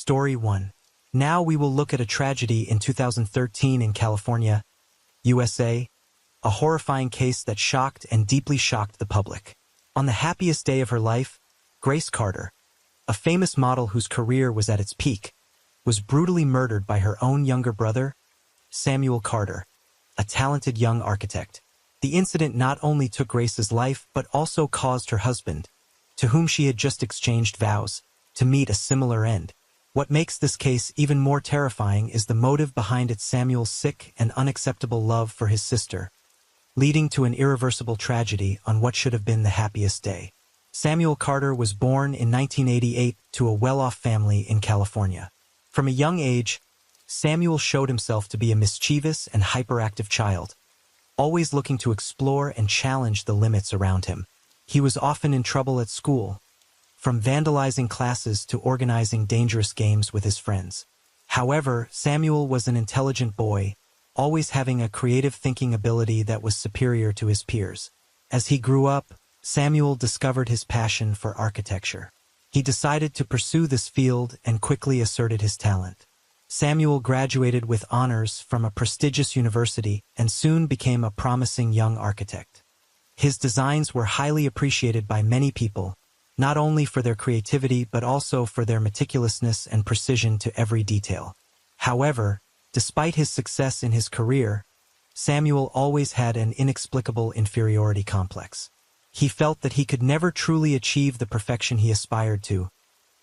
Story 1. Now we will look at a tragedy in 2013 in California, USA, a horrifying case that shocked and deeply shocked the public. On the happiest day of her life, Grace Carter, a famous model whose career was at its peak, was brutally murdered by her own younger brother, Samuel Carter, a talented young architect. The incident not only took Grace's life but also caused her husband, to whom she had just exchanged vows, to meet a similar end. What makes this case even more terrifying is the motive behind it: Samuel's sick and unacceptable love for his sister, leading to an irreversible tragedy on what should have been the happiest day. Samuel Carter was born in 1988 to a well-off family in California. From a young age, Samuel showed himself to be a mischievous and hyperactive child, always looking to explore and challenge the limits around him. He was often in trouble at school, from vandalizing classes to organizing dangerous games with his friends. However, Samuel was an intelligent boy, always having a creative thinking ability that was superior to his peers. As he grew up, Samuel discovered his passion for architecture. He decided to pursue this field and quickly asserted his talent. Samuel graduated with honors from a prestigious university and soon became a promising young architect. His designs were highly appreciated by many people, not only for their creativity but also for their meticulousness and precision to every detail. However, despite his success in his career, Samuel always had an inexplicable inferiority complex. He felt that he could never truly achieve the perfection he aspired to,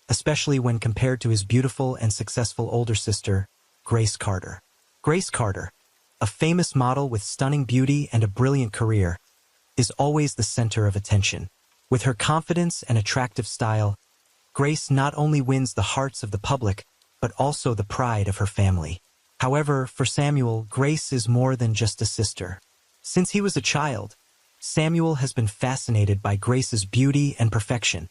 especially when compared to his beautiful and successful older sister, Grace Carter. Grace Carter, a famous model with stunning beauty and a brilliant career, is always the center of attention. With her confidence and attractive style, Grace not only wins the hearts of the public, but also the pride of her family. However, for Samuel, Grace is more than just a sister. Since he was a child, Samuel has been fascinated by Grace's beauty and perfection.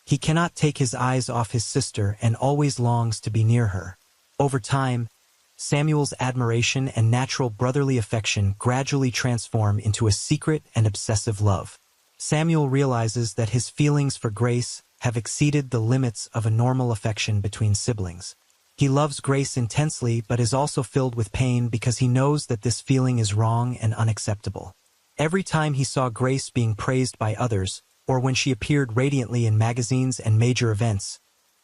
He cannot take his eyes off his sister and always longs to be near her. Over time, Samuel's admiration and natural brotherly affection gradually transform into a secret and obsessive love. Samuel realizes that his feelings for Grace have exceeded the limits of a normal affection between siblings. He loves Grace intensely but is also filled with pain because he knows that this feeling is wrong and unacceptable. Every time he saw Grace being praised by others, or when she appeared radiantly in magazines and major events,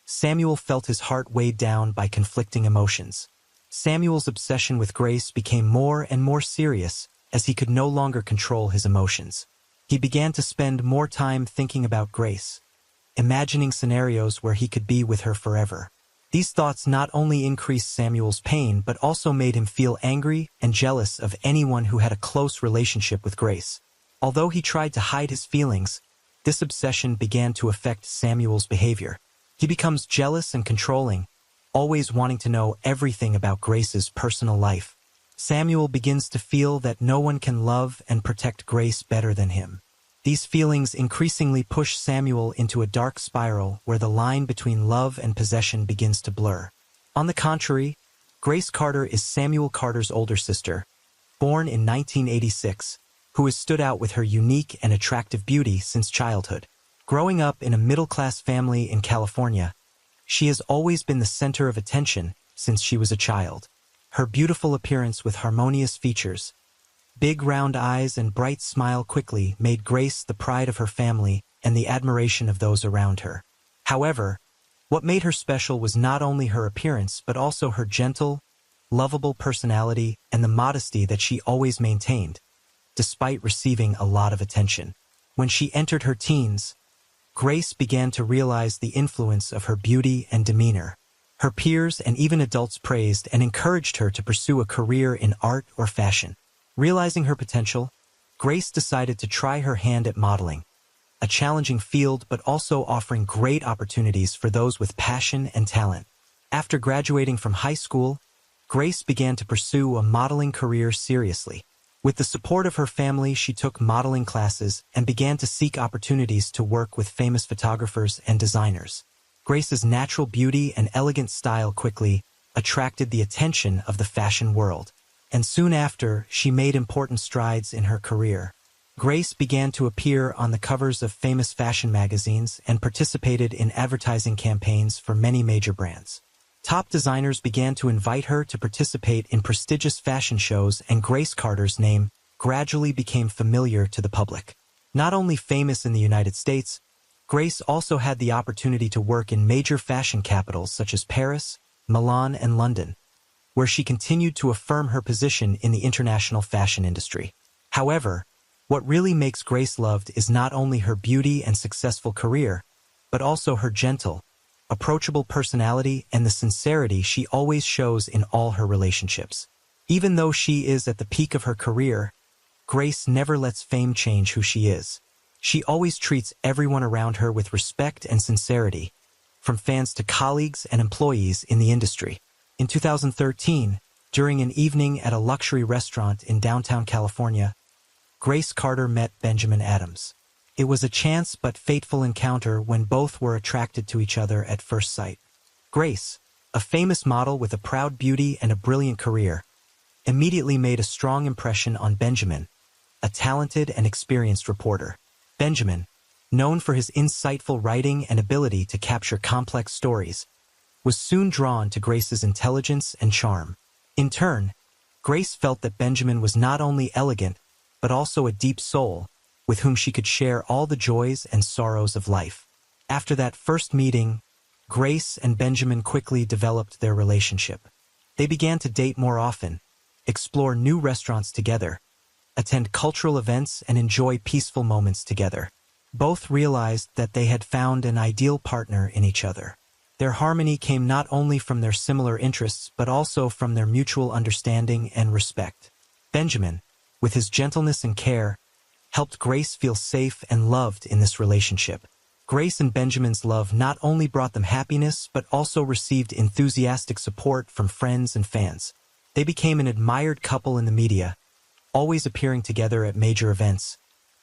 Samuel felt his heart weighed down by conflicting emotions. Samuel's obsession with Grace became more and more serious as he could no longer control his emotions. He began to spend more time thinking about Grace, imagining scenarios where he could be with her forever. These thoughts not only increased Samuel's pain but also made him feel angry and jealous of anyone who had a close relationship with Grace. Although he tried to hide his feelings, this obsession began to affect Samuel's behavior. He becomes jealous and controlling, always wanting to know everything about Grace's personal life. Samuel begins to feel that no one can love and protect Grace better than him. These feelings increasingly push Samuel into a dark spiral where the line between love and possession begins to blur. On the contrary, Grace Carter is Samuel Carter's older sister, born in 1986, who has stood out with her unique and attractive beauty since childhood. Growing up in a middle-class family in California, she has always been the center of attention since she was a child. Her beautiful appearance with harmonious features, big round eyes and bright smile quickly made Grace the pride of her family and the admiration of those around her. However, what made her special was not only her appearance but also her gentle, lovable personality and the modesty that she always maintained, despite receiving a lot of attention. When she entered her teens, Grace began to realize the influence of her beauty and demeanor. Her peers and even adults praised and encouraged her to pursue a career in art or fashion. Realizing her potential, Grace decided to try her hand at modeling, a challenging field but also offering great opportunities for those with passion and talent. After graduating from high school, Grace began to pursue a modeling career seriously. With the support of her family, she took modeling classes and began to seek opportunities to work with famous photographers and designers. Grace's natural beauty and elegant style quickly attracted the attention of the fashion world, and soon after, she made important strides in her career. Grace began to appear on the covers of famous fashion magazines and participated in advertising campaigns for many major brands. Top designers began to invite her to participate in prestigious fashion shows, and Grace Carter's name gradually became familiar to the public. Not only famous in the United States, Grace also had the opportunity to work in major fashion capitals such as Paris, Milan, and London, where she continued to affirm her position in the international fashion industry. However, what really makes Grace loved is not only her beauty and successful career, but also her gentle, approachable personality and the sincerity she always shows in all her relationships. Even though she is at the peak of her career, Grace never lets fame change who she is. She always treats everyone around her with respect and sincerity, from fans to colleagues and employees in the industry. In 2013, during an evening at a luxury restaurant in downtown California, Grace Carter met Benjamin Adams. It was a chance but fateful encounter when both were attracted to each other at first sight. Grace, a famous model with a proud beauty and a brilliant career, immediately made a strong impression on Benjamin, a talented and experienced reporter. Benjamin, known for his insightful writing and ability to capture complex stories, was soon drawn to Grace's intelligence and charm. In turn, Grace felt that Benjamin was not only elegant, but also a deep soul, with whom she could share all the joys and sorrows of life. After that first meeting, Grace and Benjamin quickly developed their relationship. They began to date more often, explore new restaurants together, attend cultural events, and enjoy peaceful moments together. Both realized that they had found an ideal partner in each other. Their harmony came not only from their similar interests, but also from their mutual understanding and respect. Benjamin, with his gentleness and care, helped Grace feel safe and loved in this relationship. Grace and Benjamin's love not only brought them happiness, but also received enthusiastic support from friends and fans. They became an admired couple in the media, always appearing together at major events,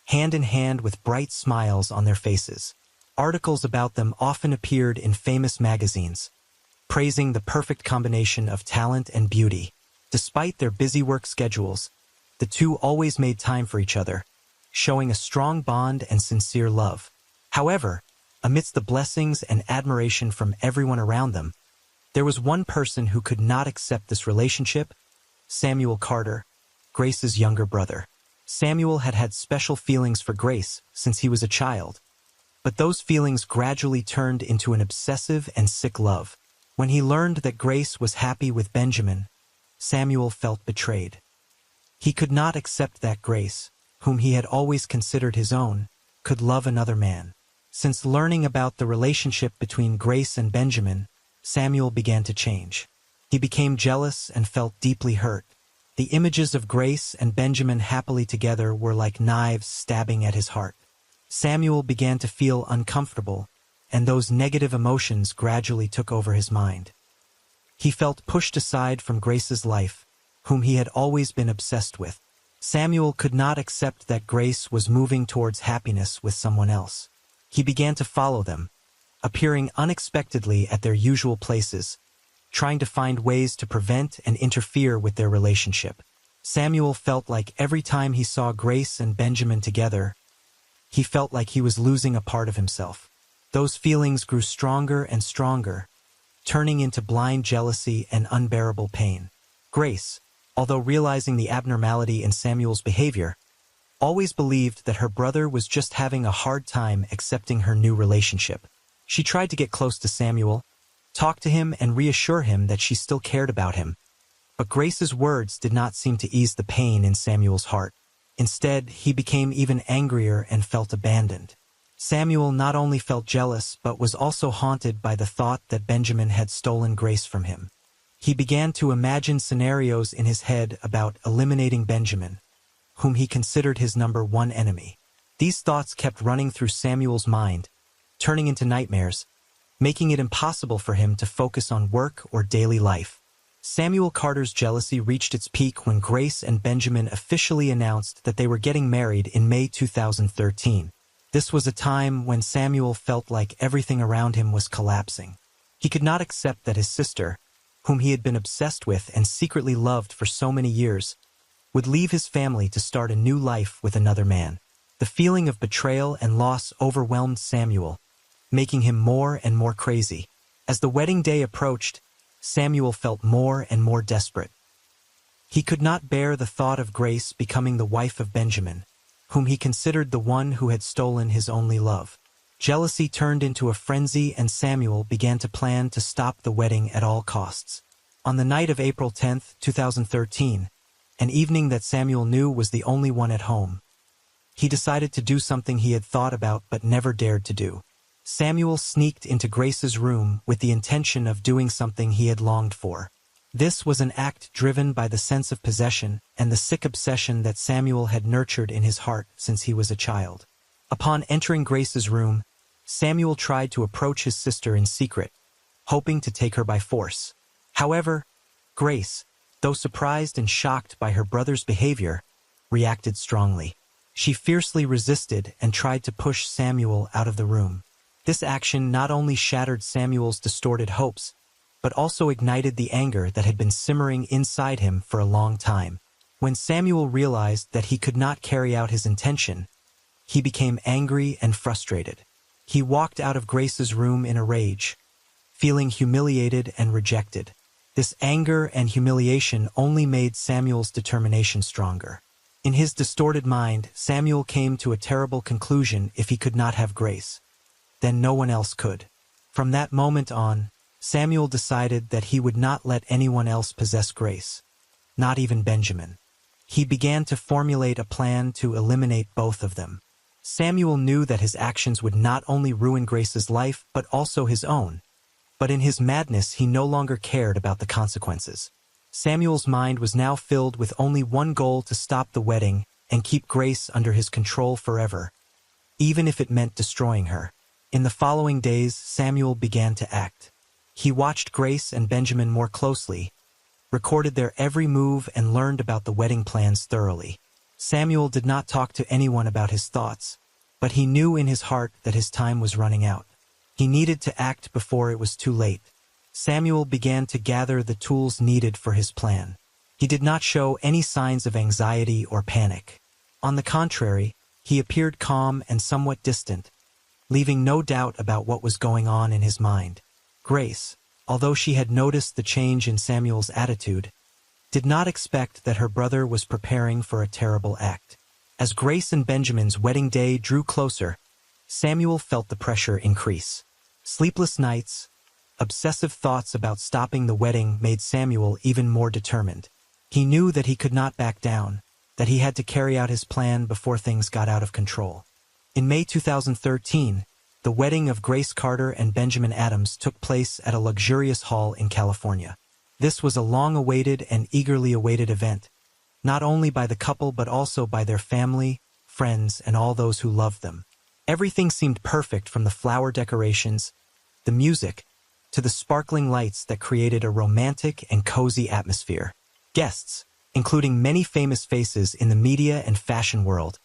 hand in hand with bright smiles on their faces. Articles about them often appeared in famous magazines, praising the perfect combination of talent and beauty. Despite their busy work schedules, the two always made time for each other, showing a strong bond and sincere love. However, amidst the blessings and admiration from everyone around them, there was one person who could not accept this relationship: Samuel Carter, Grace's younger brother. Samuel had had special feelings for Grace since he was a child, but those feelings gradually turned into an obsessive and sick love. When he learned that Grace was happy with Benjamin, Samuel felt betrayed. He could not accept that Grace, whom he had always considered his own, could love another man. Since learning about the relationship between Grace and Benjamin, Samuel began to change. He became jealous and felt deeply hurt. The images of Grace and Benjamin happily together were like knives stabbing at his heart. Samuel began to feel uncomfortable, and those negative emotions gradually took over his mind. He felt pushed aside from Grace's life, whom he had always been obsessed with. Samuel could not accept that Grace was moving towards happiness with someone else. He began to follow them, appearing unexpectedly at their usual places, trying to find ways to prevent and interfere with their relationship. Samuel felt like every time he saw Grace and Benjamin together, he felt like he was losing a part of himself. Those feelings grew stronger and stronger, turning into blind jealousy and unbearable pain. Grace, although realizing the abnormality in Samuel's behavior, always believed that her brother was just having a hard time accepting her new relationship. She tried to get close to Samuel, talk to him, and reassure him that she still cared about him. But Grace's words did not seem to ease the pain in Samuel's heart. Instead, he became even angrier and felt abandoned. Samuel not only felt jealous, but was also haunted by the thought that Benjamin had stolen Grace from him. He began to imagine scenarios in his head about eliminating Benjamin, whom he considered his #1 enemy. These thoughts kept running through Samuel's mind, turning into nightmares, making it impossible for him to focus on work or daily life. Samuel Carter's jealousy reached its peak when Grace and Benjamin officially announced that they were getting married in May 2013. This was a time when Samuel felt like everything around him was collapsing. He could not accept that his sister, whom he had been obsessed with and secretly loved for so many years, would leave his family to start a new life with another man. The feeling of betrayal and loss overwhelmed Samuel, making him more and more crazy. As the wedding day approached, Samuel felt more and more desperate. He could not bear the thought of Grace becoming the wife of Benjamin, whom he considered the one who had stolen his only love. Jealousy turned into a frenzy, and Samuel began to plan to stop the wedding at all costs. On the night of April 10, 2013, an evening that Samuel knew was the only one at home, he decided to do something he had thought about but never dared to do. Samuel sneaked into Grace's room with the intention of doing something he had longed for. This was an act driven by the sense of possession and the sick obsession that Samuel had nurtured in his heart since he was a child. Upon entering Grace's room, Samuel tried to approach his sister in secret, hoping to take her by force. However, Grace, though surprised and shocked by her brother's behavior, reacted strongly. She fiercely resisted and tried to push Samuel out of the room. This action not only shattered Samuel's distorted hopes, but also ignited the anger that had been simmering inside him for a long time. When Samuel realized that he could not carry out his intention, he became angry and frustrated. He walked out of Grace's room in a rage, feeling humiliated and rejected. This anger and humiliation only made Samuel's determination stronger. In his distorted mind, Samuel came to a terrible conclusion: if he could not have Grace, then no one else could. From that moment on, Samuel decided that he would not let anyone else possess Grace, not even Benjamin. He began to formulate a plan to eliminate both of them. Samuel knew that his actions would not only ruin Grace's life but also his own, but in his madness he no longer cared about the consequences. Samuel's mind was now filled with only one goal: to stop the wedding and keep Grace under his control forever, even if it meant destroying her. In the following days, Samuel began to act. He watched Grace and Benjamin more closely, recorded their every move, and learned about the wedding plans thoroughly. Samuel did not talk to anyone about his thoughts, but he knew in his heart that his time was running out. He needed to act before it was too late. Samuel began to gather the tools needed for his plan. He did not show any signs of anxiety or panic. On the contrary, he appeared calm and somewhat distant, leaving no doubt about what was going on in his mind. Grace, although she had noticed the change in Samuel's attitude, did not expect that her brother was preparing for a terrible act. As Grace and Benjamin's wedding day drew closer, Samuel felt the pressure increase. Sleepless nights, obsessive thoughts about stopping the wedding made Samuel even more determined. He knew that he could not back down, that he had to carry out his plan before things got out of control. In May 2013, the wedding of Grace Carter and Benjamin Adams took place at a luxurious hall in California. This was a long-awaited and eagerly awaited event, not only by the couple but also by their family, friends, and all those who loved them. Everything seemed perfect, from the flower decorations, the music, to the sparkling lights that created a romantic and cozy atmosphere. Guests, including many famous faces in the media and fashion world,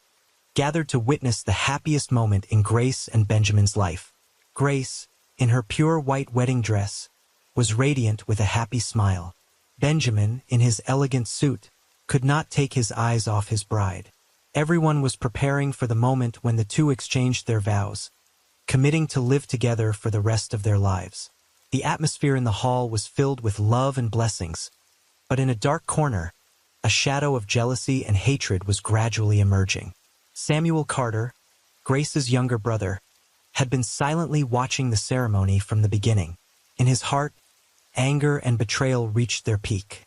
gathered to witness the happiest moment in Grace and Benjamin's life. Grace, in her pure white wedding dress, was radiant with a happy smile. Benjamin, in his elegant suit, could not take his eyes off his bride. Everyone was preparing for the moment when the two exchanged their vows, committing to live together for the rest of their lives. The atmosphere in the hall was filled with love and blessings, but in a dark corner, a shadow of jealousy and hatred was gradually emerging. Samuel Carter, Grace's younger brother, had been silently watching the ceremony from the beginning. In his heart, anger and betrayal reached their peak.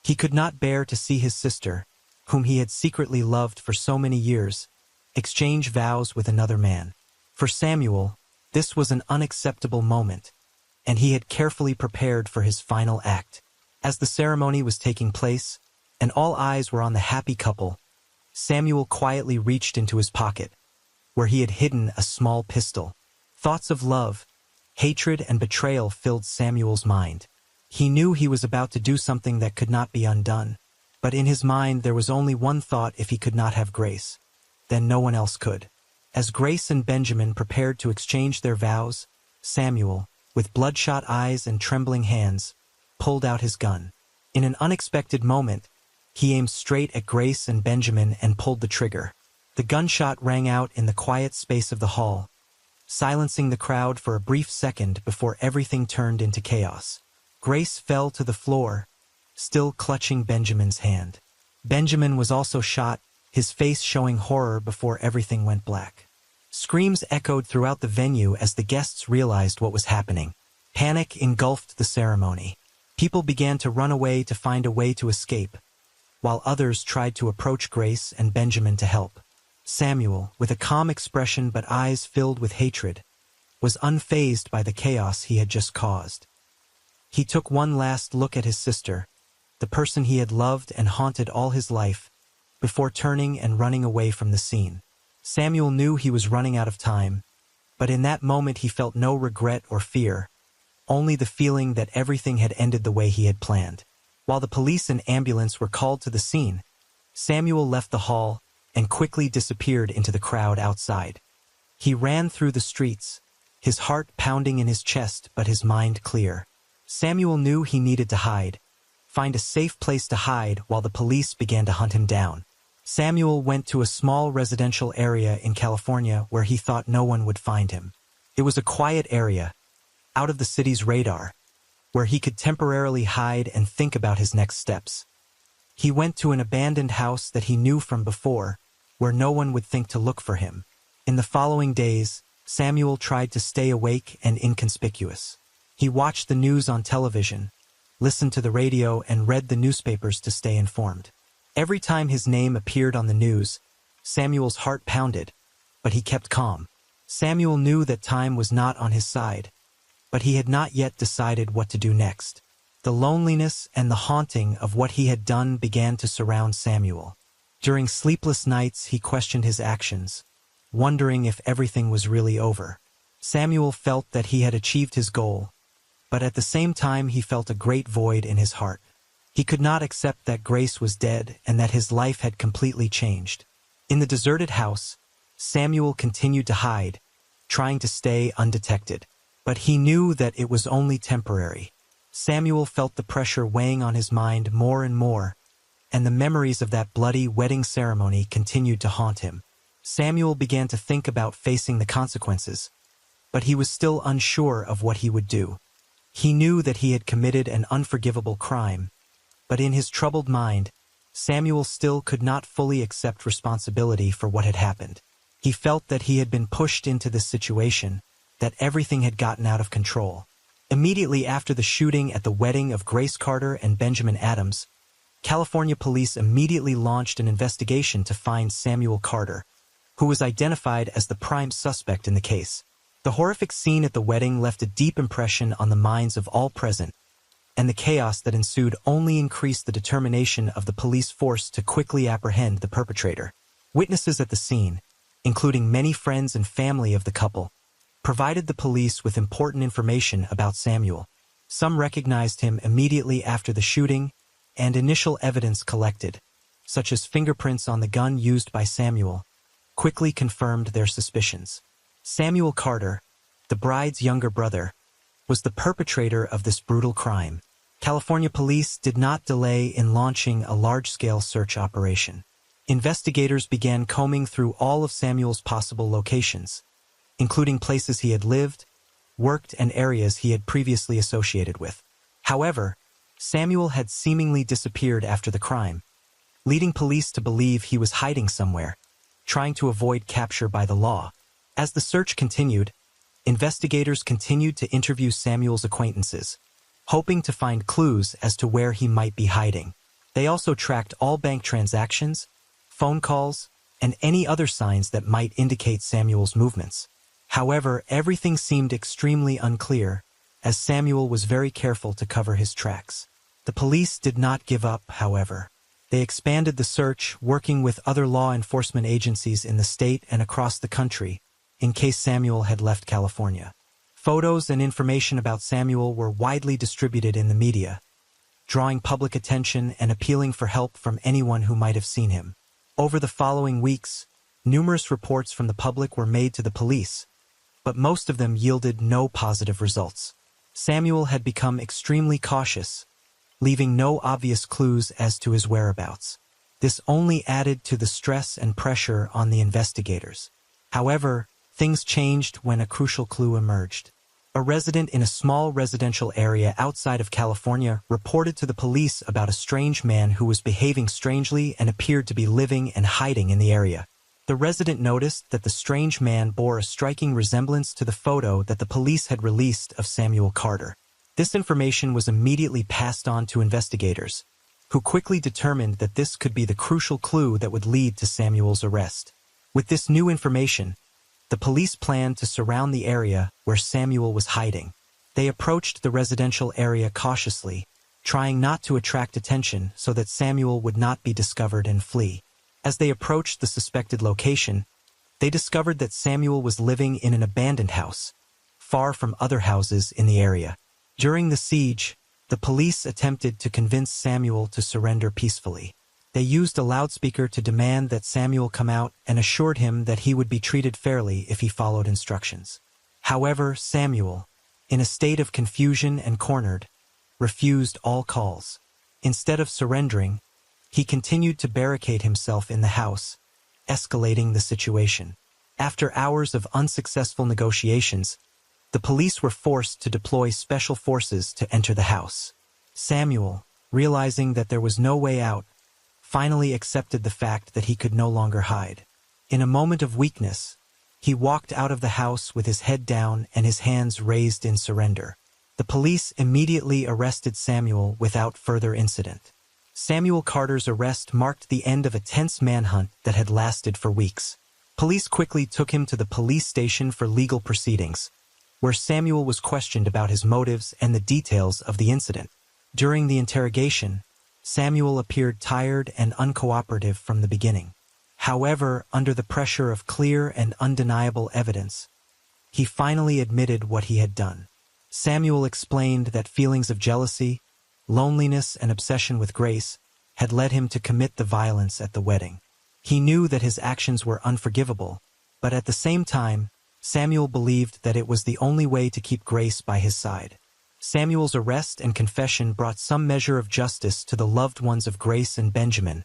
He could not bear to see his sister, whom he had secretly loved for so many years, exchange vows with another man. For Samuel, this was an unacceptable moment, and he had carefully prepared for his final act. As the ceremony was taking place, and all eyes were on the happy couple, Samuel quietly reached into his pocket, where he had hidden a small pistol. Thoughts of love, hatred, and betrayal filled Samuel's mind. He knew he was about to do something that could not be undone, but in his mind there was only one thought: if he could not have Grace, then no one else could. As Grace and Benjamin prepared to exchange their vows, Samuel, with bloodshot eyes and trembling hands, pulled out his gun. In an unexpected moment, he aimed straight at Grace and Benjamin and pulled the trigger. The gunshot rang out in the quiet space of the hall, silencing the crowd for a brief second before everything turned into chaos. Grace fell to the floor, still clutching Benjamin's hand. Benjamin was also shot, his face showing horror before everything went black. Screams echoed throughout the venue as the guests realized what was happening. Panic engulfed the ceremony. People began to run away to find a way to escape, while others tried to approach Grace and Benjamin to help. Samuel, with a calm expression but eyes filled with hatred, was unfazed by the chaos he had just caused. He took one last look at his sister, the person he had loved and haunted all his life, before turning and running away from the scene. Samuel knew he was running out of time, but in that moment he felt no regret or fear, only the feeling that everything had ended the way he had planned. While the police and ambulance were called to the scene, Samuel left the hall and quickly disappeared into the crowd outside. He ran through the streets, his heart pounding in his chest but his mind clear. Samuel knew he needed to find a safe place to hide while the police began to hunt him down. Samuel went to a small residential area in California where he thought no one would find him. It was a quiet area, out of the city's radar, where he could temporarily hide and think about his next steps. He went to an abandoned house that he knew from before, where no one would think to look for him. In the following days, Samuel tried to stay awake and inconspicuous. He watched the news on television, listened to the radio, and read the newspapers to stay informed. Every time his name appeared on the news, Samuel's heart pounded, but he kept calm. Samuel knew that time was not on his side, but he had not yet decided what to do next. The loneliness and the haunting of what he had done began to surround Samuel. During sleepless nights, he questioned his actions, wondering if everything was really over. Samuel felt that he had achieved his goal, but at the same time he felt a great void in his heart. He could not accept that Grace was dead and that his life had completely changed. In the deserted house, Samuel continued to hide, trying to stay undetected. But he knew that it was only temporary. Samuel felt the pressure weighing on his mind more and more, and the memories of that bloody wedding ceremony continued to haunt him. Samuel began to think about facing the consequences, but he was still unsure of what he would do. He knew that he had committed an unforgivable crime, but in his troubled mind, Samuel still could not fully accept responsibility for what had happened. He felt that he had been pushed into this situation, that everything had gotten out of control. Immediately after the shooting at the wedding of Grace Carter and Benjamin Adams, California police immediately launched an investigation to find Samuel Carter, who was identified as the prime suspect in the case. The horrific scene at the wedding left a deep impression on the minds of all present, and the chaos that ensued only increased the determination of the police force to quickly apprehend the perpetrator. Witnesses at the scene, including many friends and family of the couple, provided the police with important information about Samuel. Some recognized him immediately after the shooting, and initial evidence collected, such as fingerprints on the gun used by Samuel, quickly confirmed their suspicions. Samuel Carter, the bride's younger brother, was the perpetrator of this brutal crime. California police did not delay in launching a large-scale search operation. Investigators began combing through all of Samuel's possible locations, including places he had lived, worked, and areas he had previously associated with. However, Samuel had seemingly disappeared after the crime, leading police to believe he was hiding somewhere, trying to avoid capture by the law. As the search continued, investigators continued to interview Samuel's acquaintances, hoping to find clues as to where he might be hiding. They also tracked all bank transactions, phone calls, and any other signs that might indicate Samuel's movements. However, everything seemed extremely unclear, as Samuel was very careful to cover his tracks. The police did not give up, however. They expanded the search, working with other law enforcement agencies in the state and across the country, in case Samuel had left California. Photos and information about Samuel were widely distributed in the media, drawing public attention and appealing for help from anyone who might have seen him. Over the following weeks, numerous reports from the public were made to the police, but most of them yielded no positive results. Samuel had become extremely cautious, leaving no obvious clues as to his whereabouts. This only added to the stress and pressure on the investigators. However, things changed when a crucial clue emerged. A resident in a small residential area outside of California reported to the police about a strange man who was behaving strangely and appeared to be living and hiding in the area. The resident noticed that the strange man bore a striking resemblance to the photo that the police had released of Samuel Carter. This information was immediately passed on to investigators, who quickly determined that this could be the crucial clue that would lead to Samuel's arrest. With this new information, the police planned to surround the area where Samuel was hiding. They approached the residential area cautiously, trying not to attract attention so that Samuel would not be discovered and flee. As they approached the suspected location, they discovered that Samuel was living in an abandoned house, far from other houses in the area. During the siege, the police attempted to convince Samuel to surrender peacefully. They used a loudspeaker to demand that Samuel come out and assured him that he would be treated fairly if he followed instructions. However, Samuel, in a state of confusion and cornered, refused all calls. Instead of surrendering, he continued to barricade himself in the house, escalating the situation. After hours of unsuccessful negotiations, the police were forced to deploy special forces to enter the house. Samuel, realizing that there was no way out, finally accepted the fact that he could no longer hide. In a moment of weakness, he walked out of the house with his head down and his hands raised in surrender. The police immediately arrested Samuel without further incident. Samuel Carter's arrest marked the end of a tense manhunt that had lasted for weeks. Police quickly took him to the police station for legal proceedings, where Samuel was questioned about his motives and the details of the incident. During the interrogation, Samuel appeared tired and uncooperative from the beginning. However, under the pressure of clear and undeniable evidence, he finally admitted what he had done. Samuel explained that feelings of jealousy, loneliness, and obsession with Grace had led him to commit the violence at the wedding. He knew that his actions were unforgivable, but at the same time, Samuel believed that it was the only way to keep Grace by his side. Samuel's arrest and confession brought some measure of justice to the loved ones of Grace and Benjamin,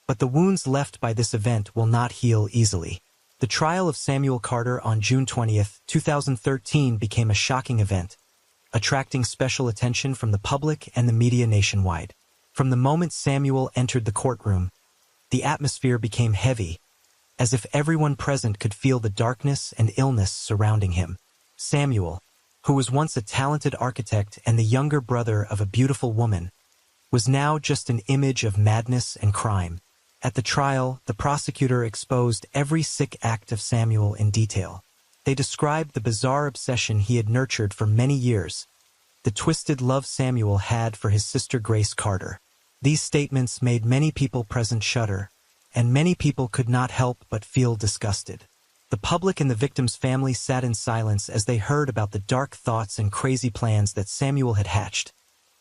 but the wounds left by this event will not heal easily. The trial of Samuel Carter on June 20, 2013 became a shocking event, attracting special attention from the public and the media nationwide. From the moment Samuel entered the courtroom, the atmosphere became heavy, as if everyone present could feel the darkness and illness surrounding him. Samuel, who was once a talented architect and the younger brother of a beautiful woman, was now just an image of madness and crime. At the trial, the prosecutor exposed every sick act of Samuel in detail. They described the bizarre obsession he had nurtured for many years, the twisted love Samuel had for his sister Grace Carter. These statements made many people present shudder, and many people could not help but feel disgusted. The public and the victim's family sat in silence as they heard about the dark thoughts and crazy plans that Samuel had hatched,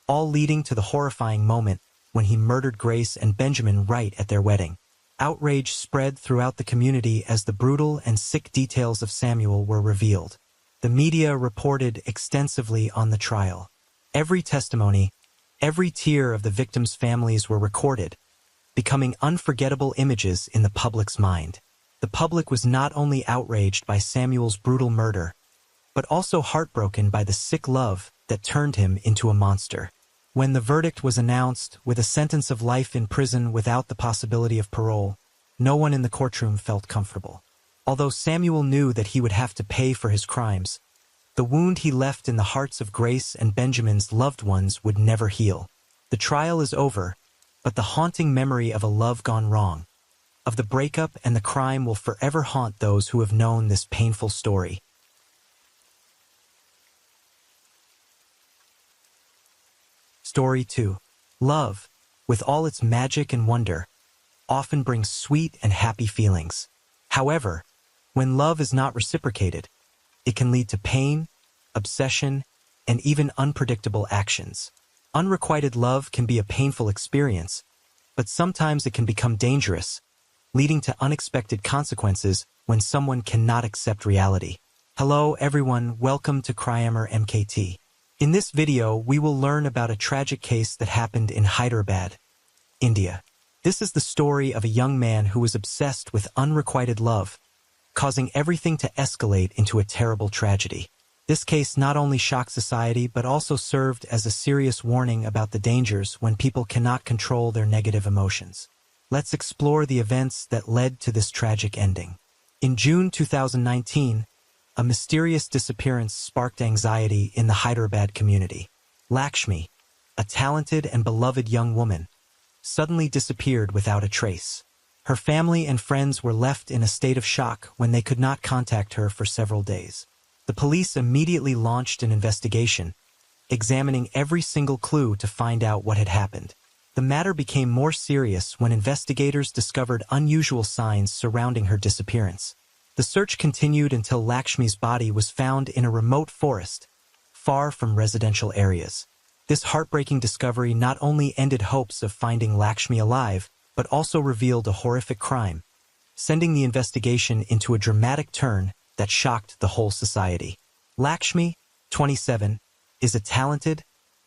all leading to the horrifying moment when he murdered Grace and Benjamin right at their wedding. Outrage spread throughout the community as the brutal and sick details of Samuel were revealed. The media reported extensively on the trial. Every testimony, every tear of the victims' families were recorded, becoming unforgettable images in the public's mind. The public was not only outraged by Samuel's brutal murder, but also heartbroken by the sick love that turned him into a monster. When the verdict was announced, with a sentence of life in prison without the possibility of parole, no one in the courtroom felt comfortable. Although Samuel knew that he would have to pay for his crimes, the wound he left in the hearts of Grace and Benjamin's loved ones would never heal. The trial is over, but the haunting memory of a love gone wrong, of the breakup and the crime, will forever haunt those who have known this painful story. Story 2. Love, with all its magic and wonder, often brings sweet and happy feelings. However, when love is not reciprocated, it can lead to pain, obsession, and even unpredictable actions. Unrequited love can be a painful experience, but sometimes it can become dangerous, leading to unexpected consequences when someone cannot accept reality. Hello everyone, welcome to Crime MKT. In this video, we will learn about a tragic case that happened in Hyderabad, India. This is the story of a young man who was obsessed with unrequited love, causing everything to escalate into a terrible tragedy. This case not only shocked society but also served as a serious warning about the dangers when people cannot control their negative emotions. Let's explore the events that led to this tragic ending. In June 2019, a mysterious disappearance sparked anxiety in the Hyderabad community. Lakshmi, a talented and beloved young woman, suddenly disappeared without a trace. Her family and friends were left in a state of shock when they could not contact her for several days. The police immediately launched an investigation, examining every single clue to find out what had happened. The matter became more serious when investigators discovered unusual signs surrounding her disappearance. The search continued until Lakshmi's body was found in a remote forest, far from residential areas. This heartbreaking discovery not only ended hopes of finding Lakshmi alive, but also revealed a horrific crime, sending the investigation into a dramatic turn that shocked the whole society. Lakshmi, 27, is a talented,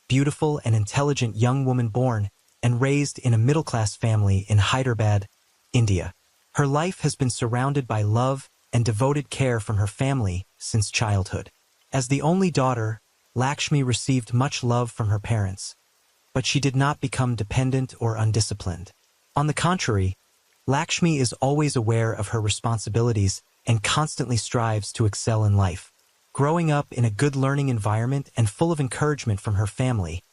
beautiful, and intelligent young woman born and raised in a middle-class family in Hyderabad, India. Her life has been surrounded by love and devoted care from her family since childhood. As the only daughter, Lakshmi received much love from her parents, but she did not become dependent or undisciplined. On the contrary, Lakshmi is always aware of her responsibilities and constantly strives to excel in life. Growing up in a good learning environment and full of encouragement from her family,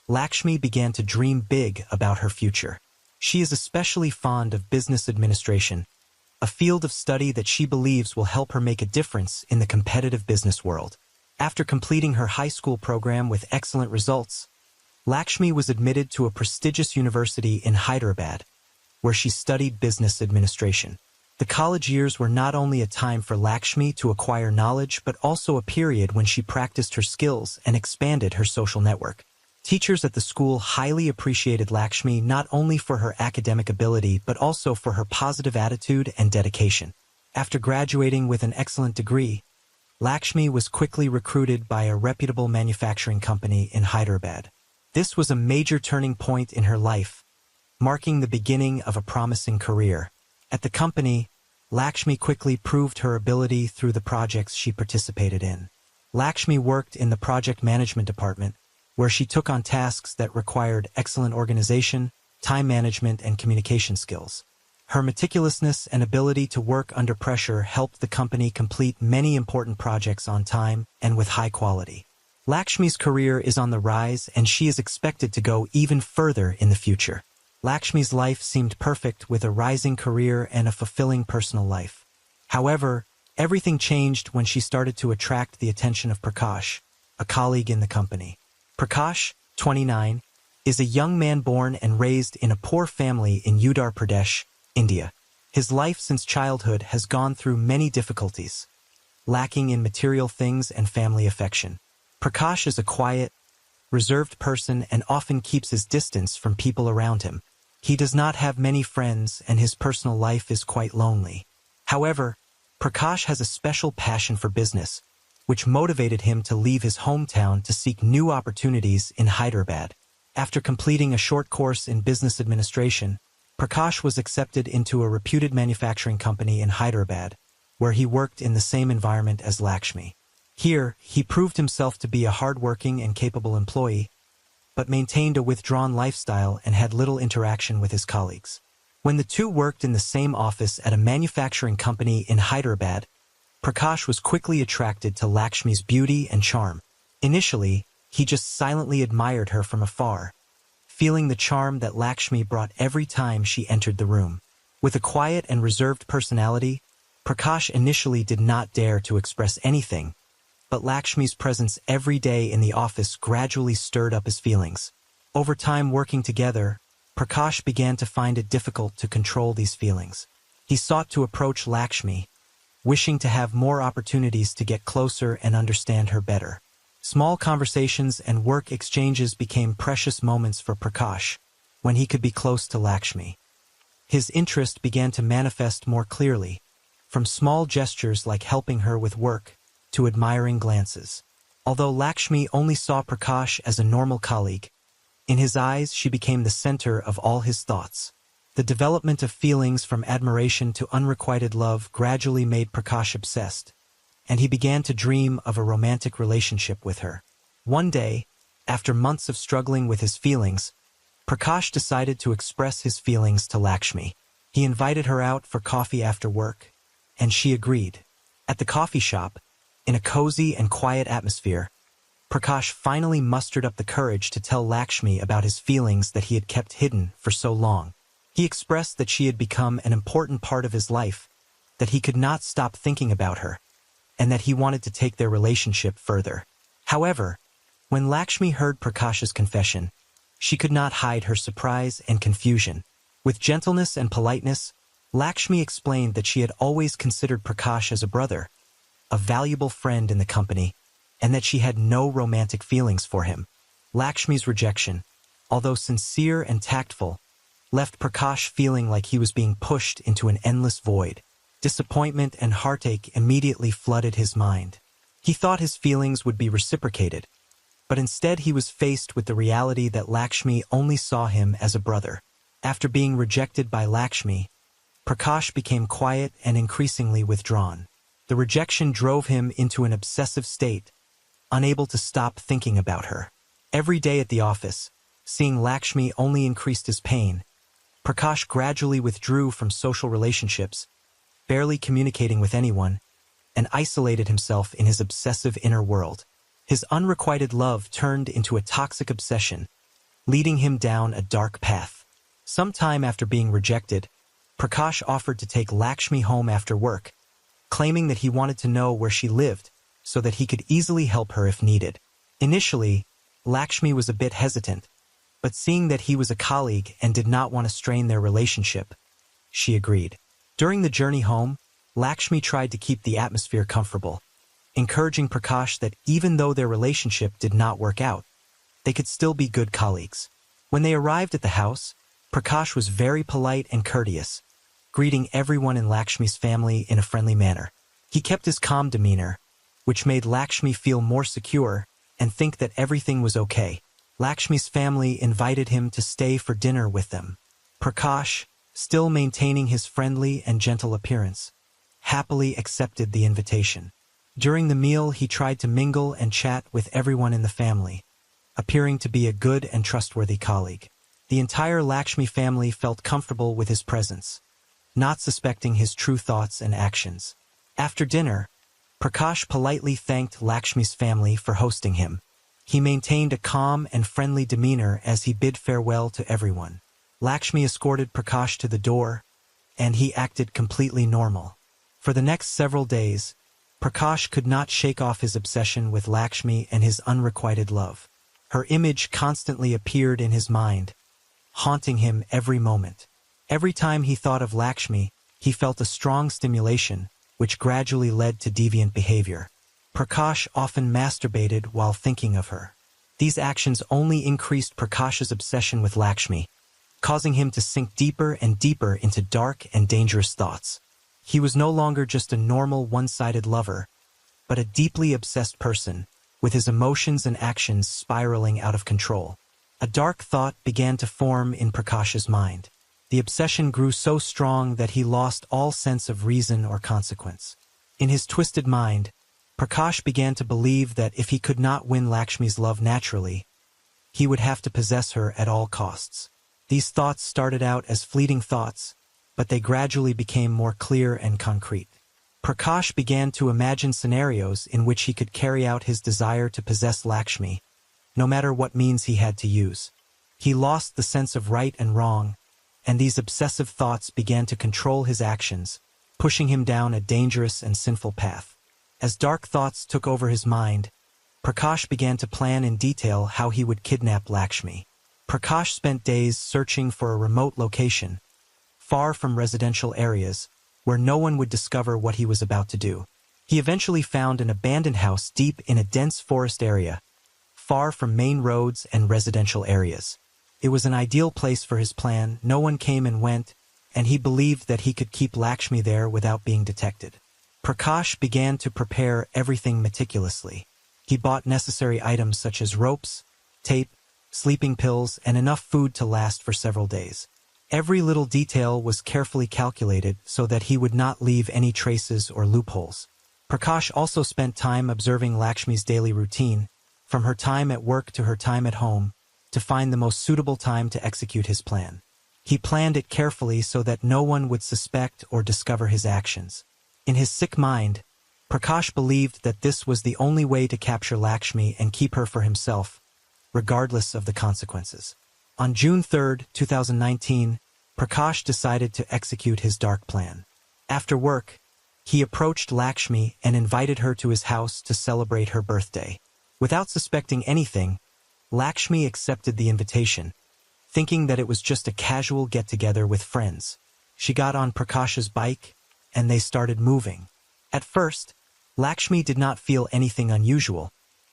Lakshmi began to dream big about her future. She is especially fond of business administration, a field of study that she believes will help her make a difference in the competitive business world. After completing her high school program with excellent results, Lakshmi was admitted to a prestigious university in Hyderabad, where she studied business administration. The college years were not only a time for Lakshmi to acquire knowledge, but also a period when she practiced her skills and expanded her social network. Teachers at the school highly appreciated Lakshmi not only for her academic ability, but also for her positive attitude and dedication. After graduating with an excellent degree, Lakshmi was quickly recruited by a reputable manufacturing company in Hyderabad. This was a major turning point in her life, marking the beginning of a promising career. At the company, Lakshmi quickly proved her ability through the projects she participated in. Lakshmi worked in the project management department, where she took on tasks that required excellent organization, time management, and communication skills. Her meticulousness and ability to work under pressure helped the company complete many important projects on time and with high quality. Lakshmi's career is on the rise, and she is expected to go even further in the future. Lakshmi's life seemed perfect, with a rising career and a fulfilling personal life. However, everything changed when she started to attract the attention of Prakash, a colleague in the company. Prakash, 29, is a young man born and raised in a poor family in Uttar Pradesh, India. His life since childhood has gone through many difficulties, lacking in material things and family affection. Prakash is a quiet, reserved person and often keeps his distance from people around him. He does not have many friends, and his personal life is quite lonely. However, Prakash has a special passion for business, which motivated him to leave his hometown to seek new opportunities in Hyderabad. After completing a short course in business administration, Prakash was accepted into a reputed manufacturing company in Hyderabad, where he worked in the same environment as Lakshmi. Here, he proved himself to be a hardworking and capable employee, but maintained a withdrawn lifestyle and had little interaction with his colleagues. When the two worked in the same office at a manufacturing company in Hyderabad, Prakash was quickly attracted to Lakshmi's beauty and charm. Initially, he just silently admired her from afar, feeling the charm that Lakshmi brought every time she entered the room. With a quiet and reserved personality, Prakash initially did not dare to express anything, but Lakshmi's presence every day in the office gradually stirred up his feelings. Over time working together, Prakash began to find it difficult to control these feelings. He sought to approach Lakshmi, wishing to have more opportunities to get closer and understand her better. Small conversations and work exchanges became precious moments for Prakash, when he could be close to Lakshmi. His interest began to manifest more clearly, from small gestures like helping her with work to admiring glances. Although Lakshmi only saw Prakash as a normal colleague, in his eyes she became the center of all his thoughts. The development of feelings from admiration to unrequited love gradually made Prakash obsessed, and he began to dream of a romantic relationship with her. One day, after months of struggling with his feelings, Prakash decided to express his feelings to Lakshmi. He invited her out for coffee after work, and she agreed. At the coffee shop, in a cozy and quiet atmosphere, Prakash finally mustered up the courage to tell Lakshmi about his feelings that he had kept hidden for so long. He expressed that she had become an important part of his life, that he could not stop thinking about her, and that he wanted to take their relationship further. However, when Lakshmi heard Prakash's confession, she could not hide her surprise and confusion. With gentleness and politeness, Lakshmi explained that she had always considered Prakash as a brother, a valuable friend in the company, and that she had no romantic feelings for him. Lakshmi's rejection, although sincere and tactful, left Prakash feeling like he was being pushed into an endless void. Disappointment and heartache immediately flooded his mind. He thought his feelings would be reciprocated, but instead he was faced with the reality that Lakshmi only saw him as a brother. After being rejected by Lakshmi, Prakash became quiet and increasingly withdrawn. The rejection drove him into an obsessive state, unable to stop thinking about her. Every day at the office, seeing Lakshmi only increased his pain. Prakash gradually withdrew from social relationships, barely communicating with anyone, and isolated himself in his obsessive inner world. His unrequited love turned into a toxic obsession, leading him down a dark path. Some time after being rejected, Prakash offered to take Lakshmi home after work, claiming that he wanted to know where she lived so that he could easily help her if needed. Initially, Lakshmi was a bit hesitant, but seeing that he was a colleague and did not want to strain their relationship, she agreed. During the journey home, Lakshmi tried to keep the atmosphere comfortable, encouraging Prakash that even though their relationship did not work out, they could still be good colleagues. When they arrived at the house, Prakash was very polite and courteous, greeting everyone in Lakshmi's family in a friendly manner. He kept his calm demeanor, which made Lakshmi feel more secure and think that everything was okay. Lakshmi's family invited him to stay for dinner with them. Prakash, still maintaining his friendly and gentle appearance, happily accepted the invitation. During the meal, he tried to mingle and chat with everyone in the family, appearing to be a good and trustworthy colleague. The entire Lakshmi family felt comfortable with his presence, not suspecting his true thoughts and actions. After dinner, Prakash politely thanked Lakshmi's family for hosting him. He maintained a calm and friendly demeanor as he bid farewell to everyone. Lakshmi escorted Prakash to the door, and he acted completely normal. For the next several days, Prakash could not shake off his obsession with Lakshmi and his unrequited love. Her image constantly appeared in his mind, haunting him every moment. Every time he thought of Lakshmi, he felt a strong stimulation, which gradually led to deviant behavior. Prakash often masturbated while thinking of her. These actions only increased Prakash's obsession with Lakshmi, causing him to sink deeper and deeper into dark and dangerous thoughts. He was no longer just a normal one-sided lover, but a deeply obsessed person, with his emotions and actions spiraling out of control. A dark thought began to form in Prakash's mind. The obsession grew so strong that he lost all sense of reason or consequence. In his twisted mind, Prakash began to believe that if he could not win Lakshmi's love naturally, he would have to possess her at all costs. These thoughts started out as fleeting thoughts, but they gradually became more clear and concrete. Prakash began to imagine scenarios in which he could carry out his desire to possess Lakshmi, no matter what means he had to use. He lost the sense of right and wrong, and these obsessive thoughts began to control his actions, pushing him down a dangerous and sinful path. As dark thoughts took over his mind, Prakash began to plan in detail how he would kidnap Lakshmi. Prakash spent days searching for a remote location, far from residential areas, where no one would discover what he was about to do. He eventually found an abandoned house deep in a dense forest area, far from main roads and residential areas. It was an ideal place for his plan. No one came and went, and he believed that he could keep Lakshmi there without being detected. Prakash began to prepare everything meticulously. He bought necessary items such as ropes, tape, sleeping pills, and enough food to last for several days. Every little detail was carefully calculated so that he would not leave any traces or loopholes. Prakash also spent time observing Lakshmi's daily routine, from her time at work to her time at home, to find the most suitable time to execute his plan. He planned it carefully so that no one would suspect or discover his actions. In his sick mind, Prakash believed that this was the only way to capture Lakshmi and keep her for himself, regardless of the consequences. On June 3, 2019, Prakash decided to execute his dark plan. After work, he approached Lakshmi and invited her to his house to celebrate her birthday. Without suspecting anything, Lakshmi accepted the invitation, thinking that it was just a casual get-together with friends. She got on Prakash's bike, and they started moving. At first, Lakshmi did not feel anything unusual,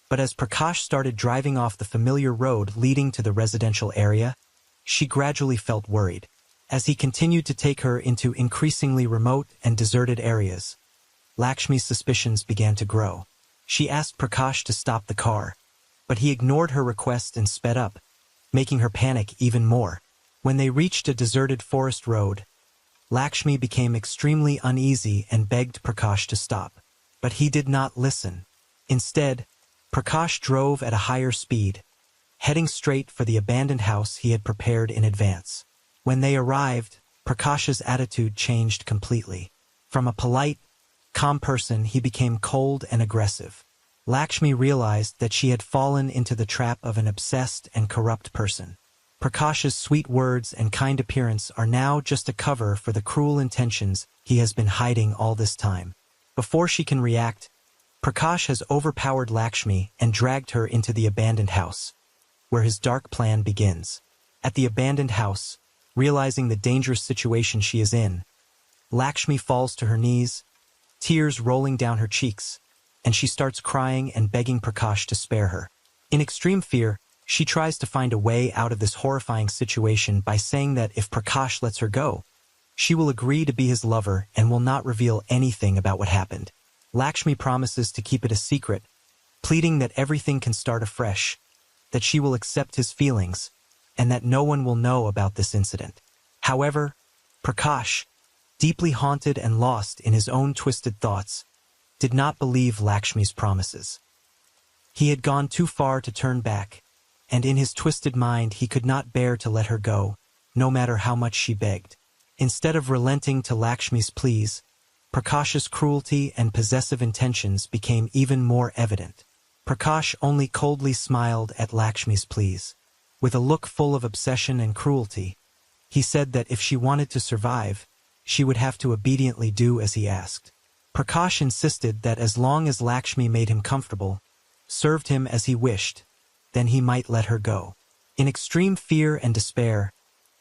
but as Prakash started driving off the familiar road leading to the residential area, she gradually felt worried. As he continued to take her into increasingly remote and deserted areas, Lakshmi's suspicions began to grow. She asked Prakash to stop the car, but he ignored her request and sped up, making her panic even more. When they reached a deserted forest road, Lakshmi became extremely uneasy and begged Prakash to stop. But he did not listen. Instead, Prakash drove at a higher speed, heading straight for the abandoned house he had prepared in advance. When they arrived, Prakash's attitude changed completely. From a polite, calm person, he became cold and aggressive. Lakshmi realized that she had fallen into the trap of an obsessed and corrupt person. Prakash's sweet words and kind appearance are now just a cover for the cruel intentions he has been hiding all this time. Before she can react, Prakash has overpowered Lakshmi and dragged her into the abandoned house, where his dark plan begins. At the abandoned house, realizing the dangerous situation she is in, Lakshmi falls to her knees, tears rolling down her cheeks, and she starts crying and begging Prakash to spare her. In extreme fear, she tries to find a way out of this horrifying situation by saying that if Prakash lets her go, she will agree to be his lover and will not reveal anything about what happened. Lakshmi promises to keep it a secret, pleading that everything can start afresh, that she will accept his feelings, and that no one will know about this incident. However, Prakash, deeply haunted and lost in his own twisted thoughts, did not believe Lakshmi's promises. He had gone too far to turn back, and in his twisted mind he could not bear to let her go, no matter how much she begged. Instead of relenting to Lakshmi's pleas, Prakash's cruelty and possessive intentions became even more evident. Prakash only coldly smiled at Lakshmi's pleas. With a look full of obsession and cruelty, he said that if she wanted to survive, she would have to obediently do as he asked. Prakash insisted that as long as Lakshmi made him comfortable, served him as he wished, then he might let her go. In extreme fear and despair,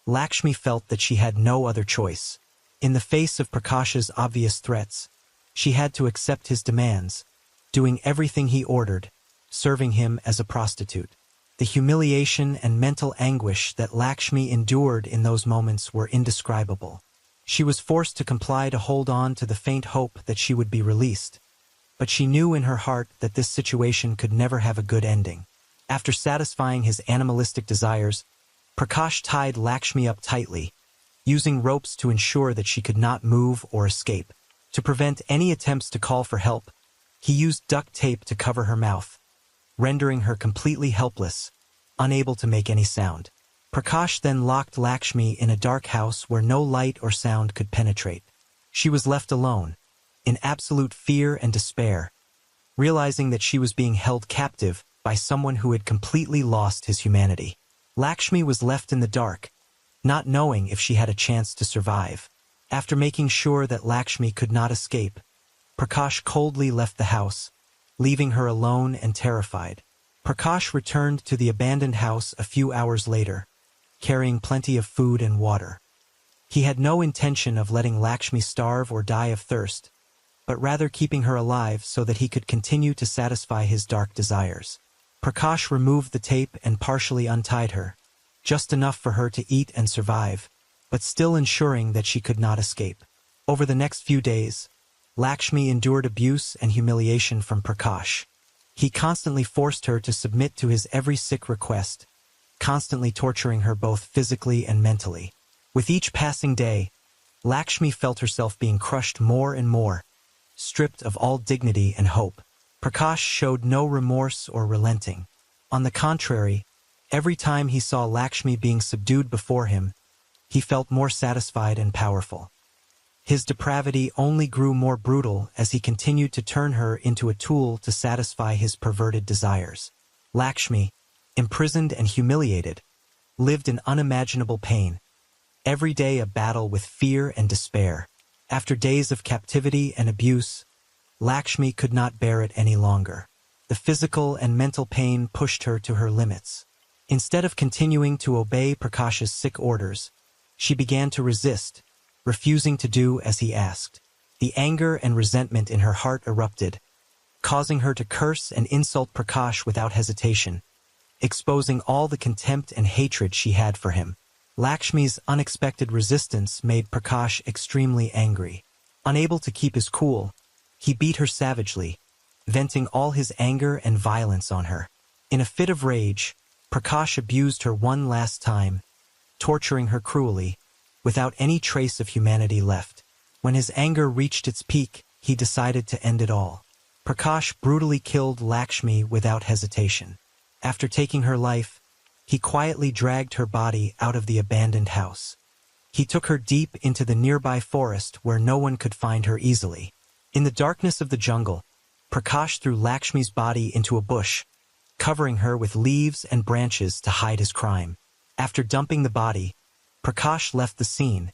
Lakshmi felt that she had no other choice. In the face of Prakash's obvious threats, she had to accept his demands, doing everything he ordered, serving him as a prostitute. The humiliation and mental anguish that Lakshmi endured in those moments were indescribable. She was forced to comply to hold on to the faint hope that she would be released, but she knew in her heart that this situation could never have a good ending. After satisfying his animalistic desires, Prakash tied Lakshmi up tightly, using ropes to ensure that she could not move or escape. To prevent any attempts to call for help, he used duct tape to cover her mouth, rendering her completely helpless, unable to make any sound. Prakash then locked Lakshmi in a dark house where no light or sound could penetrate. She was left alone, in absolute fear and despair, realizing that she was being held captive by someone who had completely lost his humanity. Lakshmi was left in the dark, not knowing if she had a chance to survive. After making sure that Lakshmi could not escape, Prakash coldly left the house, leaving her alone and terrified. Prakash returned to the abandoned house a few hours later, carrying plenty of food and water. He had no intention of letting Lakshmi starve or die of thirst, but rather keeping her alive so that he could continue to satisfy his dark desires. Prakash removed the tape and partially untied her, just enough for her to eat and survive, but still ensuring that she could not escape. Over the next few days, Lakshmi endured abuse and humiliation from Prakash. He constantly forced her to submit to his every sick request, constantly torturing her both physically and mentally. With each passing day, Lakshmi felt herself being crushed more and more, stripped of all dignity and hope. Prakash showed no remorse or relenting. On the contrary, every time he saw Lakshmi being subdued before him, he felt more satisfied and powerful. His depravity only grew more brutal as he continued to turn her into a tool to satisfy his perverted desires. Lakshmi, imprisoned and humiliated, lived in unimaginable pain, every day a battle with fear and despair. After days of captivity and abuse, Lakshmi could not bear it any longer. The physical and mental pain pushed her to her limits. Instead of continuing to obey Prakash's sick orders, she began to resist, refusing to do as he asked. The anger and resentment in her heart erupted, causing her to curse and insult Prakash without hesitation, exposing all the contempt and hatred she had for him. Lakshmi's unexpected resistance made Prakash extremely angry. Unable to keep his cool, he beat her savagely, venting all his anger and violence on her. In a fit of rage, Prakash abused her one last time, torturing her cruelly, without any trace of humanity left. When his anger reached its peak, he decided to end it all. Prakash brutally killed Lakshmi without hesitation. After taking her life, he quietly dragged her body out of the abandoned house. He took her deep into the nearby forest where no one could find her easily. In the darkness of the jungle, Prakash threw Lakshmi's body into a bush, covering her with leaves and branches to hide his crime. After dumping the body, Prakash left the scene,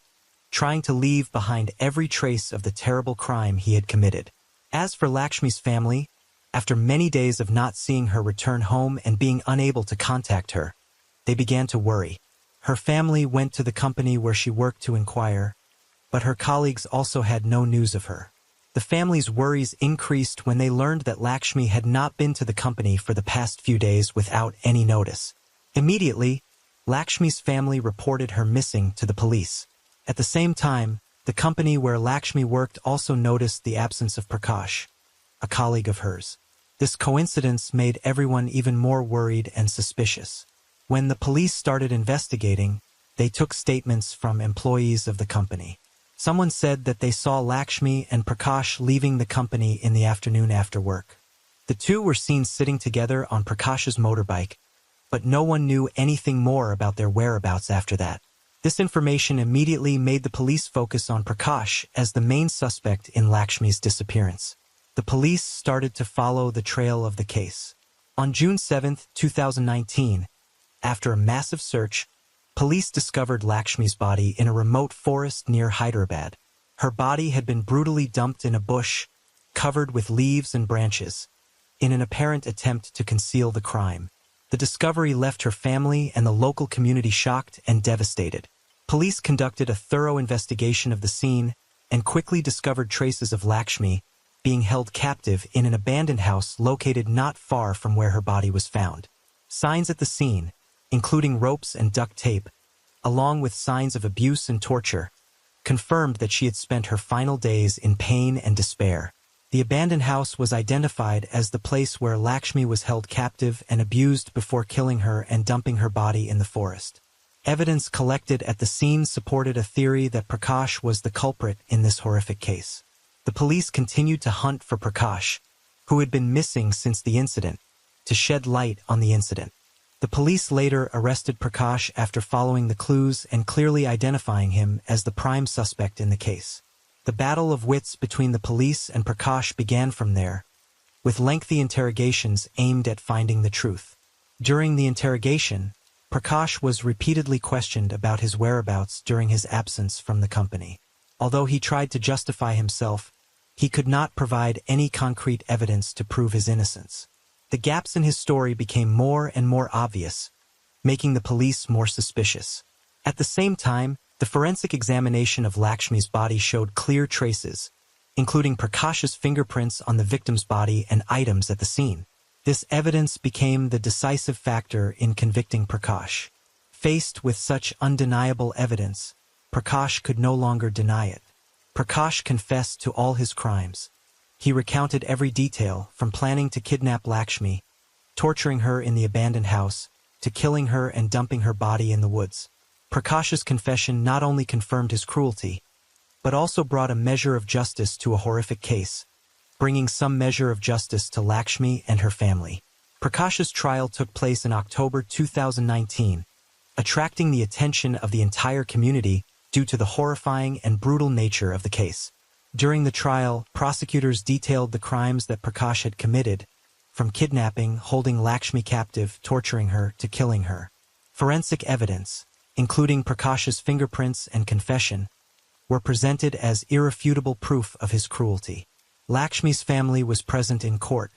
trying to leave behind every trace of the terrible crime he had committed. As for Lakshmi's family, after many days of not seeing her return home and being unable to contact her, they began to worry. Her family went to the company where she worked to inquire, but her colleagues also had no news of her. The family's worries increased when they learned that Lakshmi had not been to the company for the past few days without any notice. Immediately, Lakshmi's family reported her missing to the police. At the same time, the company where Lakshmi worked also noticed the absence of Prakash, a colleague of hers. This coincidence made everyone even more worried and suspicious. When the police started investigating, they took statements from employees of the company. Someone said that they saw Lakshmi and Prakash leaving the company in the afternoon after work. The two were seen sitting together on Prakash's motorbike, but no one knew anything more about their whereabouts after that. This information immediately made the police focus on Prakash as the main suspect in Lakshmi's disappearance. The police started to follow the trail of the case. On June 7, 2019, after a massive search, police discovered Lakshmi's body in a remote forest near Hyderabad. Her body had been brutally dumped in a bush, covered with leaves and branches, in an apparent attempt to conceal the crime. The discovery left her family and the local community shocked and devastated. Police conducted a thorough investigation of the scene and quickly discovered traces of Lakshmi being held captive in an abandoned house located not far from where her body was found. Signs at the scene, including ropes and duct tape, along with signs of abuse and torture, confirmed that she had spent her final days in pain and despair. The abandoned house was identified as the place where Lakshmi was held captive and abused before killing her and dumping her body in the forest. Evidence collected at the scene supported a theory that Prakash was the culprit in this horrific case. The police continued to hunt for Prakash, who had been missing since the incident, to shed light on the incident. The police later arrested Prakash after following the clues and clearly identifying him as the prime suspect in the case. The battle of wits between the police and Prakash began from there, with lengthy interrogations aimed at finding the truth. During the interrogation, Prakash was repeatedly questioned about his whereabouts during his absence from the company. Although he tried to justify himself, he could not provide any concrete evidence to prove his innocence. The gaps in his story became more and more obvious, making the police more suspicious. At the same time, the forensic examination of Lakshmi's body showed clear traces, including Prakash's fingerprints on the victim's body and items at the scene. This evidence became the decisive factor in convicting Prakash. Faced with such undeniable evidence, Prakash could no longer deny it. Prakash confessed to all his crimes. He recounted every detail, from planning to kidnap Lakshmi, torturing her in the abandoned house, to killing her and dumping her body in the woods. Prakash's confession not only confirmed his cruelty, but also brought a measure of justice to a horrific case, bringing some measure of justice to Lakshmi and her family. Prakash's trial took place in October 2019, attracting the attention of the entire community due to the horrifying and brutal nature of the case. During the trial, prosecutors detailed the crimes that Prakash had committed, from kidnapping, holding Lakshmi captive, torturing her, to killing her. Forensic evidence, including Prakash's fingerprints and confession, were presented as irrefutable proof of his cruelty. Lakshmi's family was present in court,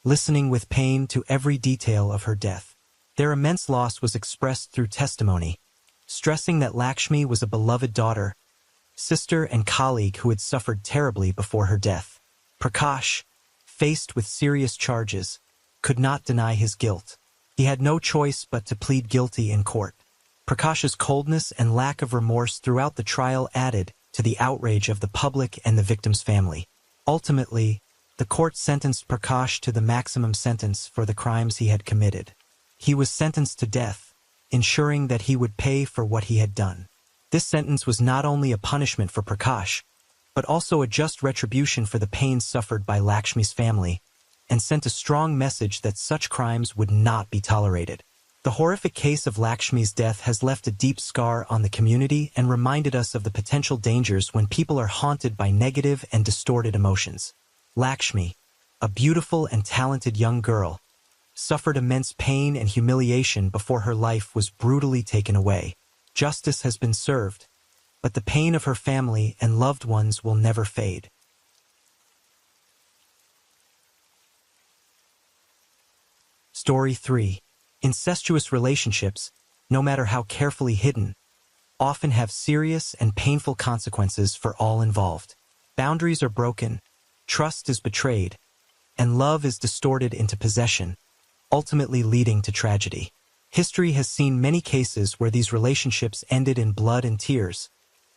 listening with pain to every detail of her death. Their immense loss was expressed through testimony, stressing that Lakshmi was a beloved daughter, sister, and colleague who had suffered terribly before her death. Prakash, faced with serious charges, could not deny his guilt. He had no choice but to plead guilty in court. Prakash's coldness and lack of remorse throughout the trial added to the outrage of the public and the victim's family. Ultimately, the court sentenced Prakash to the maximum sentence for the crimes he had committed. He was sentenced to death, ensuring that he would pay for what he had done. This sentence was not only a punishment for Prakash, but also a just retribution for the pain suffered by Lakshmi's family, and sent a strong message that such crimes would not be tolerated. The horrific case of Lakshmi's death has left a deep scar on the community and reminded us of the potential dangers when people are haunted by negative and distorted emotions. Lakshmi, a beautiful and talented young girl, suffered immense pain and humiliation before her life was brutally taken away. Justice has been served, but the pain of her family and loved ones will never fade. Story 3. Incestuous relationships, no matter how carefully hidden, often have serious and painful consequences for all involved. Boundaries are broken, trust is betrayed, and love is distorted into possession, ultimately leading to tragedy. History has seen many cases where these relationships ended in blood and tears,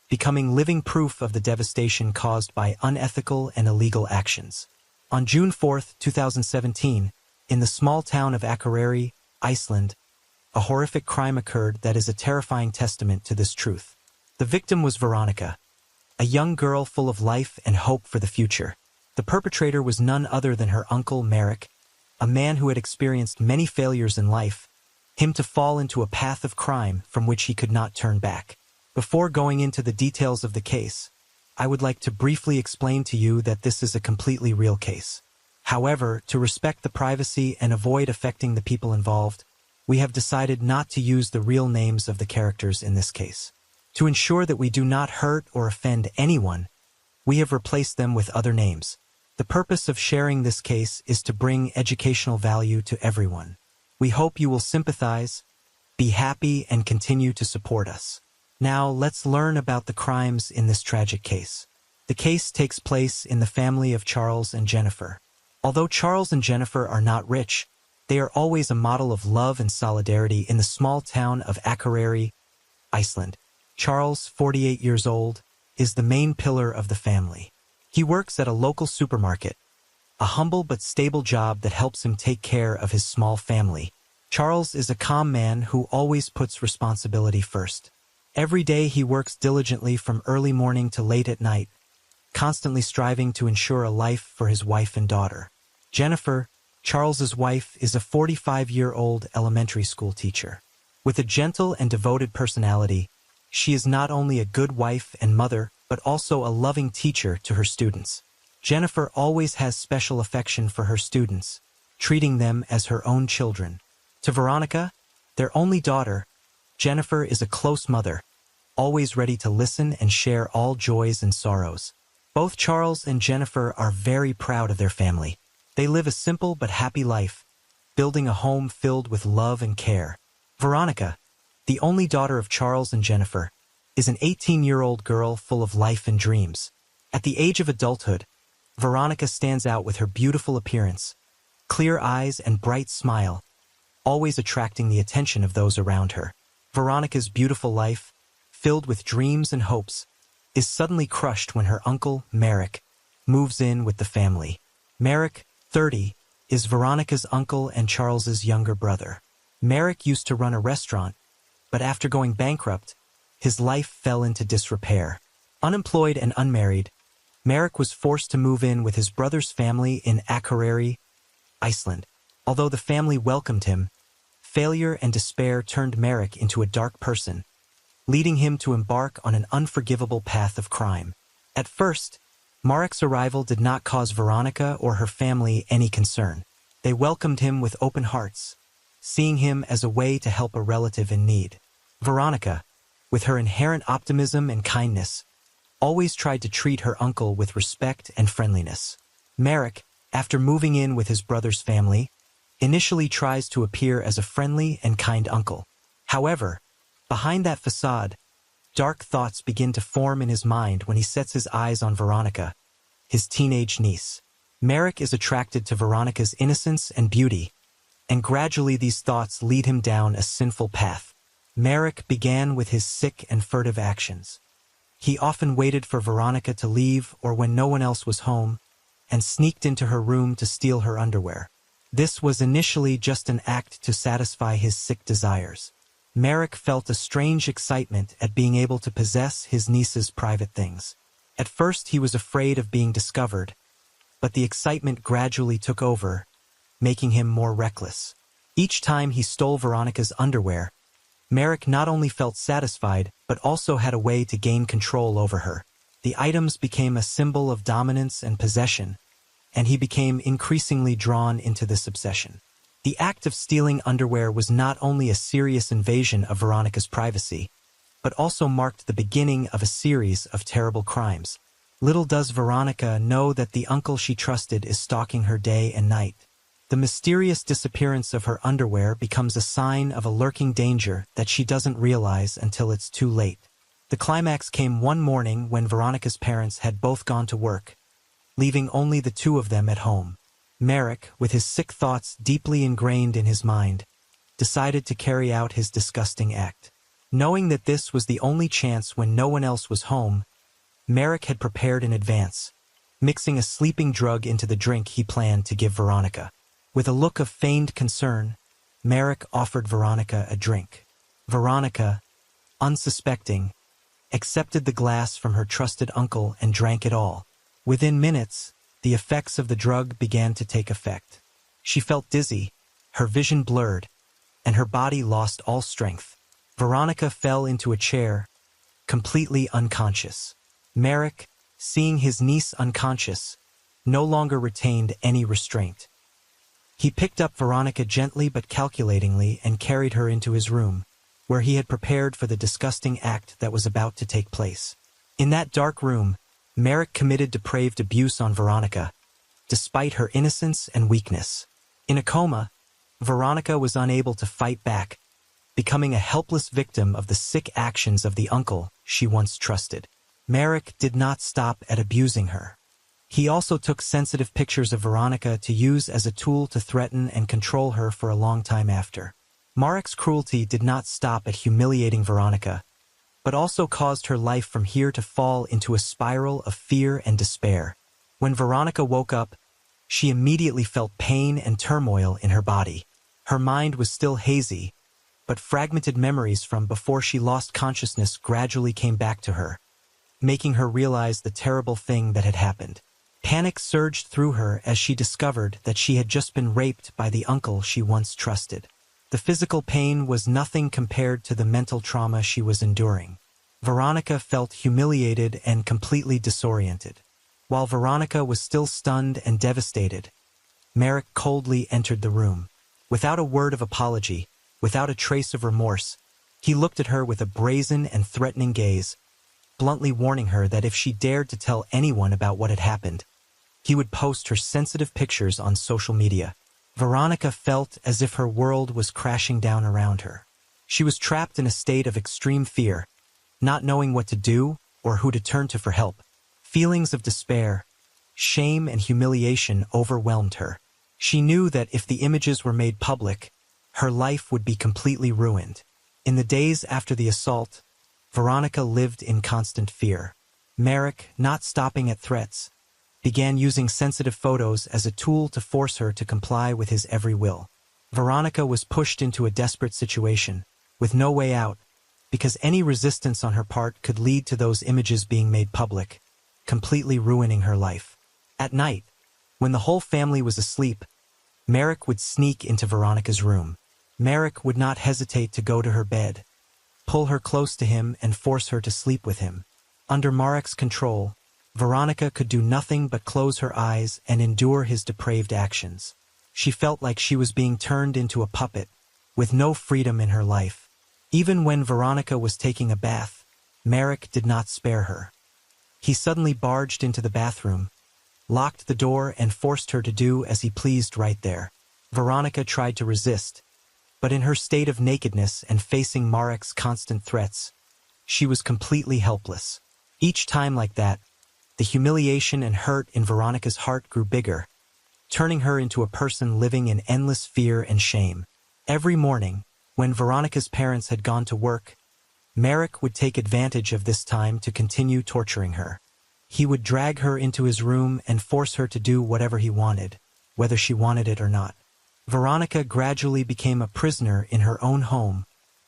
becoming living proof of the devastation caused by unethical and illegal actions. On June 4, 2017, in the small town of Akureyri, Iceland, a horrific crime occurred that is a terrifying testament to this truth. The victim was Veronica, a young girl full of life and hope for the future. The perpetrator was none other than her uncle Marek, a man who had experienced many failures in life, him to fall into a path of crime from which he could not turn back. Before going into the details of the case, I would like to briefly explain to you that this is a completely real case. However, to respect the privacy and avoid affecting the people involved, we have decided not to use the real names of the characters in this case. To ensure that we do not hurt or offend anyone, we have replaced them with other names. The purpose of sharing this case is to bring educational value to everyone. We hope you will sympathize, be happy, and continue to support us. Now, let's learn about the crimes in this tragic case. The case takes place in the family of Charles and Jennifer. Although Charles and Jennifer are not rich, they are always a model of love and solidarity in the small town of Akureyri, Iceland. Charles, 48 years old, is the main pillar of the family. He works at a local supermarket, a humble but stable job that helps him take care of his small family. Charles is a calm man who always puts responsibility first. Every day he works diligently from early morning to late at night, constantly striving to ensure a life for his wife and daughter. Jennifer, Charles's wife, is a 45-year-old elementary school teacher. With a gentle and devoted personality, she is not only a good wife and mother, but also a loving teacher to her students. Jennifer always has special affection for her students, treating them as her own children. To Veronica, their only daughter, Jennifer is a close mother, always ready to listen and share all joys and sorrows. Both Charles and Jennifer are very proud of their family. They live a simple but happy life, building a home filled with love and care. Veronica, the only daughter of Charles and Jennifer, is an 18-year-old girl full of life and dreams. At the age of adulthood, Veronica stands out with her beautiful appearance, clear eyes, and bright smile, always attracting the attention of those around her. Veronica's beautiful life, filled with dreams and hopes, is suddenly crushed when her uncle, Marek, moves in with the family. Marek, 30, is Veronica's uncle and Charles's younger brother. Marek used to run a restaurant, But after going bankrupt, his life fell into disrepair. Unemployed and unmarried, Merrick was forced to move in with his brother's family in Akureyri, Iceland. Although the family welcomed him, failure and despair turned Merrick into a dark person, leading him to embark on an unforgivable path of crime. At first, Merrick's arrival did not cause Veronica or her family any concern. They welcomed him with open hearts, seeing him as a way to help a relative in need. Veronica, with her inherent optimism and kindness, always tried to treat her uncle with respect and friendliness. Merrick, after moving in with his brother's family, initially tries to appear as a friendly and kind uncle. However, behind that facade, dark thoughts begin to form in his mind when he sets his eyes on Veronica, his teenage niece. Merrick is attracted to Veronica's innocence and beauty, and gradually these thoughts lead him down a sinful path. Merrick began with his sick and furtive actions. He often waited for Veronica to leave or when no one else was home, and sneaked into her room to steal her underwear. This was initially just an act to satisfy his sick desires. Merrick felt a strange excitement at being able to possess his niece's private things. At first he was afraid of being discovered, but the excitement gradually took over, making him more reckless. Each time he stole Veronica's underwear, Merrick not only felt satisfied, but also had a way to gain control over her. The items became a symbol of dominance and possession, and he became increasingly drawn into this obsession. The act of stealing underwear was not only a serious invasion of Veronica's privacy, but also marked the beginning of a series of terrible crimes. Little does Veronica know that the uncle she trusted is stalking her day and night. The mysterious disappearance of her underwear becomes a sign of a lurking danger that she doesn't realize until it's too late. The climax came one morning when Veronica's parents had both gone to work, leaving only the two of them at home. Merrick, with his sick thoughts deeply ingrained in his mind, decided to carry out his disgusting act. Knowing that this was the only chance when no one else was home, Merrick had prepared in advance, mixing a sleeping drug into the drink he planned to give Veronica. With a look of feigned concern, Merrick offered Veronica a drink. Veronica, unsuspecting, accepted the glass from her trusted uncle and drank it all. Within minutes, the effects of the drug began to take effect. She felt dizzy, her vision blurred, and her body lost all strength. Veronica fell into a chair, completely unconscious. Merrick, seeing his niece unconscious, no longer retained any restraint. He picked up Veronica gently but calculatingly and carried her into his room, where he had prepared for the disgusting act that was about to take place. In that dark room, Merrick committed depraved abuse on Veronica, despite her innocence and weakness. In a coma, Veronica was unable to fight back, becoming a helpless victim of the sick actions of the uncle she once trusted. Merrick did not stop at abusing her. He also took sensitive pictures of Veronica to use as a tool to threaten and control her for a long time after. Merrick's cruelty did not stop at humiliating Veronica, but also caused her life from here to fall into a spiral of fear and despair. When Veronica woke up, she immediately felt pain and turmoil in her body. Her mind was still hazy, but fragmented memories from before she lost consciousness gradually came back to her, making her realize the terrible thing that had happened. Panic surged through her as she discovered that she had just been raped by the uncle she once trusted. The physical pain was nothing compared to the mental trauma she was enduring. Veronica felt humiliated and completely disoriented. While Veronica was still stunned and devastated, Merrick coldly entered the room. Without a word of apology, without a trace of remorse, he looked at her with a brazen and threatening gaze, bluntly warning her that if she dared to tell anyone about what had happened, he would post her sensitive pictures on social media. Veronica felt as if her world was crashing down around her. She was trapped in a state of extreme fear, not knowing what to do or who to turn to for help. Feelings of despair, shame, and humiliation overwhelmed her. She knew that if the images were made public, her life would be completely ruined. In the days after the assault, Veronica lived in constant fear. Merrick, not stopping at threats, began using sensitive photos as a tool to force her to comply with his every will. Veronica was pushed into a desperate situation, with no way out, because any resistance on her part could lead to those images being made public, completely ruining her life. At night, when the whole family was asleep, Merrick would sneak into Veronica's room. Merrick would not hesitate to go to her bed, pull her close to him and force her to sleep with him. Under Marek's control, Veronica could do nothing but close her eyes and endure his depraved actions. She felt like she was being turned into a puppet, with no freedom in her life. Even when Veronica was taking a bath, Merrick did not spare her. He suddenly barged into the bathroom, locked the door and forced her to do as he pleased right there. Veronica tried to resist, but in her state of nakedness and facing Marek's constant threats, she was completely helpless. Each time like that, the humiliation and hurt in Veronica's heart grew bigger, turning her into a person living in endless fear and shame. Every morning, when Veronica's parents had gone to work, Merrick would take advantage of this time to continue torturing her. He would drag her into his room and force her to do whatever he wanted, whether she wanted it or not. Veronica gradually became a prisoner in her own home,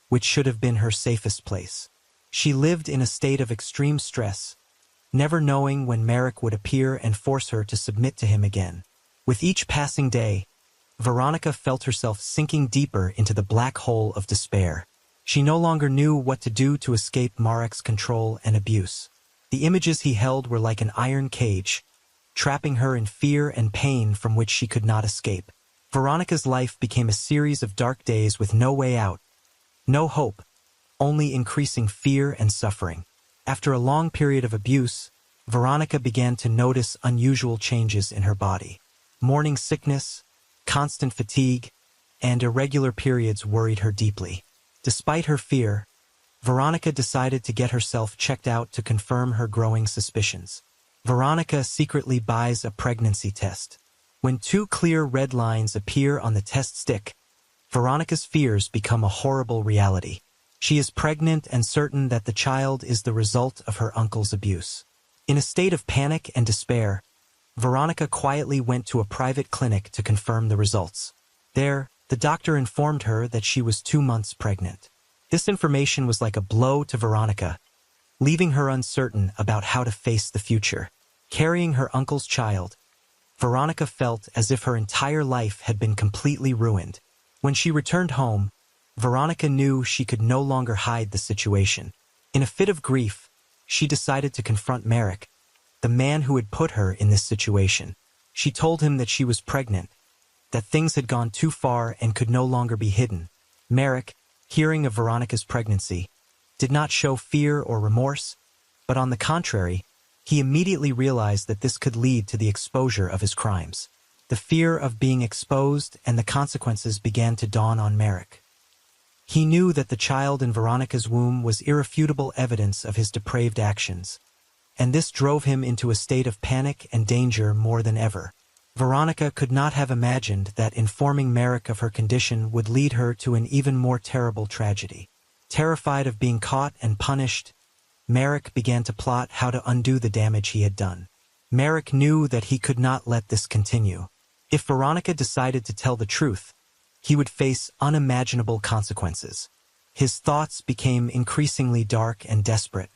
which should have been her safest place. She lived in a state of extreme stress, never knowing when Merrick would appear and force her to submit to him again. With each passing day, Veronica felt herself sinking deeper into the black hole of despair. She no longer knew what to do to escape Marek's control and abuse. The images he held were like an iron cage, trapping her in fear and pain from which she could not escape. Veronica's life became a series of dark days with no way out, no hope, only increasing fear and suffering. After a long period of abuse, Veronica began to notice unusual changes in her body. Morning sickness, constant fatigue, and irregular periods worried her deeply. Despite her fear, Veronica decided to get herself checked out to confirm her growing suspicions. Veronica secretly buys a pregnancy test. When two clear red lines appear on the test stick, Veronica's fears become a horrible reality. She is pregnant and certain that the child is the result of her uncle's abuse. In a state of panic and despair, Veronica quietly went to a private clinic to confirm the results. There, the doctor informed her that she was 2 months pregnant. This information was like a blow to Veronica, leaving her uncertain about how to face the future. Carrying her uncle's child, Veronica felt as if her entire life had been completely ruined. When she returned home, Veronica knew she could no longer hide the situation. In a fit of grief, she decided to confront Merrick, the man who had put her in this situation. She told him that she was pregnant, that things had gone too far and could no longer be hidden. Merrick, hearing of Veronica's pregnancy, did not show fear or remorse, but on the contrary, he immediately realized that this could lead to the exposure of his crimes. The fear of being exposed and the consequences began to dawn on Merrick. He knew that the child in Veronica's womb was irrefutable evidence of his depraved actions, and this drove him into a state of panic and danger more than ever. Veronica could not have imagined that informing Merrick of her condition would lead her to an even more terrible tragedy. Terrified of being caught and punished, Merrick began to plot how to undo the damage he had done. Merrick knew that he could not let this continue. If Veronica decided to tell the truth, he would face unimaginable consequences. His thoughts became increasingly dark and desperate.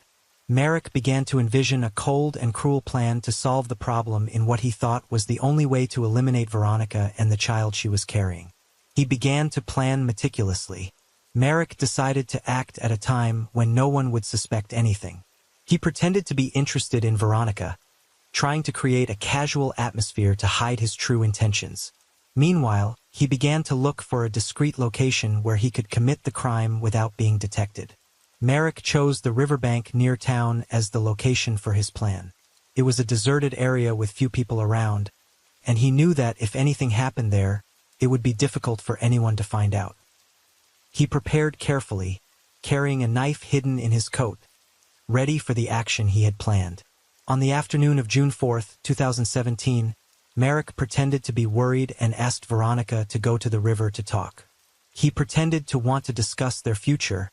Merrick began to envision a cold and cruel plan to solve the problem in what he thought was the only way to eliminate Veronica and the child she was carrying. He began to plan meticulously. Merrick decided to act at a time when no one would suspect anything. He pretended to be interested in Veronica, trying to create a casual atmosphere to hide his true intentions. Meanwhile, he began to look for a discreet location where he could commit the crime without being detected. Merrick chose the riverbank near town as the location for his plan. It was a deserted area with few people around, and he knew that if anything happened there, it would be difficult for anyone to find out. He prepared carefully, carrying a knife hidden in his coat, ready for the action he had planned. On the afternoon of June 4, 2017, Merrick pretended to be worried and asked Veronica to go to the river to talk. He pretended to want to discuss their future,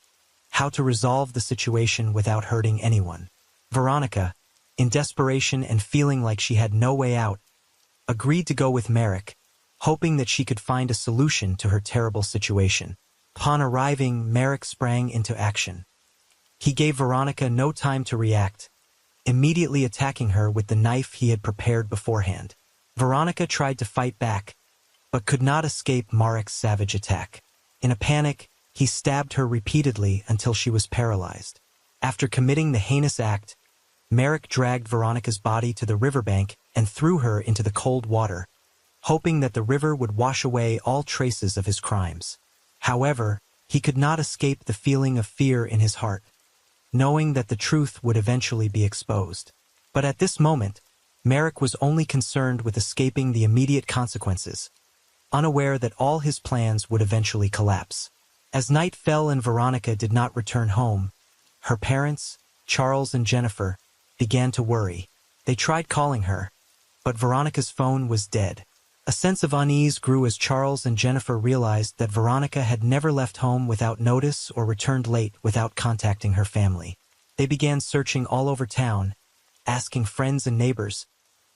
how to resolve the situation without hurting anyone. Veronica, in desperation and feeling like she had no way out, agreed to go with Merrick, hoping that she could find a solution to her terrible situation. Upon arriving, Merrick sprang into action. He gave Veronica no time to react, immediately attacking her with the knife he had prepared beforehand. Veronica tried to fight back, but could not escape Merrick's savage attack. In a panic, he stabbed her repeatedly until she was paralyzed. After committing the heinous act, Merrick dragged Veronica's body to the riverbank and threw her into the cold water, hoping that the river would wash away all traces of his crimes. However, he could not escape the feeling of fear in his heart, knowing that the truth would eventually be exposed. But at this moment, Merrick was only concerned with escaping the immediate consequences, unaware that all his plans would eventually collapse. As night fell and Veronica did not return home, her parents, Charles and Jennifer, began to worry. They tried calling her, but Veronica's phone was dead. A sense of unease grew as Charles and Jennifer realized that Veronica had never left home without notice or returned late without contacting her family. They began searching all over town, asking friends and neighbors,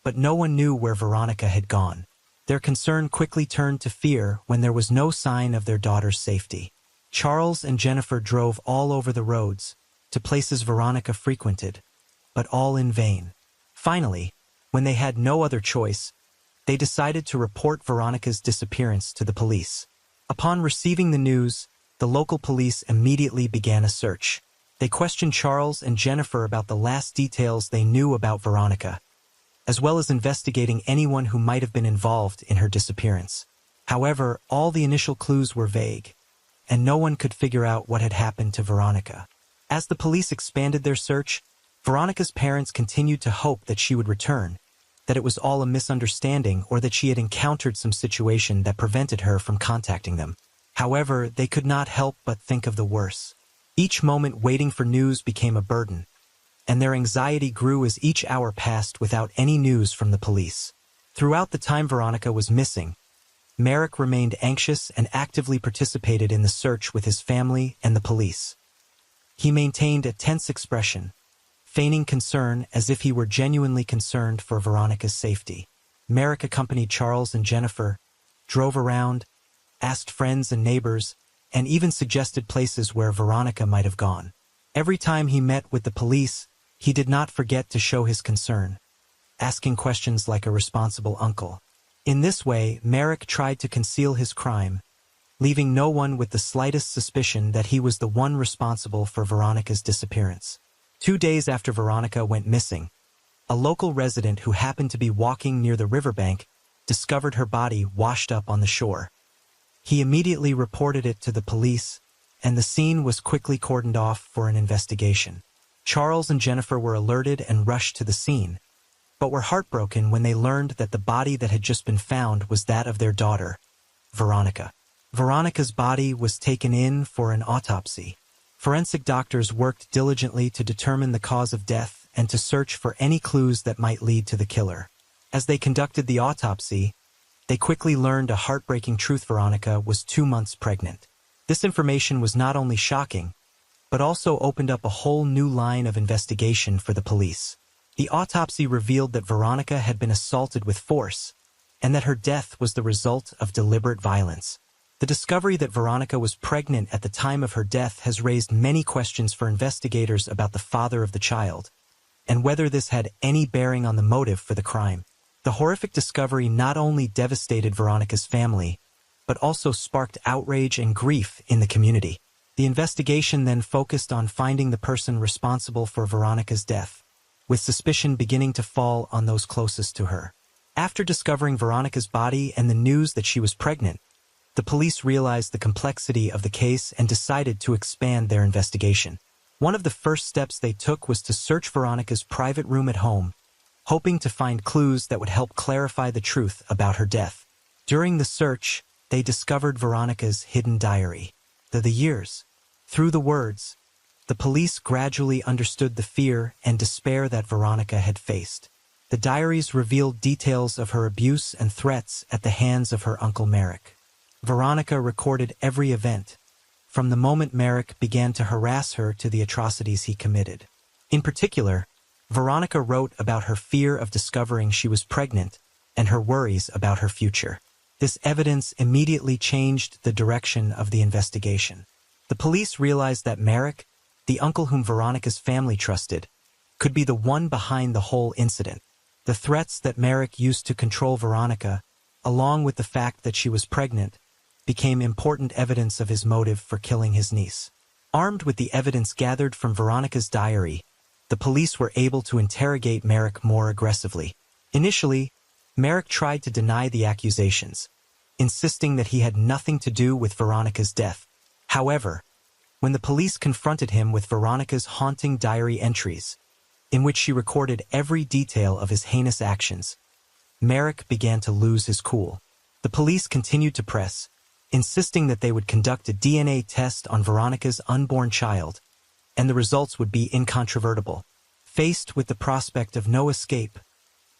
but no one knew where Veronica had gone. Their concern quickly turned to fear when there was no sign of their daughter's safety. Charles and Jennifer drove all over the roads, to places Veronica frequented, but all in vain. Finally, when they had no other choice, they decided to report Veronica's disappearance to the police. Upon receiving the news, the local police immediately began a search. They questioned Charles and Jennifer about the last details they knew about Veronica, as well as investigating anyone who might have been involved in her disappearance. However, all the initial clues were vague, and no one could figure out what had happened to Veronica. As the police expanded their search, Veronica's parents continued to hope that she would return, that it was all a misunderstanding or that she had encountered some situation that prevented her from contacting them. However, they could not help but think of the worst. Each moment waiting for news became a burden, and their anxiety grew as each hour passed without any news from the police. Throughout the time Veronica was missing, Merrick remained anxious and actively participated in the search with his family and the police. He maintained a tense expression, feigning concern as if he were genuinely concerned for Veronica's safety. Merrick accompanied Charles and Jennifer, drove around, asked friends and neighbors, and even suggested places where Veronica might have gone. Every time he met with the police, he did not forget to show his concern, asking questions like a responsible uncle. In this way, Merrick tried to conceal his crime, leaving no one with the slightest suspicion that he was the one responsible for Veronica's disappearance. 2 days after Veronica went missing, a local resident who happened to be walking near the riverbank discovered her body washed up on the shore. He immediately reported it to the police, and the scene was quickly cordoned off for an investigation. Charles and Jennifer were alerted and rushed to the scene, but were heartbroken when they learned that the body that had just been found was that of their daughter, Veronica. Veronica's body was taken in for an autopsy. Forensic doctors worked diligently to determine the cause of death and to search for any clues that might lead to the killer. As they conducted the autopsy, they quickly learned a heartbreaking truth: Veronica was 2 months pregnant. This information was not only shocking, but also opened up a whole new line of investigation for the police. The autopsy revealed that Veronica had been assaulted with force, and that her death was the result of deliberate violence. The discovery that Veronica was pregnant at the time of her death has raised many questions for investigators about the father of the child, and whether this had any bearing on the motive for the crime. The horrific discovery not only devastated Veronica's family, but also sparked outrage and grief in the community. The investigation then focused on finding the person responsible for Veronica's death, with suspicion beginning to fall on those closest to her. After discovering Veronica's body and the news that she was pregnant, the police realized the complexity of the case and decided to expand their investigation. One of the first steps they took was to search Veronica's private room at home, hoping to find clues that would help clarify the truth about her death. During the search, they discovered Veronica's hidden diary. The years. Through the words, the police gradually understood the fear and despair that Veronica had faced. The diaries revealed details of her abuse and threats at the hands of her uncle Merrick. Veronica recorded every event, from the moment Merrick began to harass her to the atrocities he committed. In particular, Veronica wrote about her fear of discovering she was pregnant and her worries about her future. This evidence immediately changed the direction of the investigation. The police realized that Marek, the uncle whom Veronica's family trusted, could be the one behind the whole incident. The threats that Marek used to control Veronica, along with the fact that she was pregnant, became important evidence of his motive for killing his niece. Armed with the evidence gathered from Veronica's diary, the police were able to interrogate Marek more aggressively. Initially, Marek tried to deny the accusations, insisting that he had nothing to do with Veronica's death. However, when the police confronted him with Veronica's haunting diary entries, in which she recorded every detail of his heinous actions, Marek began to lose his cool. The police continued to press, insisting that they would conduct a DNA test on Veronica's unborn child, and the results would be incontrovertible. Faced with the prospect of no escape,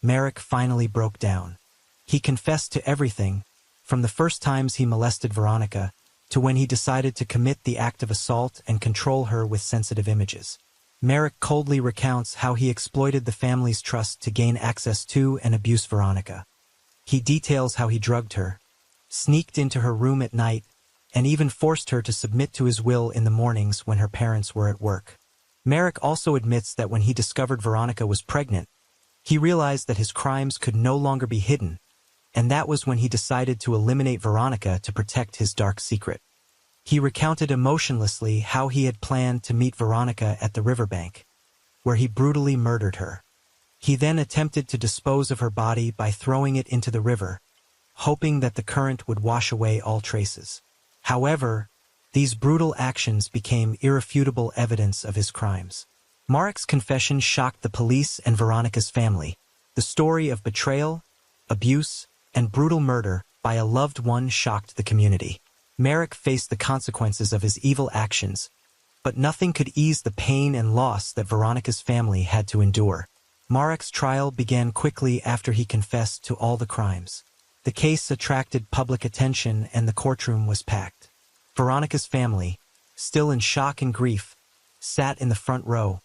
Marek finally broke down. He confessed to everything, from the first times he molested Veronica to when he decided to commit the act of assault and control her with sensitive images. Marek coldly recounts how he exploited the family's trust to gain access to and abuse Veronica. He details how he drugged her, sneaked into her room at night, and even forced her to submit to his will in the mornings when her parents were at work. Marek also admits that when he discovered Veronica was pregnant, he realized that his crimes could no longer be hidden, and that was when he decided to eliminate Veronica to protect his dark secret. He recounted emotionlessly how he had planned to meet Veronica at the riverbank, where he brutally murdered her. He then attempted to dispose of her body by throwing it into the river, hoping that the current would wash away all traces. However, these brutal actions became irrefutable evidence of his crimes. Marek's confession shocked the police and Veronica's family. The story of betrayal, abuse, and brutal murder by a loved one shocked the community. Marek faced the consequences of his evil actions, but nothing could ease the pain and loss that Veronica's family had to endure. Marek's trial began quickly after he confessed to all the crimes. The case attracted public attention and the courtroom was packed. Veronica's family, still in shock and grief, sat in the front row,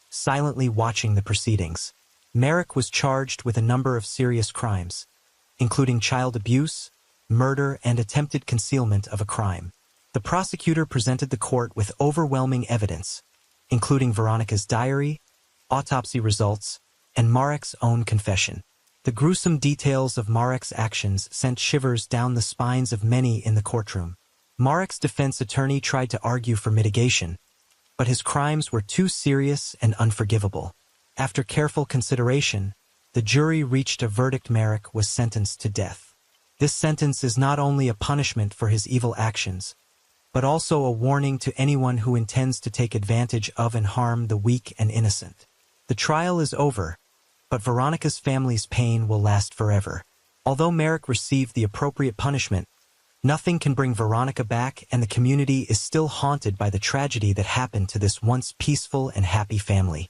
silently watching the proceedings. Marek was charged with a number of serious crimes, including child abuse, murder, and attempted concealment of a crime. The prosecutor presented the court with overwhelming evidence, including Veronica's diary, autopsy results, and Marek's own confession. The gruesome details of Marek's actions sent shivers down the spines of many in the courtroom. Marek's defense attorney tried to argue for mitigation, but his crimes were too serious and unforgivable. After careful consideration, the jury reached a verdict. Marek was sentenced to death. This sentence is not only a punishment for his evil actions, but also a warning to anyone who intends to take advantage of and harm the weak and innocent. The trial is over, but Veronica's family's pain will last forever. Although Marek received the appropriate punishment, nothing can bring Veronica back, and the community is still haunted by the tragedy that happened to this once peaceful and happy family.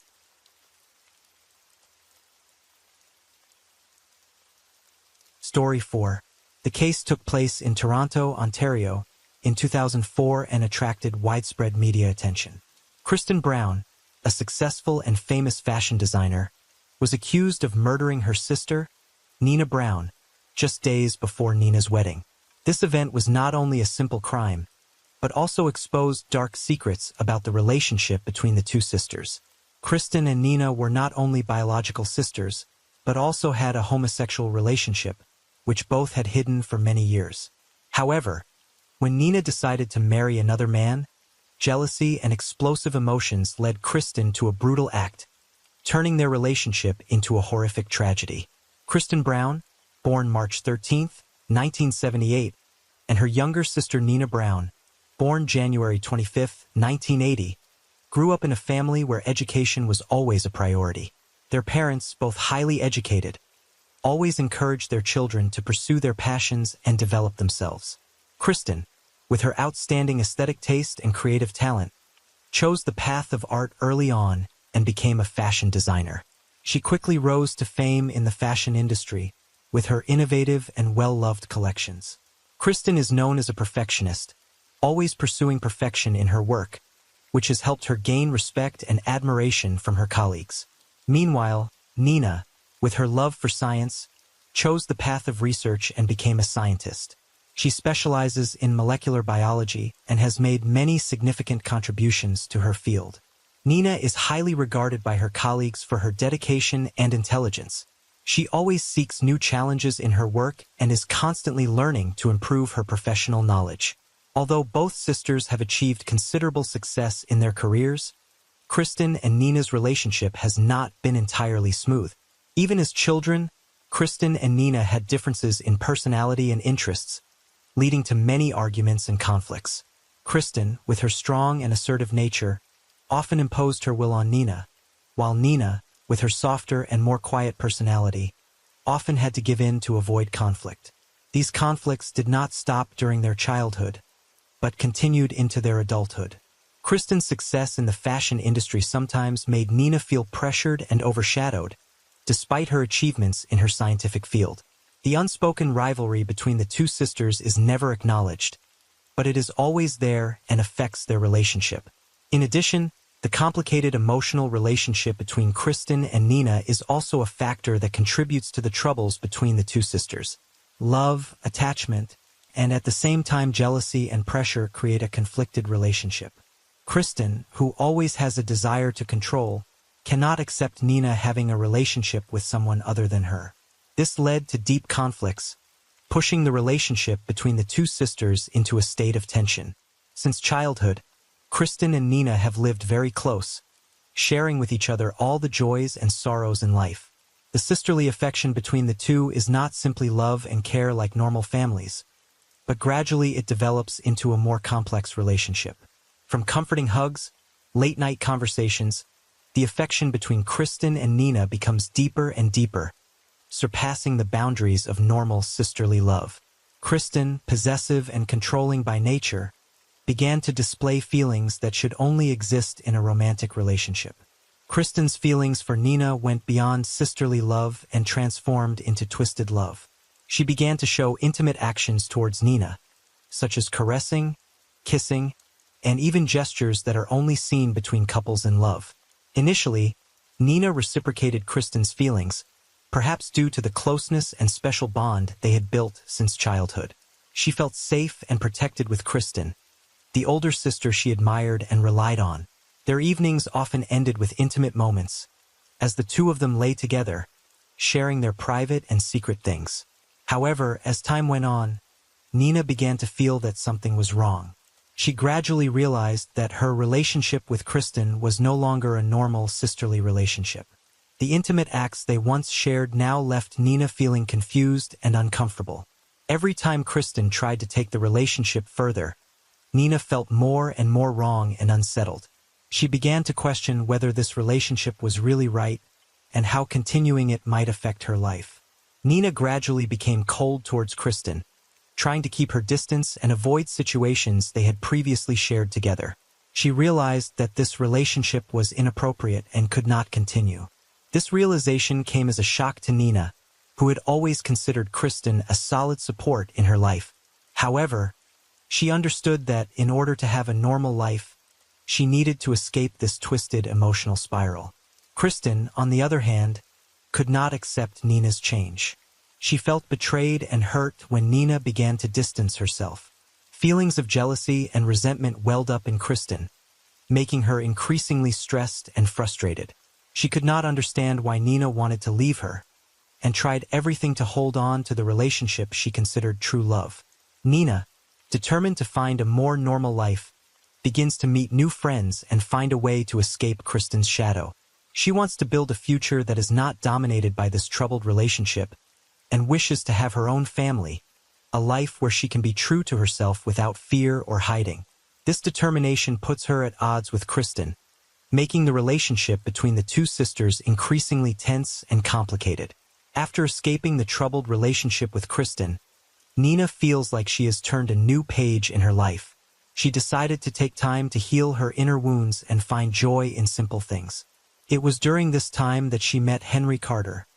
Story 4. The case took place in Toronto, Ontario, in 2004 and attracted widespread media attention. Kristen Brown, a successful and famous fashion designer, was accused of murdering her sister, Nina Brown, just days before Nina's wedding. This event was not only a simple crime, but also exposed dark secrets about the relationship between the two sisters. Kristen and Nina were not only biological sisters, but also had a homosexual relationship, which both had hidden for many years. However, when Nina decided to marry another man, jealousy and explosive emotions led Kristen to a brutal act, turning their relationship into a horrific tragedy. Kristen Brown, born March 13, 1978, and her younger sister Nina Brown, born January 25, 1980, grew up in a family where education was always a priority. Their parents, both highly educated, always encouraged their children to pursue their passions and develop themselves. Kristen, with her outstanding aesthetic taste and creative talent, chose the path of art early on and became a fashion designer. She quickly rose to fame in the fashion industry with her innovative and well-loved collections. Kristen is known as a perfectionist, always pursuing perfection in her work, which has helped her gain respect and admiration from her colleagues. Meanwhile, Nina, with her love for science, chose the path of research and became a scientist. She specializes in molecular biology and has made many significant contributions to her field. Nina is highly regarded by her colleagues for her dedication and intelligence. She always seeks new challenges in her work and is constantly learning to improve her professional knowledge. Although both sisters have achieved considerable success in their careers, Kristen and Nina's relationship has not been entirely smooth. Even as children, Kristen and Nina had differences in personality and interests, leading to many arguments and conflicts. Kristen, with her strong and assertive nature, often imposed her will on Nina, while Nina, with her softer and more quiet personality, often had to give in to avoid conflict. These conflicts did not stop during their childhood, but continued into their adulthood. Kristen's success in the fashion industry sometimes made Nina feel pressured and overshadowed, despite her achievements in her scientific field. The unspoken rivalry between the two sisters is never acknowledged, but it is always there and affects their relationship. In addition, the complicated emotional relationship between Kristen and Nina is also a factor that contributes to the troubles between the two sisters. Love, attachment, and at the same time jealousy and pressure create a conflicted relationship. Kristen, who always has a desire to control, cannot accept Nina having a relationship with someone other than her. This led to deep conflicts, pushing the relationship between the two sisters into a state of tension. Since childhood, Kristen and Nina have lived very close, sharing with each other all the joys and sorrows in life. The sisterly affection between the two is not simply love and care like normal families, but gradually it develops into a more complex relationship. From comforting hugs, late-night conversations, the affection between Kristen and Nina becomes deeper and deeper, surpassing the boundaries of normal sisterly love. Kristen, possessive and controlling by nature, began to display feelings that should only exist in a romantic relationship. Kristen's feelings for Nina went beyond sisterly love and transformed into twisted love. She began to show intimate actions towards Nina, such as caressing, kissing, and even gestures that are only seen between couples in love. Initially, Nina reciprocated Kristen's feelings, perhaps due to the closeness and special bond they had built since childhood. She felt safe and protected with Kristen, the older sister she admired and relied on. Their evenings often ended with intimate moments, as the two of them lay together, sharing their private and secret things. However, as time went on, Nina began to feel that something was wrong. She gradually realized that her relationship with Kristen was no longer a normal sisterly relationship. The intimate acts they once shared now left Nina feeling confused and uncomfortable. Every time Kristen tried to take the relationship further, Nina felt more and more wrong and unsettled. She began to question whether this relationship was really right and how continuing it might affect her life. Nina gradually became cold towards Kristen, trying to keep her distance and avoid situations they had previously shared together. She realized that this relationship was inappropriate and could not continue. This realization came as a shock to Nina, who had always considered Kristen a solid support in her life. However, she understood that in order to have a normal life, she needed to escape this twisted emotional spiral. Kristen, on the other hand, could not accept Nina's change. She felt betrayed and hurt when Nina began to distance herself. Feelings of jealousy and resentment welled up in Kristen, making her increasingly stressed and frustrated. She could not understand why Nina wanted to leave her, and tried everything to hold on to the relationship she considered true love. Nina, determined to find a more normal life, begins to meet new friends and find a way to escape Kristen's shadow. She wants to build a future that is not dominated by this troubled relationship, and wishes to have her own family, a life where she can be true to herself without fear or hiding. This determination puts her at odds with Kristen, making the relationship between the two sisters increasingly tense and complicated. After escaping the troubled relationship with Kristen, Nina feels like she has turned a new page in her life. She decided to take time to heal her inner wounds and find joy in simple things. It was during this time that she met Henry Carter,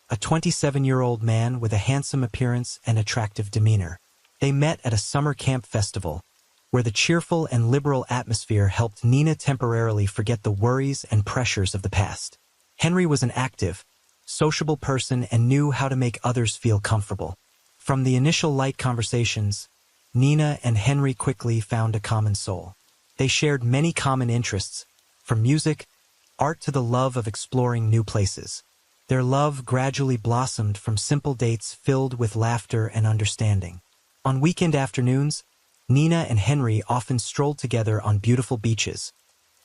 a 27-year-old man with a handsome appearance and attractive demeanor. They met at a summer camp festival, where the cheerful and liberal atmosphere helped Nina temporarily forget the worries and pressures of the past. Henry was an active, sociable person and knew how to make others feel comfortable. From the initial light conversations, Nina and Henry quickly found a common soul. They shared many common interests, from music, art to the love of exploring new places. Their love gradually blossomed from simple dates filled with laughter and understanding. On weekend afternoons, Nina and Henry often strolled together on beautiful beaches,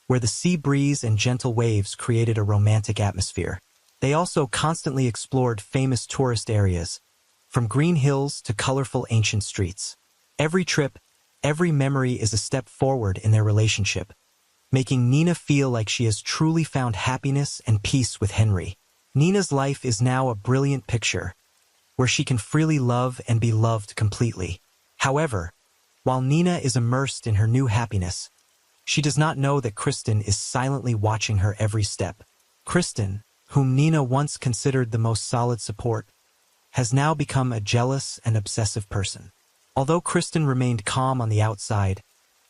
where the sea breeze and gentle waves created a romantic atmosphere. They also constantly explored famous tourist areas, from green hills to colorful ancient streets. Every trip, every memory is a step forward in their relationship, making Nina feel like she has truly found happiness and peace with Henry. Nina's life is now a brilliant picture, where she can freely love and be loved completely. However, while Nina is immersed in her new happiness, she does not know that Kristen is silently watching her every step. Kristen, whom Nina once considered the most solid support, has now become a jealous and obsessive person. Although Kristen remained calm on the outside,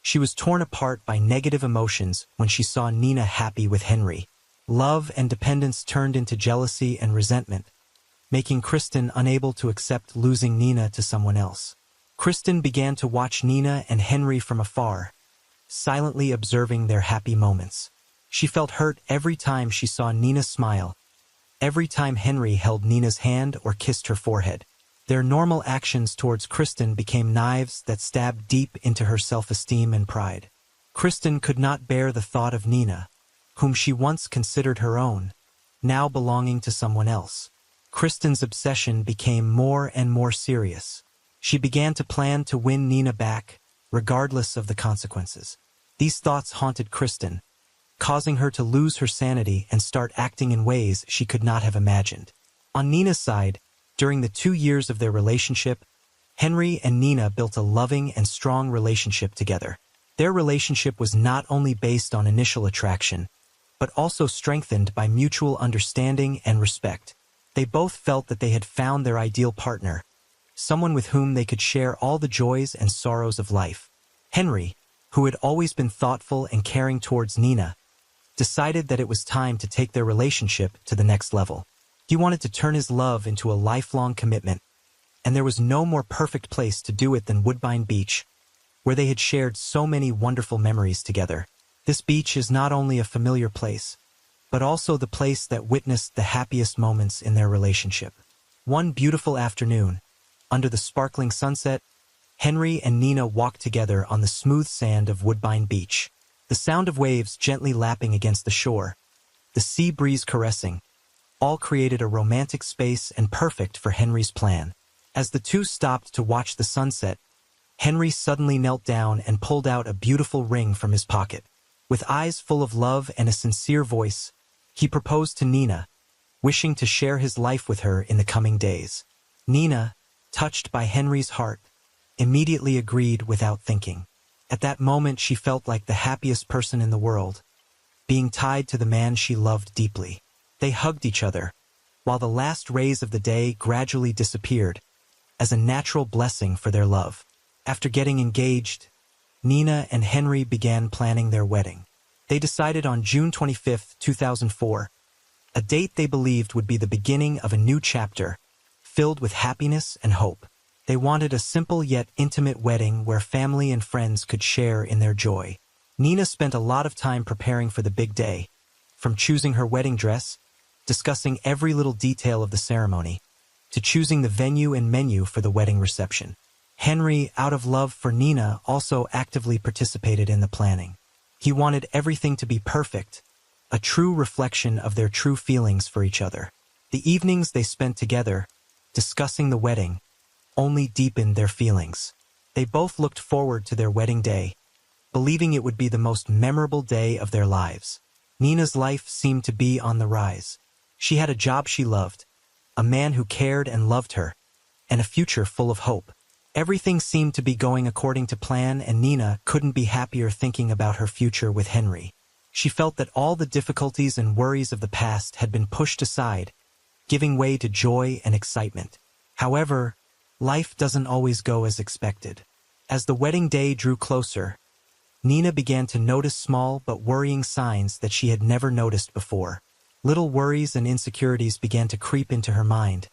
she was torn apart by negative emotions when she saw Nina happy with Henry. Love and dependence turned into jealousy and resentment, making Kristen unable to accept losing Nina to someone else. Kristen began to watch Nina and Henry from afar, silently observing their happy moments. She felt hurt every time she saw Nina smile, every time Henry held Nina's hand or kissed her forehead. Their normal actions towards Kristen became knives that stabbed deep into her self-esteem and pride. Kristen could not bear the thought of Nina, whom she once considered her own, now belonging to someone else. Kristen's obsession became more and more serious. She began to plan to win Nina back, regardless of the consequences. These thoughts haunted Kristen, causing her to lose her sanity and start acting in ways she could not have imagined. On Nina's side, during the 2 years of their relationship, Henry and Nina built a loving and strong relationship together. Their relationship was not only based on initial attraction, but also strengthened by mutual understanding and respect. They both felt that they had found their ideal partner, someone with whom they could share all the joys and sorrows of life. Henry, who had always been thoughtful and caring towards Nina, decided that it was time to take their relationship to the next level. He wanted to turn his love into a lifelong commitment, and there was no more perfect place to do it than Woodbine Beach, where they had shared so many wonderful memories together. This beach is not only a familiar place, but also the place that witnessed the happiest moments in their relationship. One beautiful afternoon, under the sparkling sunset, Henry and Nina walked together on the smooth sand of Woodbine Beach. The sound of waves gently lapping against the shore, the sea breeze caressing, all created a romantic space and perfect for Henry's plan. As the two stopped to watch the sunset, Henry suddenly knelt down and pulled out a beautiful ring from his pocket. With eyes full of love and a sincere voice, he proposed to Nina, wishing to share his life with her in the coming days. Nina, touched by Henry's heart, immediately agreed without thinking. At that moment she felt like the happiest person in the world, being tied to the man she loved deeply. They hugged each other, while the last rays of the day gradually disappeared, as a natural blessing for their love. After getting engaged, Nina and Henry began planning their wedding. They decided on June 25, 2004, a date they believed would be the beginning of a new chapter, filled with happiness and hope. They wanted a simple yet intimate wedding where family and friends could share in their joy. Nina spent a lot of time preparing for the big day, from choosing her wedding dress, discussing every little detail of the ceremony, to choosing the venue and menu for the wedding reception. Henry, out of love for Nina, also actively participated in the planning. He wanted everything to be perfect, a true reflection of their true feelings for each other. The evenings they spent together, discussing the wedding, only deepened their feelings. They both looked forward to their wedding day, believing it would be the most memorable day of their lives. Nina's life seemed to be on the rise. She had a job she loved, a man who cared and loved her, and a future full of hope. Everything seemed to be going according to plan, and Nina couldn't be happier thinking about her future with Henry. She felt that all the difficulties and worries of the past had been pushed aside, giving way to joy and excitement. However, life doesn't always go as expected. As the wedding day drew closer, Nina began to notice small but worrying signs that she had never noticed before. Little worries and insecurities began to creep into her mind,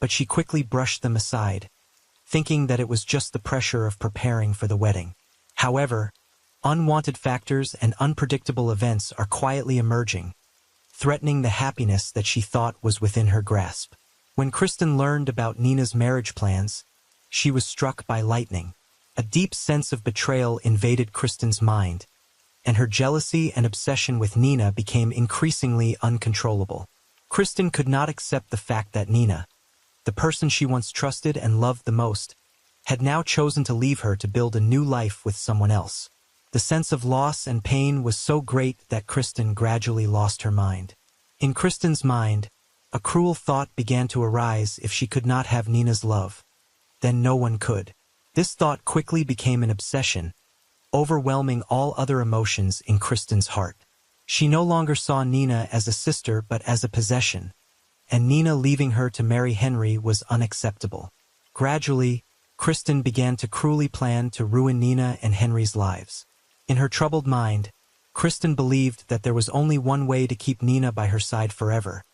but she quickly brushed them aside, thinking that it was just the pressure of preparing for the wedding. However, unwanted factors and unpredictable events are quietly emerging, threatening the happiness that she thought was within her grasp. When Kristen learned about Nina's marriage plans, she was struck by lightning. A deep sense of betrayal invaded Kristen's mind, and her jealousy and obsession with Nina became increasingly uncontrollable. Kristen could not accept the fact that Nina, the person she once trusted and loved the most, had now chosen to leave her to build a new life with someone else. The sense of loss and pain was so great that Kristen gradually lost her mind. In Kristen's mind, a cruel thought began to arise: if she could not have Nina's love, then no one could. This thought quickly became an obsession, overwhelming all other emotions in Kristen's heart. She no longer saw Nina as a sister but as a possession, and Nina leaving her to marry Henry was unacceptable. Gradually, Kristen began to cruelly plan to ruin Nina and Henry's lives. In her troubled mind, Kristen believed that there was only one way to keep Nina by her side forever,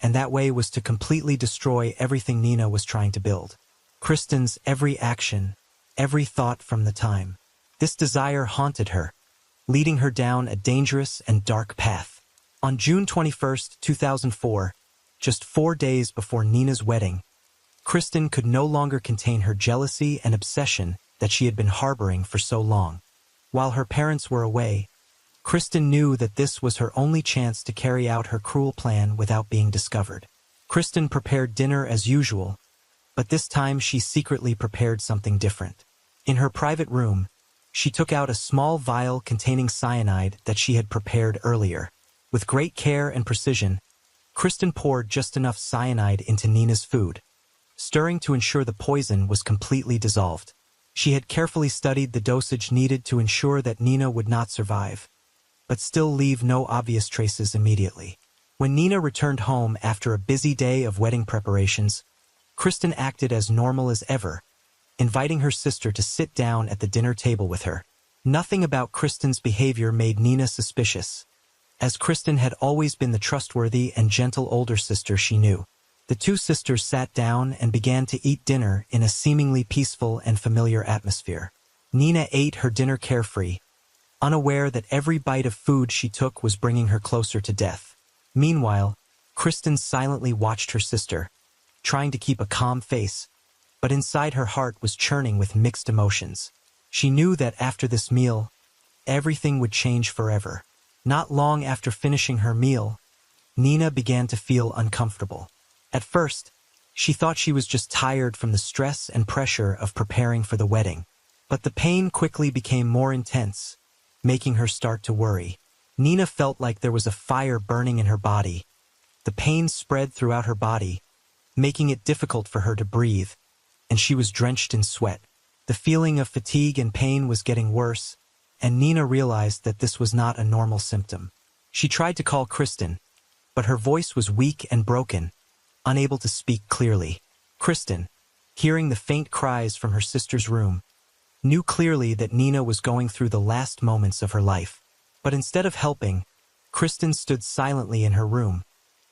and that way was to completely destroy everything Nina was trying to build. Kristen's every action, every thought from the time. This desire haunted her, leading her down a dangerous and dark path. On June 21, 2004, just 4 days before Nina's wedding, Kristen could no longer contain her jealousy and obsession that she had been harboring for so long. While her parents were away, Kristen knew that this was her only chance to carry out her cruel plan without being discovered. Kristen prepared dinner as usual, but this time she secretly prepared something different. In her private room, she took out a small vial containing cyanide that she had prepared earlier. With great care and precision, Kristen poured just enough cyanide into Nina's food, stirring to ensure the poison was completely dissolved. She had carefully studied the dosage needed to ensure that Nina would not survive, but still leave no obvious traces immediately. When Nina returned home after a busy day of wedding preparations, Kristen acted as normal as ever, inviting her sister to sit down at the dinner table with her. Nothing about Kristen's behavior made Nina suspicious, as Kristen had always been the trustworthy and gentle older sister she knew. The two sisters sat down and began to eat dinner in a seemingly peaceful and familiar atmosphere. Nina ate her dinner carefree, unaware that every bite of food she took was bringing her closer to death. Meanwhile, Kristen silently watched her sister, trying to keep a calm face, but inside her heart was churning with mixed emotions. She knew that after this meal, everything would change forever. Not long after finishing her meal, Nina began to feel uncomfortable. At first, she thought she was just tired from the stress and pressure of preparing for the wedding, but the pain quickly became more intense, making her start to worry. Nina felt like there was a fire burning in her body. The pain spread throughout her body, making it difficult for her to breathe, and she was drenched in sweat. The feeling of fatigue and pain was getting worse, and Nina realized that this was not a normal symptom. She tried to call Kristen, but her voice was weak and broken, unable to speak clearly. Kristen, hearing the faint cries from her sister's room, knew clearly that Nina was going through the last moments of her life. But instead of helping, Kristen stood silently in her room,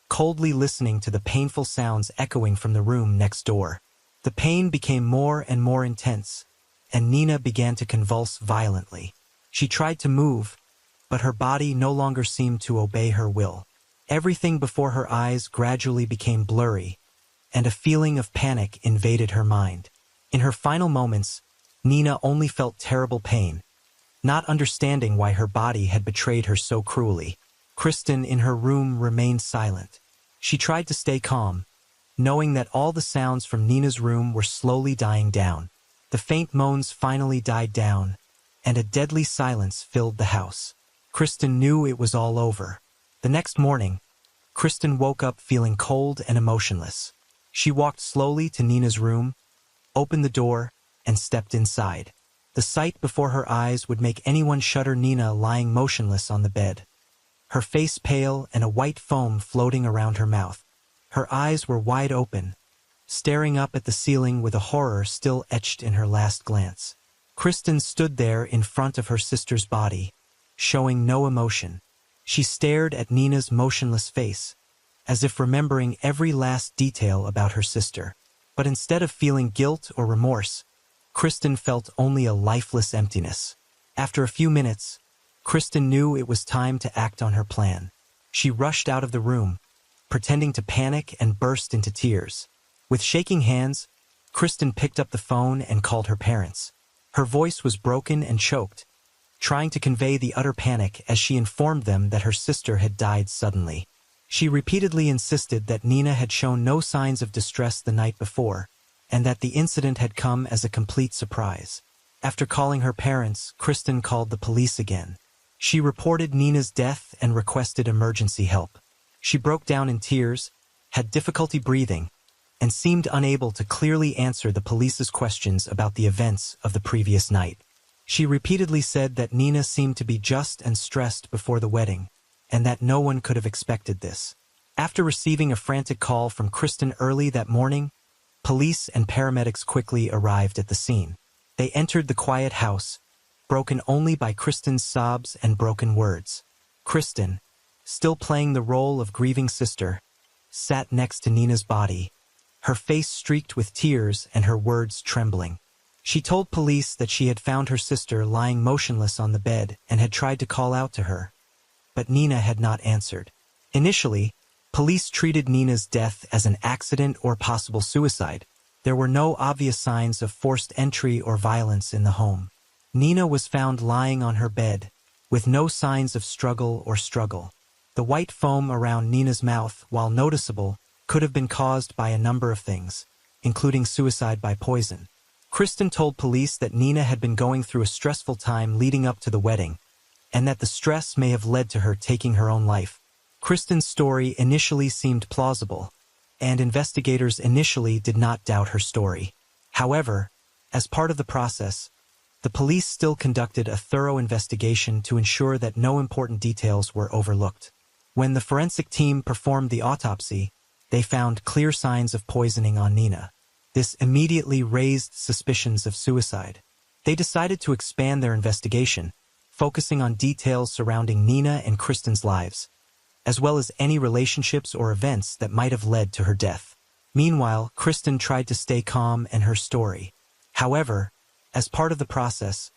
coldly listening to the painful sounds echoing from the room next door. The pain became more and more intense, and Nina began to convulse violently. She tried to move, but her body no longer seemed to obey her will. Everything before her eyes gradually became blurry, and a feeling of panic invaded her mind. In her final moments, Nina only felt terrible pain, not understanding why her body had betrayed her so cruelly. Kristen in her room remained silent. She tried to stay calm, knowing that all the sounds from Nina's room were slowly dying down. The faint moans finally died down, and a deadly silence filled the house. Kristen knew it was all over. The next morning, Kristen woke up feeling cold and emotionless. She walked slowly to Nina's room, opened the door, and stepped inside. The sight before her eyes would make anyone shudder. Nina lying motionless on the bed, her face pale and a white foam floating around her mouth. Her eyes were wide open, staring up at the ceiling with a horror still etched in her last glance. Kristen stood there in front of her sister's body, showing no emotion. She stared at Nina's motionless face, as if remembering every last detail about her sister. But instead of feeling guilt or remorse, Kristen felt only a lifeless emptiness. After a few minutes, Kristen knew it was time to act on her plan. She rushed out of the room, pretending to panic and burst into tears. With shaking hands, Kristen picked up the phone and called her parents. Her voice was broken and choked, trying to convey the utter panic as she informed them that her sister had died suddenly. She repeatedly insisted that Nina had shown no signs of distress the night before, and that the incident had come as a complete surprise. After calling her parents, Kristen called the police again. She reported Nina's death and requested emergency help. She broke down in tears, had difficulty breathing, and seemed unable to clearly answer the police's questions about the events of the previous night. She repeatedly said that Nina seemed to be just and stressed before the wedding, and that no one could have expected this. After receiving a frantic call from Kristen early that morning, police and paramedics quickly arrived at the scene. They entered the quiet house, broken only by Kristen's sobs and broken words. Kristen, still playing the role of grieving sister, sat next to Nina's body, her face streaked with tears and her words trembling. She told police that she had found her sister lying motionless on the bed and had tried to call out to her, but Nina had not answered. Initially, police treated Nina's death as an accident or possible suicide. There were no obvious signs of forced entry or violence in the home. Nina was found lying on her bed, with no signs of struggle or struggle. The white foam around Nina's mouth, while noticeable, could have been caused by a number of things, including suicide by poison. Kristen told police that Nina had been going through a stressful time leading up to the wedding, and that the stress may have led to her taking her own life. Kristen's story initially seemed plausible, and investigators initially did not doubt her story. However, as part of the process, the police still conducted a thorough investigation to ensure that no important details were overlooked. When the forensic team performed the autopsy, they found clear signs of poisoning on Nina. This immediately raised suspicions of suicide. They decided to expand their investigation, focusing on details surrounding Nina and Kristen's lives, as well as any relationships or events that might have led to her death. Meanwhile, Kristen tried to stay calm in her story. However, as part of the process,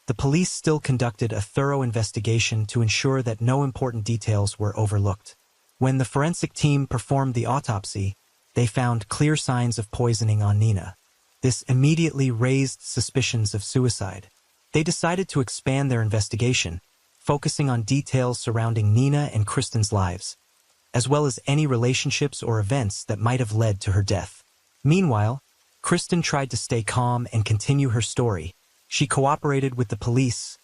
the police still conducted a thorough investigation to ensure that no important details were overlooked. When the forensic team performed the autopsy, they found clear signs of poisoning on Nina. This immediately raised suspicions of suicide. They decided to expand their investigation, focusing on details surrounding Nina and Kristen's lives, as well as any relationships or events that might have led to her death. Meanwhile, Kristen tried to stay calm and continue her story. She cooperated with the police,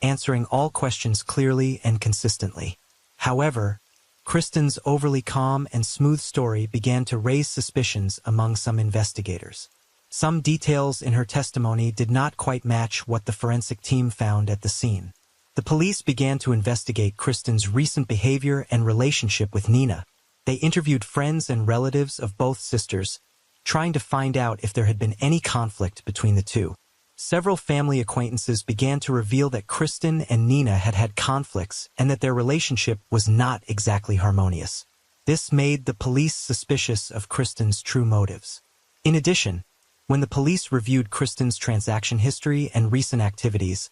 answering all questions clearly and consistently. However, Kristen's overly calm and smooth story began to raise suspicions among some investigators. Some details in her testimony did not quite match what the forensic team found at the scene. The police began to investigate Kristen's recent behavior and relationship with Nina. They interviewed friends and relatives of both sisters, trying to find out if there had been any conflict between the two. Several family acquaintances began to reveal that Kristen and Nina had had conflicts and that their relationship was not exactly harmonious. This made the police suspicious of Kristen's true motives. In addition, when the police reviewed Kristen's transaction history and recent activities,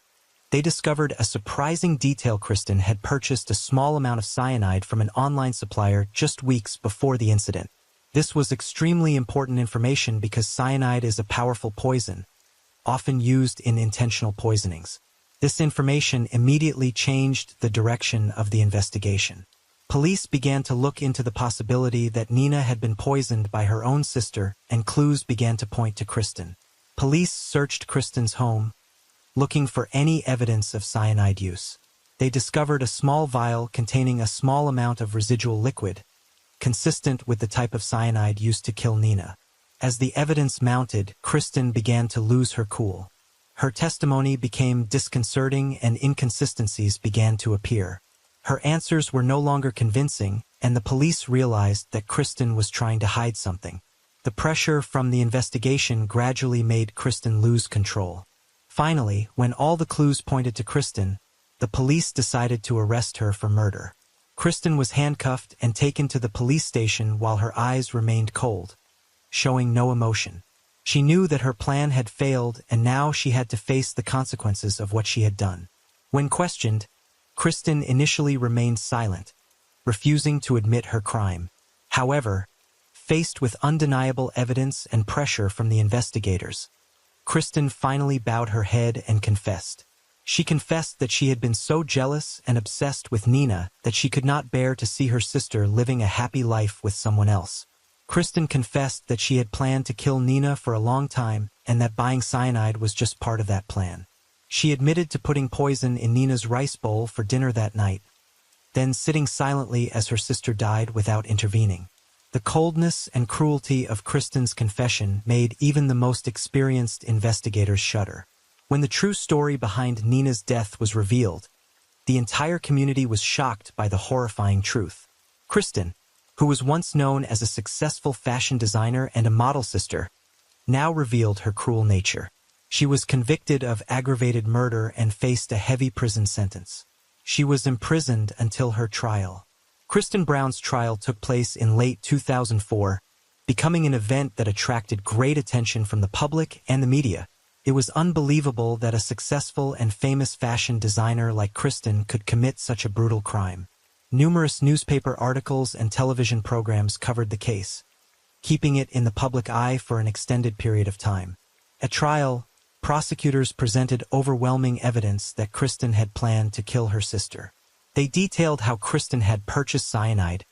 they discovered a surprising detail. Kristen had purchased a small amount of cyanide from an online supplier just weeks before the incident. This was extremely important information because cyanide is a powerful poison, often used in intentional poisonings. This information immediately changed the direction of the investigation. Police began to look into the possibility that Nina had been poisoned by her own sister, and clues began to point to Kristen. Police searched Kristen's home, looking for any evidence of cyanide use. They discovered a small vial containing a small amount of residual liquid, consistent with the type of cyanide used to kill Nina. As the evidence mounted, Kristen began to lose her cool. Her testimony became disconcerting and inconsistencies began to appear. Her answers were no longer convincing, and the police realized that Kristen was trying to hide something. The pressure from the investigation gradually made Kristen lose control. Finally, when all the clues pointed to Kristen, the police decided to arrest her for murder. Kristen was handcuffed and taken to the police station while her eyes remained cold, showing no emotion. She knew that her plan had failed and now she had to face the consequences of what she had done. When questioned, Kristen initially remained silent, refusing to admit her crime. However, faced with undeniable evidence and pressure from the investigators, Kristen finally bowed her head and confessed. She confessed that she had been so jealous and obsessed with Nina that she could not bear to see her sister living a happy life with someone else. Kristen confessed that she had planned to kill Nina for a long time and that buying cyanide was just part of that plan. She admitted to putting poison in Nina's rice bowl for dinner that night, then sitting silently as her sister died without intervening. The coldness and cruelty of Kristen's confession made even the most experienced investigators shudder. When the true story behind Nina's death was revealed, the entire community was shocked by the horrifying truth. Kristen, who was once known as a successful fashion designer and a model sister, now revealed her cruel nature. She was convicted of aggravated murder and faced a heavy prison sentence. She was imprisoned until her trial. Kristen Brown's trial took place in late 2004, becoming an event that attracted great attention from the public and the media. It was unbelievable that a successful and famous fashion designer like Kristen could commit such a brutal crime. Numerous newspaper articles and television programs covered the case, keeping it in the public eye for an extended period of time. At trial, prosecutors presented overwhelming evidence that Kristen had planned to kill her sister. They detailed how Kristen had purchased cyanide,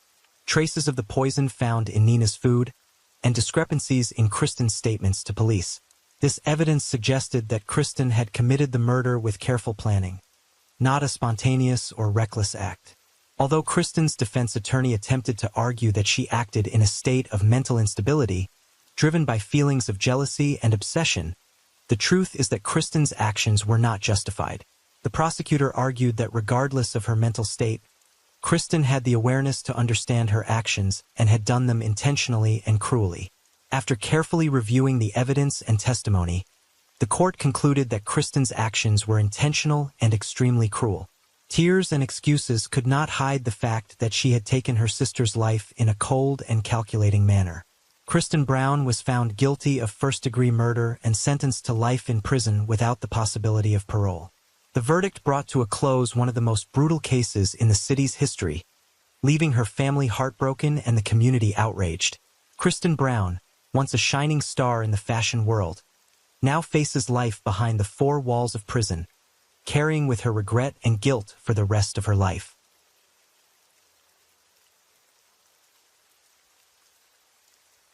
traces of the poison found in Nina's food, and discrepancies in Kristen's statements to police. This evidence suggested that Kristen had committed the murder with careful planning, not a spontaneous or reckless act. Although Kristen's defense attorney attempted to argue that she acted in a state of mental instability, driven by feelings of jealousy and obsession, the truth is that Kristen's actions were not justified. The prosecutor argued that regardless of her mental state, Kristen had the awareness to understand her actions and had done them intentionally and cruelly. After carefully reviewing the evidence and testimony, the court concluded that Kristen's actions were intentional and extremely cruel. Tears and excuses could not hide the fact that she had taken her sister's life in a cold and calculating manner. Kristen Brown was found guilty of first-degree murder and sentenced to life in prison without the possibility of parole. The verdict brought to a close one of the most brutal cases in the city's history, leaving her family heartbroken and the community outraged. Kristen Brown, once a shining star in the fashion world, now faces life behind the four walls of prison, carrying with her regret and guilt for the rest of her life.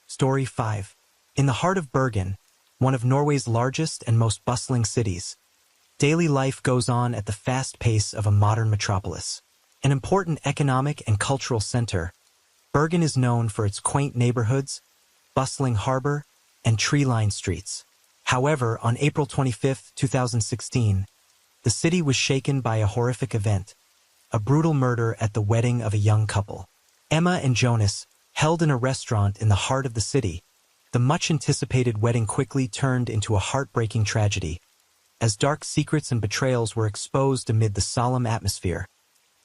Story 5. In the heart of Bergen, one of Norway's largest and most bustling cities, daily life goes on at the fast pace of a modern metropolis. An important economic and cultural center, Bergen is known for its quaint neighborhoods, bustling harbor, and tree-lined streets. However, on April 25, 2016, the city was shaken by a horrific event, a brutal murder at the wedding of a young couple. Emma and Jonas, held in a restaurant in the heart of the city, the much-anticipated wedding quickly turned into a heartbreaking tragedy, as dark secrets and betrayals were exposed amid the solemn atmosphere,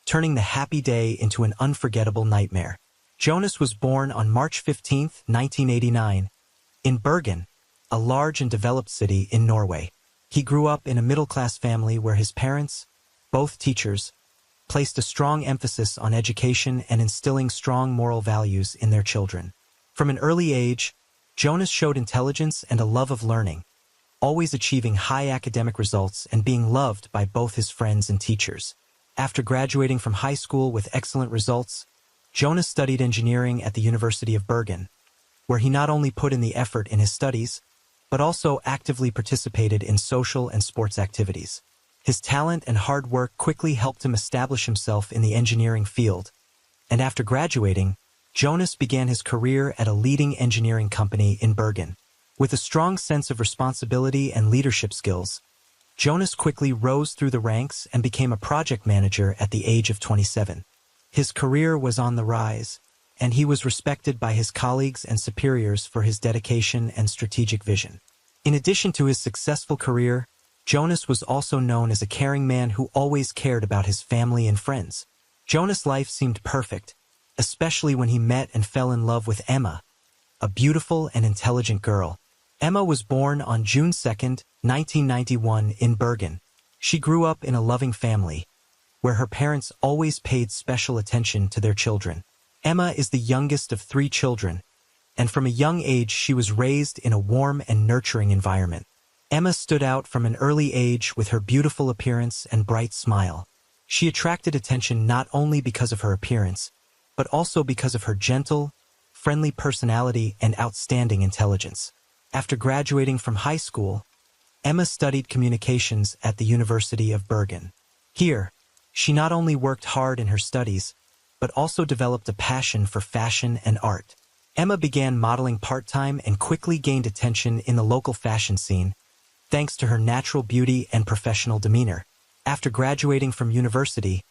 turning the happy day into an unforgettable nightmare. Jonas was born on March 15, 1989, in Bergen, a large and developed city in Norway. He grew up in a middle-class family where his parents, both teachers, placed a strong emphasis on education and instilling strong moral values in their children. From an early age, Jonas showed intelligence and a love of learning, always achieving high academic results and being loved by both his friends and teachers. After graduating from high school with excellent results, Jonas studied engineering at the University of Bergen, where he not only put in the effort in his studies, but also actively participated in social and sports activities. His talent and hard work quickly helped him establish himself in the engineering field, and after graduating, Jonas began his career at a leading engineering company in Bergen. With a strong sense of responsibility and leadership skills, Jonas quickly rose through the ranks and became a project manager at the age of 27. His career was on the rise, and he was respected by his colleagues and superiors for his dedication and strategic vision. In addition to his successful career, Jonas was also known as a caring man who always cared about his family and friends. Jonas' life seemed perfect, especially when he met and fell in love with Emma, a beautiful and intelligent girl. Emma was born on June 2, 1991 in Bergen. She grew up in a loving family, where her parents always paid special attention to their children. Emma is the youngest of 3 children, and from a young age she was raised in a warm and nurturing environment. Emma stood out from an early age with her beautiful appearance and bright smile. She attracted attention not only because of her appearance, but also because of her gentle, friendly personality and outstanding intelligence. After graduating from high school, Emma studied communications at the University of Bergen. Here, she not only worked hard in her studies, but also developed a passion for fashion and art. Emma began modeling part-time and quickly gained attention in the local fashion scene, thanks to her natural beauty and professional demeanor. After graduating from university,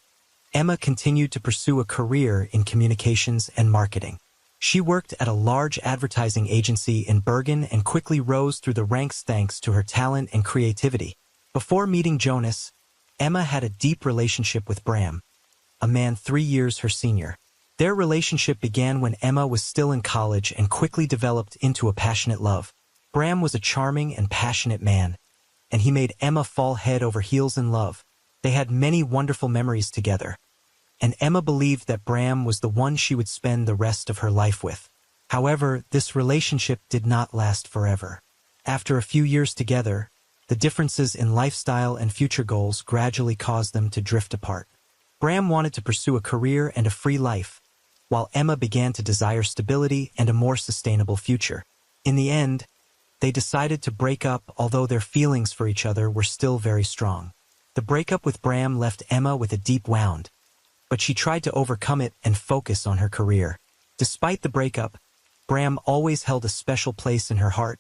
Emma continued to pursue a career in communications and marketing. She worked at a large advertising agency in Bergen and quickly rose through the ranks thanks to her talent and creativity. Before meeting Jonas, Emma had a deep relationship with Bram, a man 3 years her senior. Their relationship began when Emma was still in college and quickly developed into a passionate love. Bram was a charming and passionate man, and he made Emma fall head over heels in love. They had many wonderful memories together, and Emma believed that Bram was the one she would spend the rest of her life with. However, this relationship did not last forever. After a few years together, the differences in lifestyle and future goals gradually caused them to drift apart. Bram wanted to pursue a career and a free life, while Emma began to desire stability and a more sustainable future. In the end, they decided to break up, although their feelings for each other were still very strong. The breakup with Bram left Emma with a deep wound, but she tried to overcome it and focus on her career. Despite the breakup, Bram always held a special place in her heart,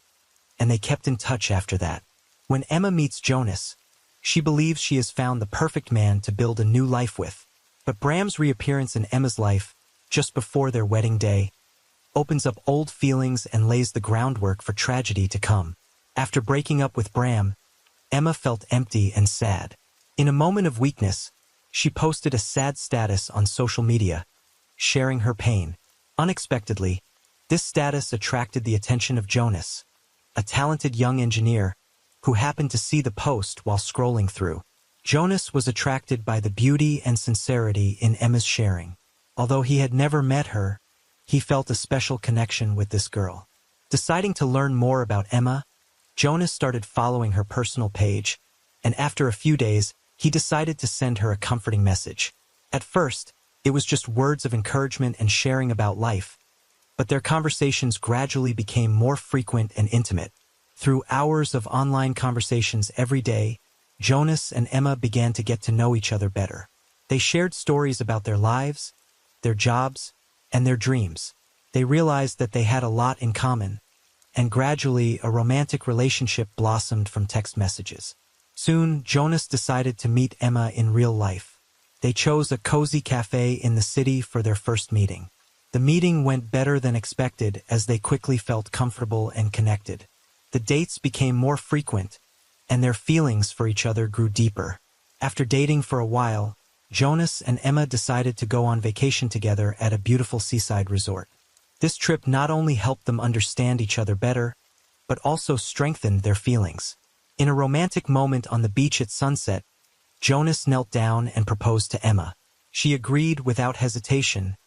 and they kept in touch after that. When Emma meets Jonas, she believes she has found the perfect man to build a new life with. But Bram's reappearance in Emma's life, just before their wedding day, opens up old feelings and lays the groundwork for tragedy to come. After breaking up with Bram, Emma felt empty and sad. In a moment of weakness, she posted a sad status on social media, sharing her pain. Unexpectedly, this status attracted the attention of Jonas, a talented young engineer who happened to see the post while scrolling through. Jonas was attracted by the beauty and sincerity in Emma's sharing. Although he had never met her, he felt a special connection with this girl. Deciding to learn more about Emma, Jonas started following her personal page, and after a few days, he decided to send her a comforting message. At first, it was just words of encouragement and sharing about life, but their conversations gradually became more frequent and intimate. Through hours of online conversations every day, Jonas and Emma began to get to know each other better. They shared stories about their lives, their jobs, and their dreams. They realized that they had a lot in common, and gradually a romantic relationship blossomed from text messages. Soon, Jonas decided to meet Emma in real life. They chose a cozy cafe in the city for their first meeting. The meeting went better than expected as they quickly felt comfortable and connected. The dates became more frequent, and their feelings for each other grew deeper. After dating for a while, Jonas and Emma decided to go on vacation together at a beautiful seaside resort. This trip not only helped them understand each other better, but also strengthened their feelings. In a romantic moment on the beach at sunset, Jonas knelt down and proposed to Emma. She agreed without hesitation,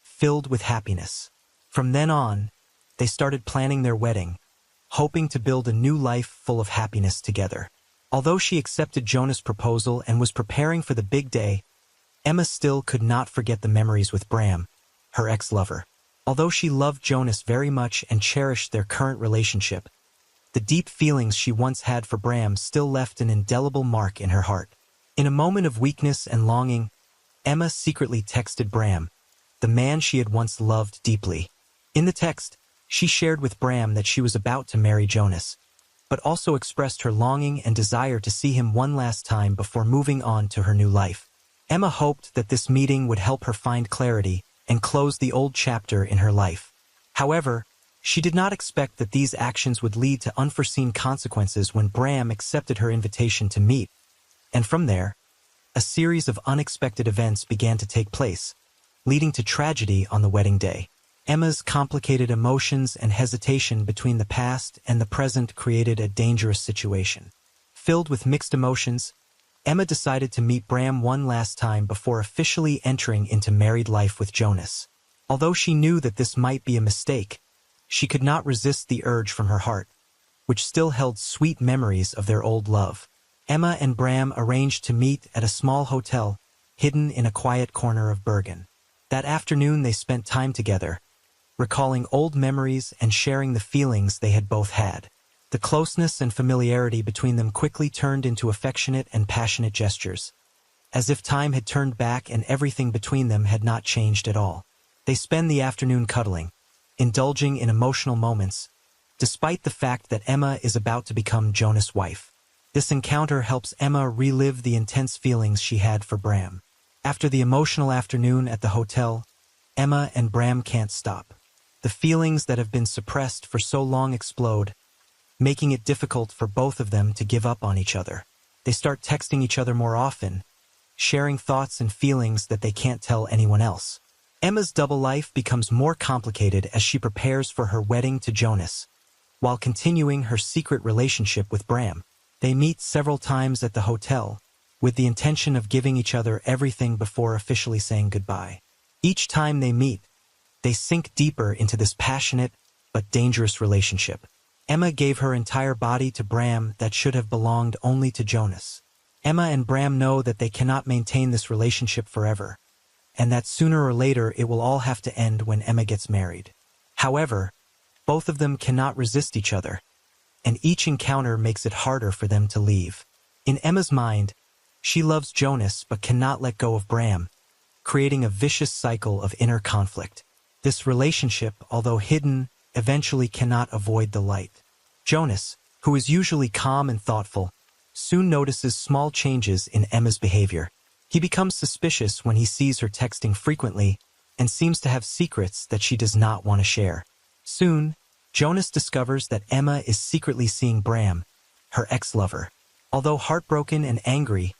filled with happiness. From then on, they started planning their wedding, hoping to build a new life full of happiness together. Although she accepted Jonas' proposal and was preparing for the big day, Emma still could not forget the memories with Bram, her ex-lover. Although she loved Jonas very much and cherished their current relationship, the deep feelings she once had for Bram still left an indelible mark in her heart. In a moment of weakness and longing, Emma secretly texted Bram, the man she had once loved deeply. In the text, she shared with Bram that she was about to marry Jonas, but also expressed her longing and desire to see him one last time before moving on to her new life. Emma hoped that this meeting would help her find clarity and close the old chapter in her life. However, she did not expect that these actions would lead to unforeseen consequences when Bram accepted her invitation to meet, and from there, a series of unexpected events began to take place, leading to tragedy on the wedding day. Emma's complicated emotions and hesitation between the past and the present created a dangerous situation. Filled with mixed emotions, Emma decided to meet Bram one last time before officially entering into married life with Jonas. Although she knew that this might be a mistake, she could not resist the urge from her heart, which still held sweet memories of their old love. Emma and Bram arranged to meet at a small hotel, hidden in a quiet corner of Bergen. That afternoon they spent time together, recalling old memories and sharing the feelings they had both had. The closeness and familiarity between them quickly turned into affectionate and passionate gestures, as if time had turned back and everything between them had not changed at all. They spend the afternoon cuddling, indulging in emotional moments, despite the fact that Emma is about to become Jonas' wife. This encounter helps Emma relive the intense feelings she had for Bram. After the emotional afternoon at the hotel, Emma and Bram can't stop. The feelings that have been suppressed for so long explode, making it difficult for both of them to give up on each other. They start texting each other more often, sharing thoughts and feelings that they can't tell anyone else. Emma's double life becomes more complicated as she prepares for her wedding to Jonas, while continuing her secret relationship with Bram. They meet several times at the hotel, with the intention of giving each other everything before officially saying goodbye. Each time they meet, they sink deeper into this passionate but dangerous relationship. Emma gave her entire body to Bram that should have belonged only to Jonas. Emma and Bram know that they cannot maintain this relationship forever, and that sooner or later it will all have to end when Emma gets married. However, both of them cannot resist each other, and each encounter makes it harder for them to leave. In Emma's mind, she loves Jonas but cannot let go of Bram, creating a vicious cycle of inner conflict. This relationship, although hidden, eventually cannot avoid the light. Jonas, who is usually calm and thoughtful, soon notices small changes in Emma's behavior. He becomes suspicious when he sees her texting frequently and seems to have secrets that she does not want to share. Soon, Jonas discovers that Emma is secretly seeing Bram, her ex-lover. Although heartbroken and angry,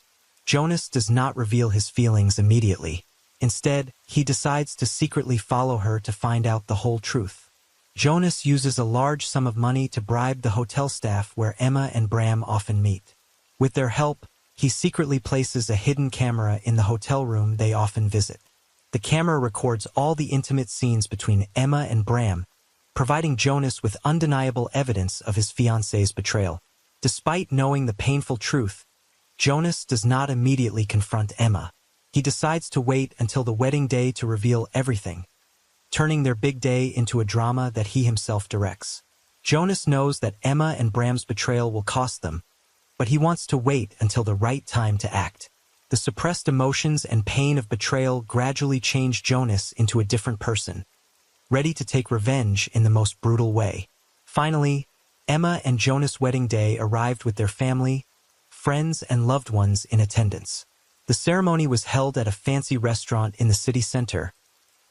Jonas does not reveal his feelings immediately. Instead, he decides to secretly follow her to find out the whole truth. Jonas uses a large sum of money to bribe the hotel staff where Emma and Bram often meet. With their help, he secretly places a hidden camera in the hotel room they often visit. The camera records all the intimate scenes between Emma and Bram, providing Jonas with undeniable evidence of his fiancée's betrayal. Despite knowing the painful truth, Jonas does not immediately confront Emma. He decides to wait until the wedding day to reveal everything, turning their big day into a drama that he himself directs. Jonas knows that Emma and Bram's betrayal will cost them, but he wants to wait until the right time to act. The suppressed emotions and pain of betrayal gradually change Jonas into a different person, ready to take revenge in the most brutal way. Finally, Emma and Jonas' wedding day arrived with their family, friends, and loved ones in attendance. The ceremony was held at a fancy restaurant in the city center,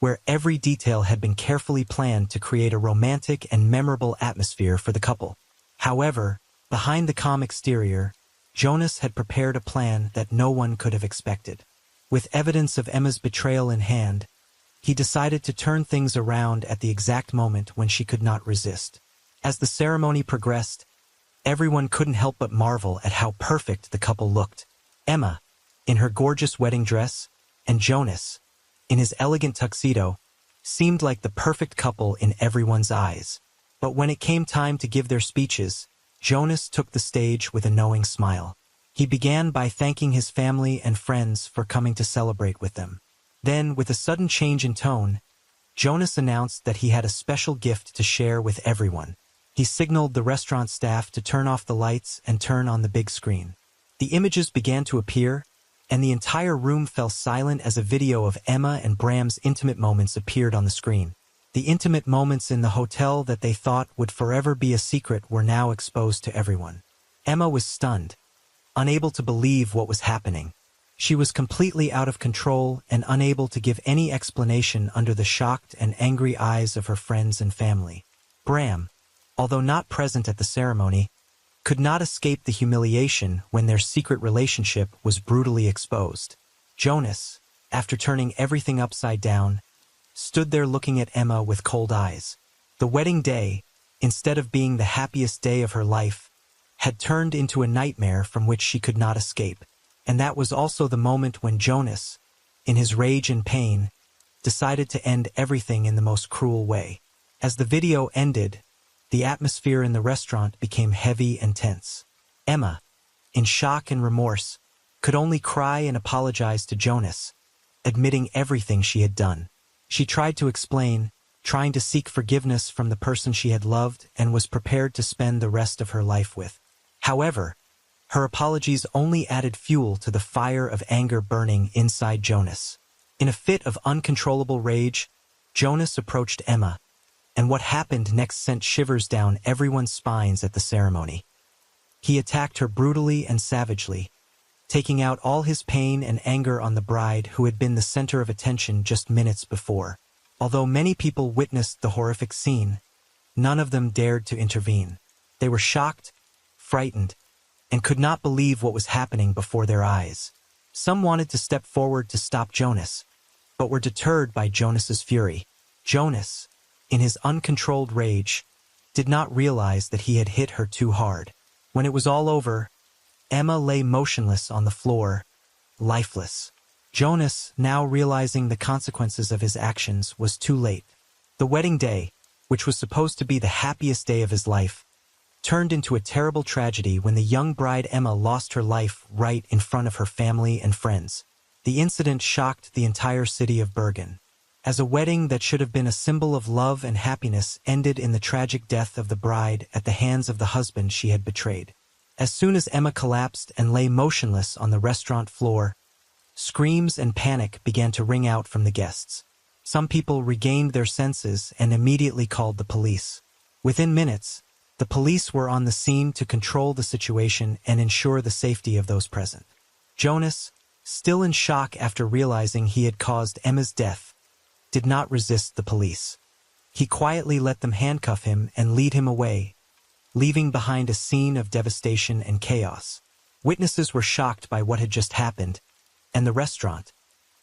where every detail had been carefully planned to create a romantic and memorable atmosphere for the couple. However, behind the calm exterior, Jonas had prepared a plan that no one could have expected. With evidence of Emma's betrayal in hand, he decided to turn things around at the exact moment when she could not resist. As the ceremony progressed, everyone couldn't help but marvel at how perfect the couple looked. Emma, in her gorgeous wedding dress, and Jonas, in his elegant tuxedo, seemed like the perfect couple in everyone's eyes. But when it came time to give their speeches, Jonas took the stage with a knowing smile. He began by thanking his family and friends for coming to celebrate with them. Then, with a sudden change in tone, Jonas announced that he had a special gift to share with everyone. He signaled the restaurant staff to turn off the lights and turn on the big screen. The images began to appear, and the entire room fell silent as a video of Emma and Bram's intimate moments appeared on the screen. The intimate moments in the hotel that they thought would forever be a secret were now exposed to everyone. Emma was stunned, unable to believe what was happening. She was completely out of control and unable to give any explanation under the shocked and angry eyes of her friends and family. Bram, although not present at the ceremony, could not escape the humiliation when their secret relationship was brutally exposed. Jonas, after turning everything upside down, stood there looking at Emma with cold eyes. The wedding day, instead of being the happiest day of her life, had turned into a nightmare from which she could not escape. And that was also the moment when Jonas, in his rage and pain, decided to end everything in the most cruel way. As the video ended, the atmosphere in the restaurant became heavy and tense. Emma, in shock and remorse, could only cry and apologize to Jonas, admitting everything she had done. She tried to explain, trying to seek forgiveness from the person she had loved and was prepared to spend the rest of her life with. However, her apologies only added fuel to the fire of anger burning inside Jonas. In a fit of uncontrollable rage, Jonas approached Emma, and what happened next sent shivers down everyone's spines at the ceremony. He attacked her brutally and savagely, taking out all his pain and anger on the bride who had been the center of attention just minutes before. Although many people witnessed the horrific scene, none of them dared to intervene. They were shocked, frightened, and could not believe what was happening before their eyes. Some wanted to step forward to stop Jonas, but were deterred by Jonas's fury. Jonas, in his uncontrolled rage, did not realize that he had hit her too hard. When it was all over, Emma lay motionless on the floor, lifeless. Jonas, now realizing the consequences of his actions, was too late. The wedding day, which was supposed to be the happiest day of his life, turned into a terrible tragedy when the young bride Emma lost her life right in front of her family and friends. The incident shocked the entire city of Bergen, as a wedding that should have been a symbol of love and happiness ended in the tragic death of the bride at the hands of the husband she had betrayed. As soon as Emma collapsed and lay motionless on the restaurant floor, screams and panic began to ring out from the guests. Some people regained their senses and immediately called the police. Within minutes, the police were on the scene to control the situation and ensure the safety of those present. Jonas, still in shock after realizing he had caused Emma's death, did not resist the police. He quietly let them handcuff him and lead him away, leaving behind a scene of devastation and chaos. Witnesses were shocked by what had just happened, and the restaurant,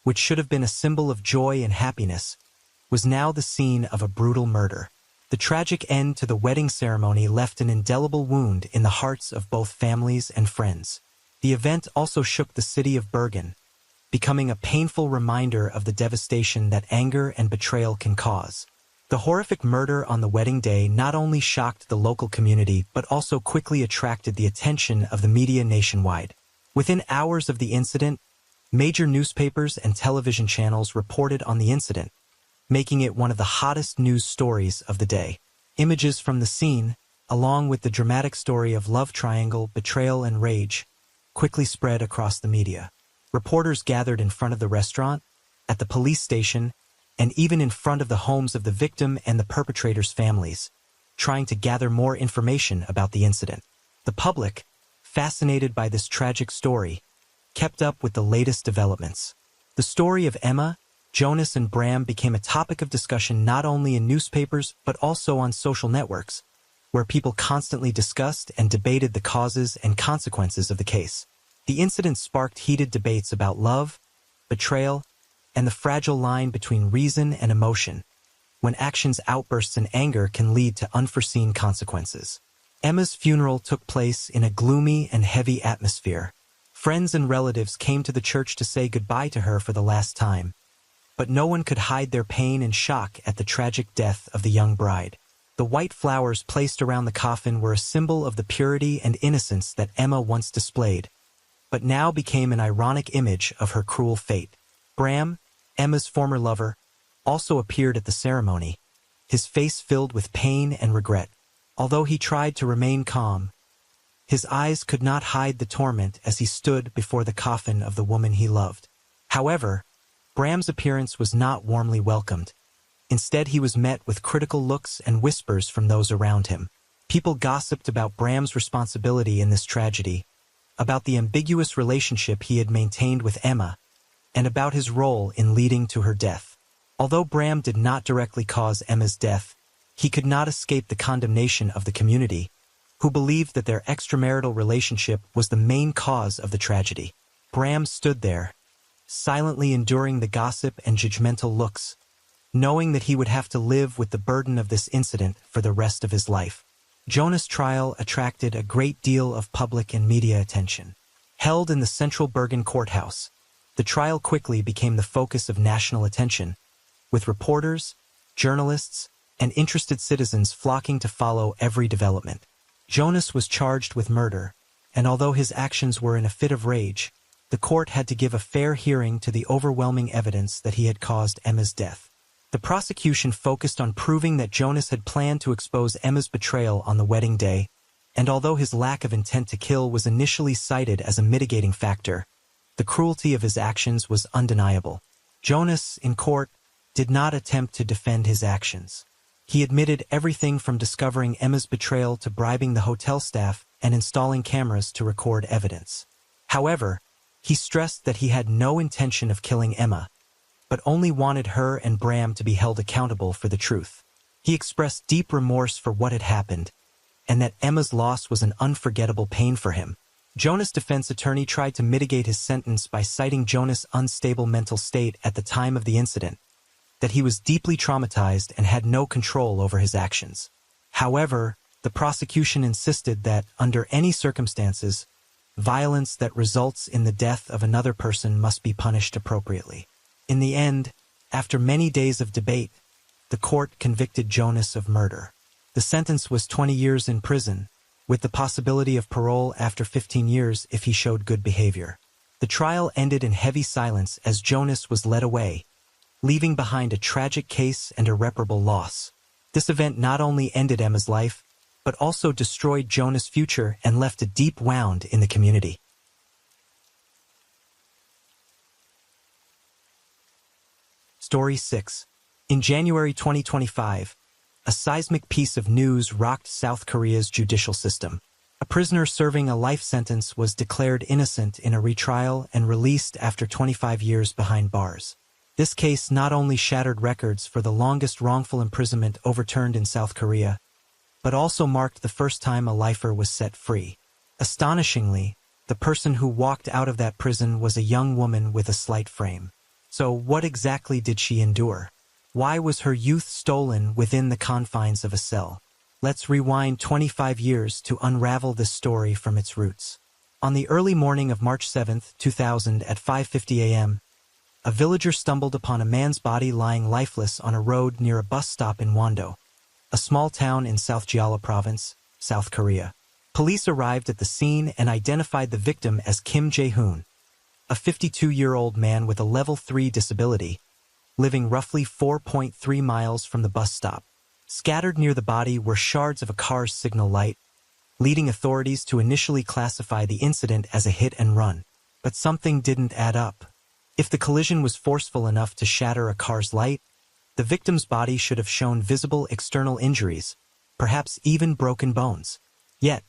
which should have been a symbol of joy and happiness, was now the scene of a brutal murder. The tragic end to the wedding ceremony left an indelible wound in the hearts of both families and friends. The event also shook the city of Bergen, becoming a painful reminder of the devastation that anger and betrayal can cause. The horrific murder on the wedding day not only shocked the local community but also quickly attracted the attention of the media nationwide. Within hours of the incident, major newspapers and television channels reported on the incident, making it one of the hottest news stories of the day. Images from the scene, along with the dramatic story of love triangle, betrayal, and rage, quickly spread across the media. Reporters gathered in front of the restaurant, at the police station, and even in front of the homes of the victim and the perpetrator's families, trying to gather more information about the incident. The public, fascinated by this tragic story, kept up with the latest developments. The story of Emma, Jonas, and Bram became a topic of discussion not only in newspapers but also on social networks, where people constantly discussed and debated the causes and consequences of the case. The incident sparked heated debates about love, betrayal, and the fragile line between reason and emotion, when actions, outbursts, and anger can lead to unforeseen consequences. Emma's funeral took place in a gloomy and heavy atmosphere. Friends and relatives came to the church to say goodbye to her for the last time, but no one could hide their pain and shock at the tragic death of the young bride. The white flowers placed around the coffin were a symbol of the purity and innocence that Emma once displayed, but now became an ironic image of her cruel fate. Bram, Emma's former lover, also appeared at the ceremony, his face filled with pain and regret. Although he tried to remain calm, his eyes could not hide the torment as he stood before the coffin of the woman he loved. However, Bram's appearance was not warmly welcomed. Instead, he was met with critical looks and whispers from those around him. People gossiped about Bram's responsibility in this tragedy, about the ambiguous relationship he had maintained with Emma, and about his role in leading to her death. Although Bram did not directly cause Emma's death, he could not escape the condemnation of the community, who believed that their extramarital relationship was the main cause of the tragedy. Bram stood there, silently enduring the gossip and judgmental looks, knowing that he would have to live with the burden of this incident for the rest of his life. Jonah's trial attracted a great deal of public and media attention. Held in the Central Bergen courthouse, the trial quickly became the focus of national attention, with reporters, journalists, and interested citizens flocking to follow every development. Jonas was charged with murder, and although his actions were in a fit of rage, the court had to give a fair hearing to the overwhelming evidence that he had caused Emma's death. The prosecution focused on proving that Jonas had planned to expose Emma's betrayal on the wedding day, and although his lack of intent to kill was initially cited as a mitigating factor, the cruelty of his actions was undeniable. Jonas, in court, did not attempt to defend his actions. He admitted everything from discovering Emma's betrayal to bribing the hotel staff and installing cameras to record evidence. However, he stressed that he had no intention of killing Emma, but only wanted her and Bram to be held accountable for the truth. He expressed deep remorse for what had happened, and that Emma's loss was an unforgettable pain for him. Jonas' defense attorney tried to mitigate his sentence by citing Jonas' unstable mental state at the time of the incident, that he was deeply traumatized and had no control over his actions. However, the prosecution insisted that, under any circumstances, violence that results in the death of another person must be punished appropriately. In the end, after many days of debate, the court convicted Jonas of murder. The sentence was 20 years in prison, with the possibility of parole after 15 years if he showed good behavior. The trial ended in heavy silence as Jonas was led away, leaving behind a tragic case and irreparable loss. This event not only ended Emma's life, but also destroyed Jonas' future and left a deep wound in the community. Story 6. In January 2025, a seismic piece of news rocked South Korea's judicial system. A prisoner serving a life sentence was declared innocent in a retrial and released after 25 years behind bars. This case not only shattered records for the longest wrongful imprisonment overturned in South Korea, but also marked the first time a lifer was set free. Astonishingly, the person who walked out of that prison was a young woman with a slight frame. So what exactly did she endure? Why was her youth stolen within the confines of a cell? Let's rewind 25 years to unravel this story from its roots. On the early morning of March 7, 2000 at 5:50 a.m., a villager stumbled upon a man's body lying lifeless on a road near a bus stop in Wando, a small town in South Jeolla Province, South Korea. Police arrived at the scene and identified the victim as Kim Jae-hoon, a 52-year-old man with a level 3 disability, living roughly 4.3 miles from the bus stop. Scattered near the body were shards of a car's signal light, leading authorities to initially classify the incident as a hit and run. But something didn't add up. If the collision was forceful enough to shatter a car's light, the victim's body should have shown visible external injuries, perhaps even broken bones. Yet,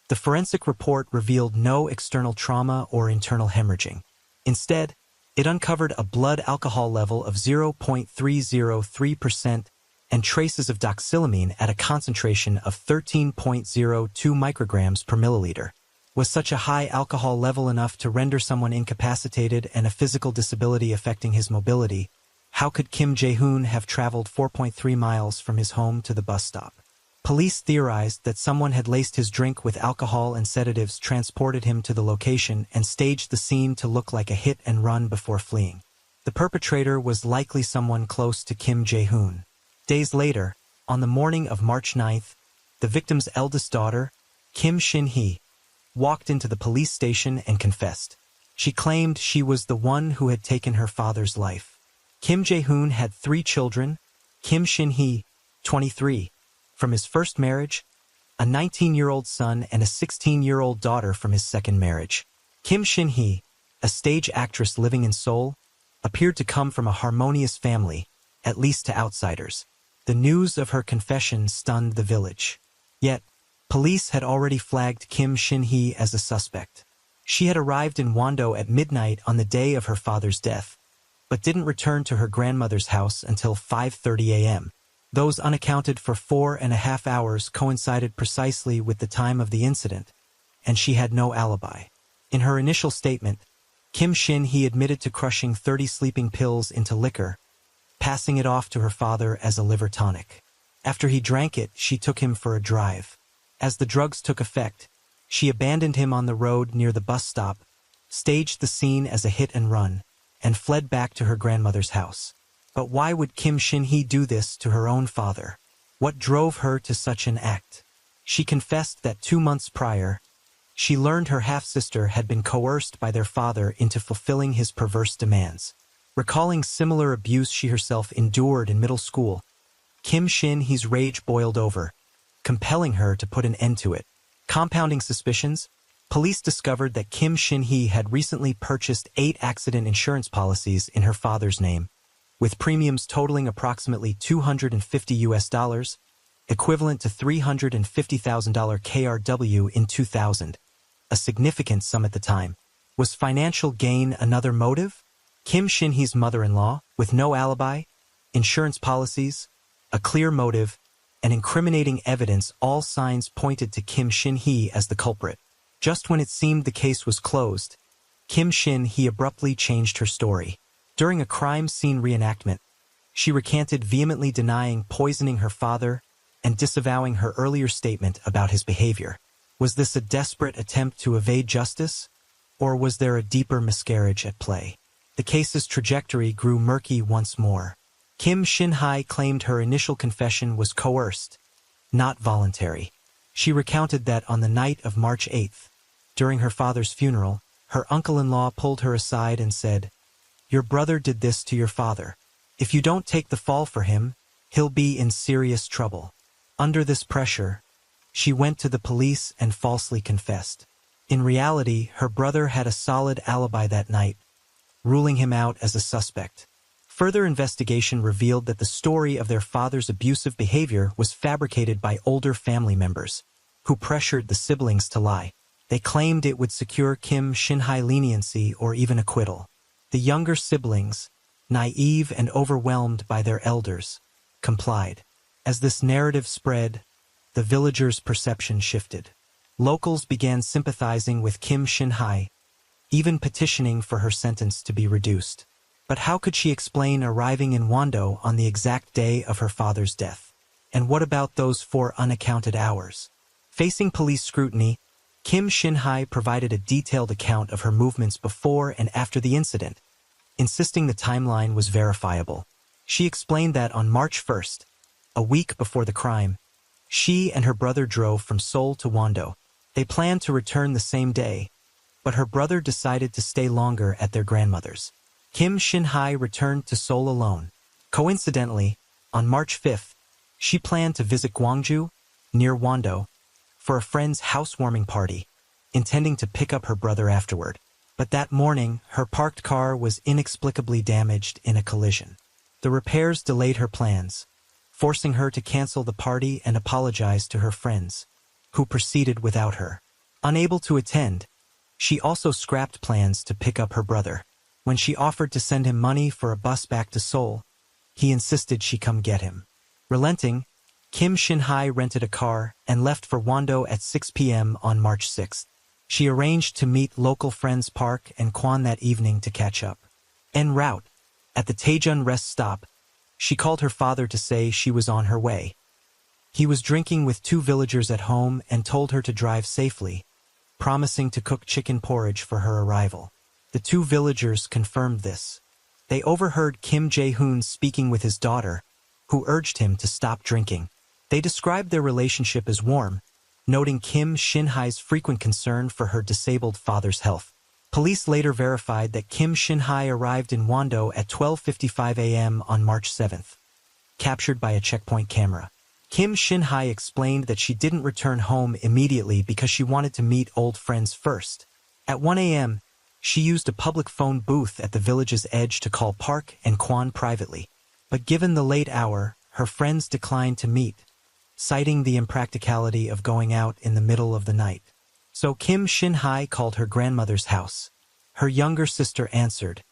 the forensic report revealed no external trauma or internal hemorrhaging. Instead, it uncovered a blood alcohol level of 0.303% and traces of doxylamine at a concentration of 13.02 micrograms per milliliter. Was such a high alcohol level enough to render someone incapacitated and a physical disability affecting his mobility? How could Kim Jae-hoon have traveled 4.3 miles from his home to the bus stop? Police theorized that someone had laced his drink with alcohol and sedatives, transported him to the location, and staged the scene to look like a hit and run before fleeing. The perpetrator was likely someone close to Kim Jae-hoon. Days later, on the morning of March 9th, the victim's eldest daughter, Kim Shin-hee, walked into the police station and confessed. She claimed she was the one who had taken her father's life. Kim Jae-hoon had 3 children, Kim Shin-hee, 23, from his first marriage, a 19-year-old son and a 16-year-old daughter from his second marriage. Kim Shin-hee, a stage actress living in Seoul, appeared to come from a harmonious family, at least to outsiders. The news of her confession stunned the village. Yet, police had already flagged Kim Shin-hee as a suspect. She had arrived in Wando at midnight on the day of her father's death, but didn't return to her grandmother's house until 5:30 a.m. Those unaccounted for 4.5 hours coincided precisely with the time of the incident, and she had no alibi. In her initial statement, Kim Shin-hee admitted to crushing 30 sleeping pills into liquor, passing it off to her father as a liver tonic. After he drank it, she took him for a drive. As the drugs took effect, she abandoned him on the road near the bus stop, staged the scene as a hit and run, and fled back to her grandmother's house. But why would Kim Shin-hee do this to her own father? What drove her to such an act? She confessed that 2 months prior, she learned her half-sister had been coerced by their father into fulfilling his perverse demands. Recalling similar abuse she herself endured in middle school, Kim Shin-hee's rage boiled over, compelling her to put an end to it. Compounding suspicions, police discovered that Kim Shin-hee had recently purchased 8 accident insurance policies in her father's name, with premiums totaling approximately $250, equivalent to $350,000 KRW in 2000, a significant sum at the time. Was financial gain another motive? Kim Shin-hee's mother-in-law, with no alibi, insurance policies, a clear motive, and incriminating evidence, all signs pointed to Kim Shin-hee as the culprit. Just when it seemed the case was closed, Kim Shin-hee abruptly changed her story. During a crime scene reenactment, she recanted, vehemently denying poisoning her father and disavowing her earlier statement about his behavior. Was this a desperate attempt to evade justice, or was there a deeper miscarriage at play? The case's trajectory grew murky once more. Kim Shin-hee claimed her initial confession was coerced, not voluntary. She recounted that on the night of March 8th, during her father's funeral, her uncle-in-law pulled her aside and said, "Your brother did this to your father. If you don't take the fall for him, he'll be in serious trouble." Under this pressure, she went to the police and falsely confessed. In reality, her brother had a solid alibi that night, ruling him out as a suspect. Further investigation revealed that the story of their father's abusive behavior was fabricated by older family members, who pressured the siblings to lie. They claimed it would secure Kim Shin-hee leniency or even acquittal. The younger siblings, naive and overwhelmed by their elders, complied. As this narrative spread, the villagers' perception shifted. Locals began sympathizing with Kim Shin-hee, even petitioning for her sentence to be reduced. But how could she explain arriving in Wando on the exact day of her father's death? And what about those 4 unaccounted hours? Facing police scrutiny, Kim Shin-hee provided a detailed account of her movements before and after the incident, insisting the timeline was verifiable. She explained that on March 1st, a week before the crime, she and her brother drove from Seoul to Wando. They planned to return the same day, but her brother decided to stay longer at their grandmother's. Kim Shin-hee returned to Seoul alone. Coincidentally, on March 5th, she planned to visit Gwangju, near Wando, for a friend's housewarming party, intending to pick up her brother afterward. But that morning, her parked car was inexplicably damaged in a collision. The repairs delayed her plans, forcing her to cancel the party and apologize to her friends, who proceeded without her. Unable to attend, she also scrapped plans to pick up her brother. When she offered to send him money for a bus back to Seoul, he insisted she come get him. Relenting, Kim Shin-hee rented a car and left for Wando at 6 p.m. on March 6th. She arranged to meet local friends Park and Kwan that evening to catch up. En route, at the Taejun rest stop, she called her father to say she was on her way. He was drinking with 2 villagers at home and told her to drive safely, promising to cook chicken porridge for her arrival. The 2 villagers confirmed this. They overheard Kim Jae-hoon speaking with his daughter, who urged him to stop drinking. They described their relationship as warm, noting Kim Shin-hee's frequent concern for her disabled father's health. Police later verified that Kim Shin-hee arrived in Wando at 12:55 a.m. on March 7th, captured by a checkpoint camera. Kim Shin-hee explained that she didn't return home immediately because she wanted to meet old friends first. At 1 a.m., she used a public phone booth at the village's edge to call Park and Kwan privately. But given the late hour, her friends declined to meet, citing the impracticality of going out in the middle of the night. So Kim Shin-hee called her grandmother's house. Her younger sister answered,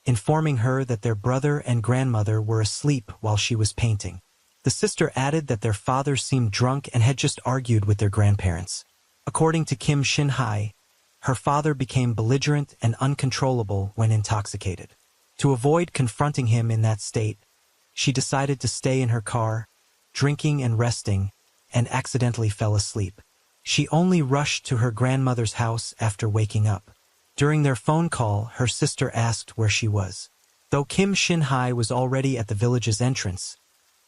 informing her that their brother and grandmother were asleep while she was painting. The sister added that their father seemed drunk and had just argued with their grandparents. According to Kim Shin-hai, her father became belligerent and uncontrollable when intoxicated. To avoid confronting him in that state, she decided to stay in her car, drinking and resting, and accidentally fell asleep. She only rushed to her grandmother's house after waking up. During their phone call, her sister asked where she was. Though Kim Shin-hai was already at the village's entrance,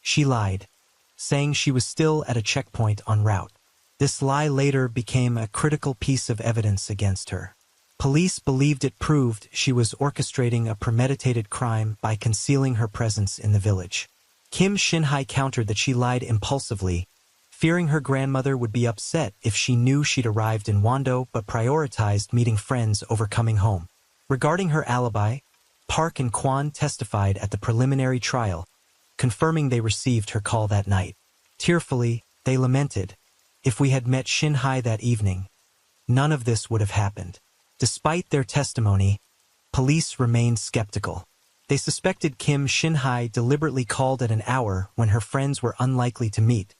she lied, saying she was still at a checkpoint en route. This lie later became a critical piece of evidence against her. Police believed it proved she was orchestrating a premeditated crime by concealing her presence in the village. Kim Shin-hai countered that she lied impulsively, fearing her grandmother would be upset if she knew she'd arrived in Wando but prioritized meeting friends over coming home. Regarding her alibi, Park and Kwon testified at the preliminary trial, confirming they received her call that night. Tearfully, they lamented, "If we had met Shin-hai that evening, none of this would have happened." Despite their testimony, police remained skeptical. They suspected Kim Shin-hai deliberately called at an hour when her friends were unlikely to meet,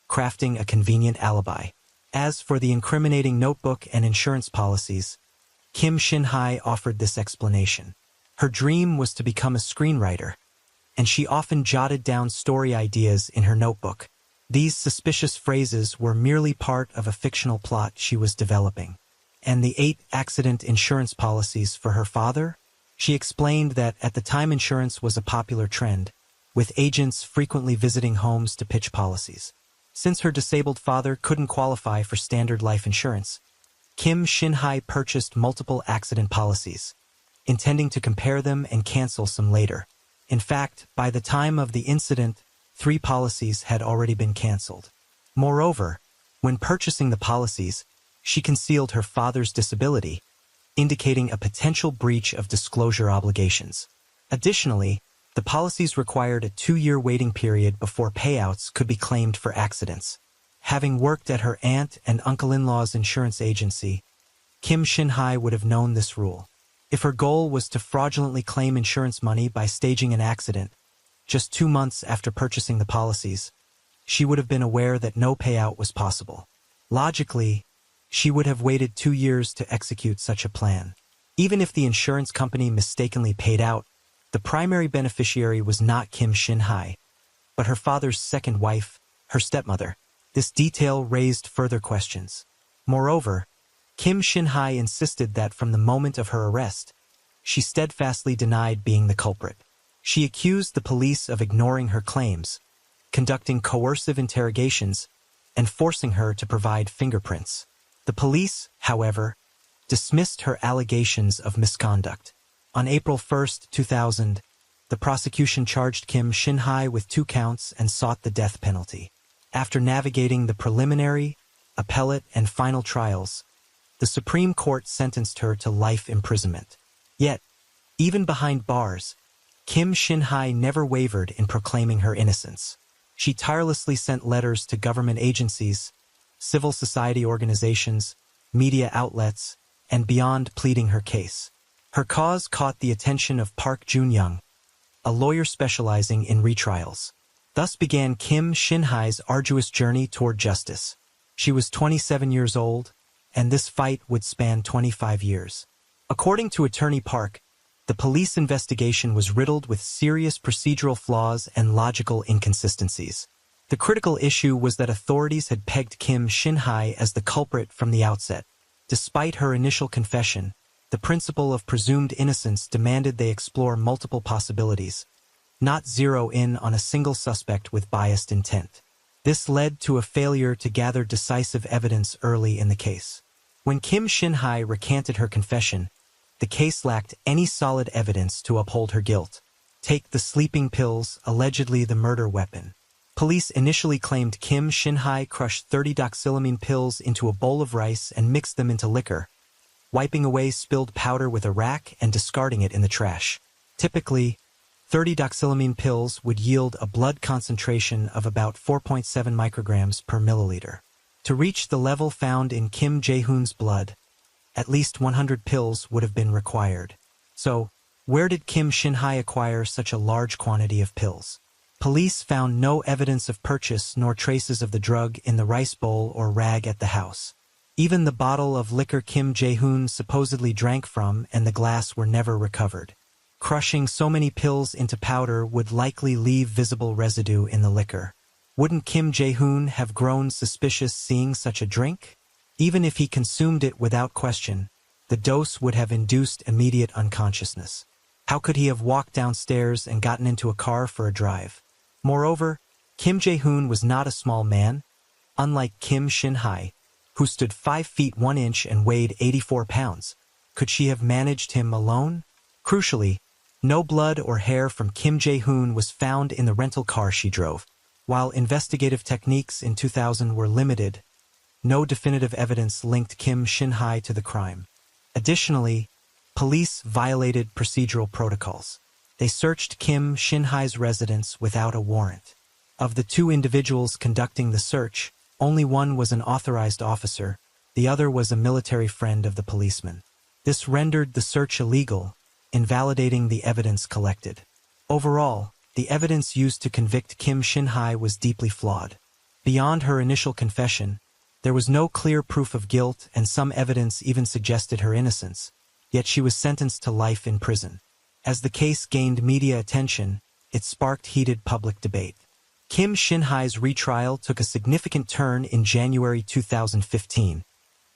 crafting a convenient alibi. As for the incriminating notebook and insurance policies, Kim Shin-hai offered this explanation. Her dream was to become a screenwriter, and she often jotted down story ideas in her notebook. These suspicious phrases were merely part of a fictional plot she was developing. And the 8 accident insurance policies for her father? She explained that at the time insurance was a popular trend, with agents frequently visiting homes to pitch policies. Since her disabled father couldn't qualify for standard life insurance, Kim Shin-hai purchased multiple accident policies, intending to compare them and cancel some later. In fact, by the time of the incident, 3 policies had already been canceled. Moreover, when purchasing the policies, she concealed her father's disability, indicating a potential breach of disclosure obligations. Additionally, the policies required a 2-year waiting period before payouts could be claimed for accidents. Having worked at her aunt and uncle-in-law's insurance agency, Kim Shin-hai would have known this rule. If her goal was to fraudulently claim insurance money by staging an accident, just 2 months after purchasing the policies, she would have been aware that no payout was possible. Logically, she would have waited 2 years to execute such a plan. Even if the insurance company mistakenly paid out, the primary beneficiary was not Kim Shin-hai, but her father's second wife, her stepmother. This detail raised further questions. Moreover, Kim Shin-hai insisted that from the moment of her arrest, she steadfastly denied being the culprit. She accused the police of ignoring her claims, conducting coercive interrogations, and forcing her to provide fingerprints. The police, however, dismissed her allegations of misconduct. On April 1, 2000, the prosecution charged Kim Shin-hai with 2 counts and sought the death penalty. After navigating the preliminary, appellate, and final trials, the Supreme Court sentenced her to life imprisonment. Yet, even behind bars, Kim Shin-hai never wavered in proclaiming her innocence. She tirelessly sent letters to government agencies, civil society organizations, media outlets, and beyond pleading her case. Her cause caught the attention of Park Jun-young, a lawyer specializing in retrials. Thus began Kim Shin-hai's arduous journey toward justice. She was 27 years old, and this fight would span 25 years. According to Attorney Park, the police investigation was riddled with serious procedural flaws and logical inconsistencies. The critical issue was that authorities had pegged Kim Shin-hai as the culprit from the outset. Despite her initial confession, the principle of presumed innocence demanded they explore multiple possibilities, not zero in on a single suspect with biased intent. This led to a failure to gather decisive evidence early in the case. When Kim Shin-hai recanted her confession, the case lacked any solid evidence to uphold her guilt. Take the sleeping pills, allegedly the murder weapon. Police initially claimed Kim Shin-hai crushed 30 doxylamine pills into a bowl of rice and mixed them into liquor, wiping away spilled powder with a rack and discarding it in the trash. Typically, 30 doxylamine pills would yield a blood concentration of about 4.7 micrograms per milliliter. To reach the level found in Kim Jae-hoon's blood, at least 100 pills would have been required. So, where did Kim Shin-hai acquire such a large quantity of pills? Police found no evidence of purchase nor traces of the drug in the rice bowl or rag at the house. Even the bottle of liquor Kim Jae-hoon supposedly drank from and the glass were never recovered. Crushing so many pills into powder would likely leave visible residue in the liquor. Wouldn't Kim Jae-hoon have grown suspicious seeing such a drink? Even if he consumed it without question, the dose would have induced immediate unconsciousness. How could he have walked downstairs and gotten into a car for a drive? Moreover, Kim Jae-hoon was not a small man, unlike Kim Shin-hae, who stood 5 feet 1 inch and weighed 84 pounds. Could she have managed him alone? Crucially, no blood or hair from Kim Jae-hoon was found in the rental car she drove. While investigative techniques in 2000 were limited, no definitive evidence linked Kim Shin-hae to the crime. Additionally, police violated procedural protocols. They searched Kim Shin-hae's residence without a warrant. Of the 2 individuals conducting the search, only one was an authorized officer, the other was a military friend of the policeman. This rendered the search illegal, invalidating the evidence collected. Overall, the evidence used to convict Kim Shin-hae was deeply flawed. Beyond her initial confession, there was no clear proof of guilt and some evidence even suggested her innocence, yet she was sentenced to life in prison. As the case gained media attention, it sparked heated public debate. Kim Shin-hae's retrial took a significant turn in January 2015,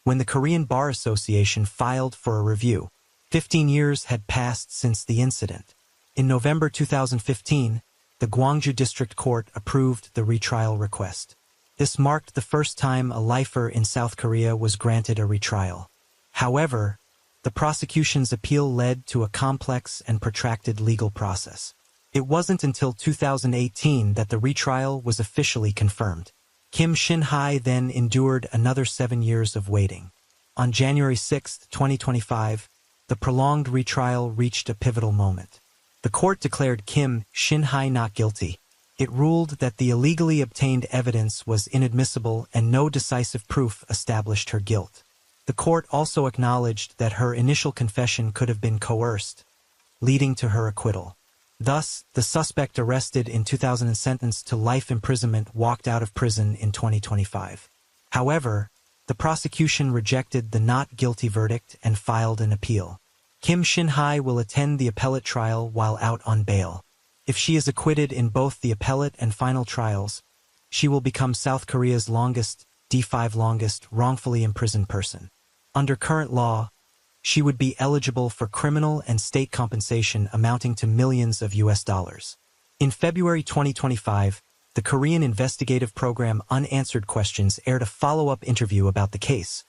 when the Korean Bar Association filed for a review. 15 years had passed since the incident. In November 2015, the Gwangju District Court approved the retrial request. This marked the first time a lifer in South Korea was granted a retrial. However, the prosecution's appeal led to a complex and protracted legal process. It wasn't until 2018 that the retrial was officially confirmed. Kim Shin-hae then endured another 7 years of waiting. On January 6, 2025, the prolonged retrial reached a pivotal moment. The court declared Kim Shin-hae not guilty. It ruled that the illegally obtained evidence was inadmissible and no decisive proof established her guilt. The court also acknowledged that her initial confession could have been coerced, leading to her acquittal. Thus, the suspect arrested in 2000 and sentenced to life imprisonment walked out of prison in 2025. However, the prosecution rejected the not guilty verdict and filed an appeal. Kim Shin-hae will attend the appellate trial while out on bail. If she is acquitted in both the appellate and final trials, she will become South Korea's longest, D5 longest, wrongfully imprisoned person. Under current law, she would be eligible for criminal and state compensation amounting to millions of US dollars. In February 2025, the Korean investigative program Unanswered Questions aired a follow-up interview about the case,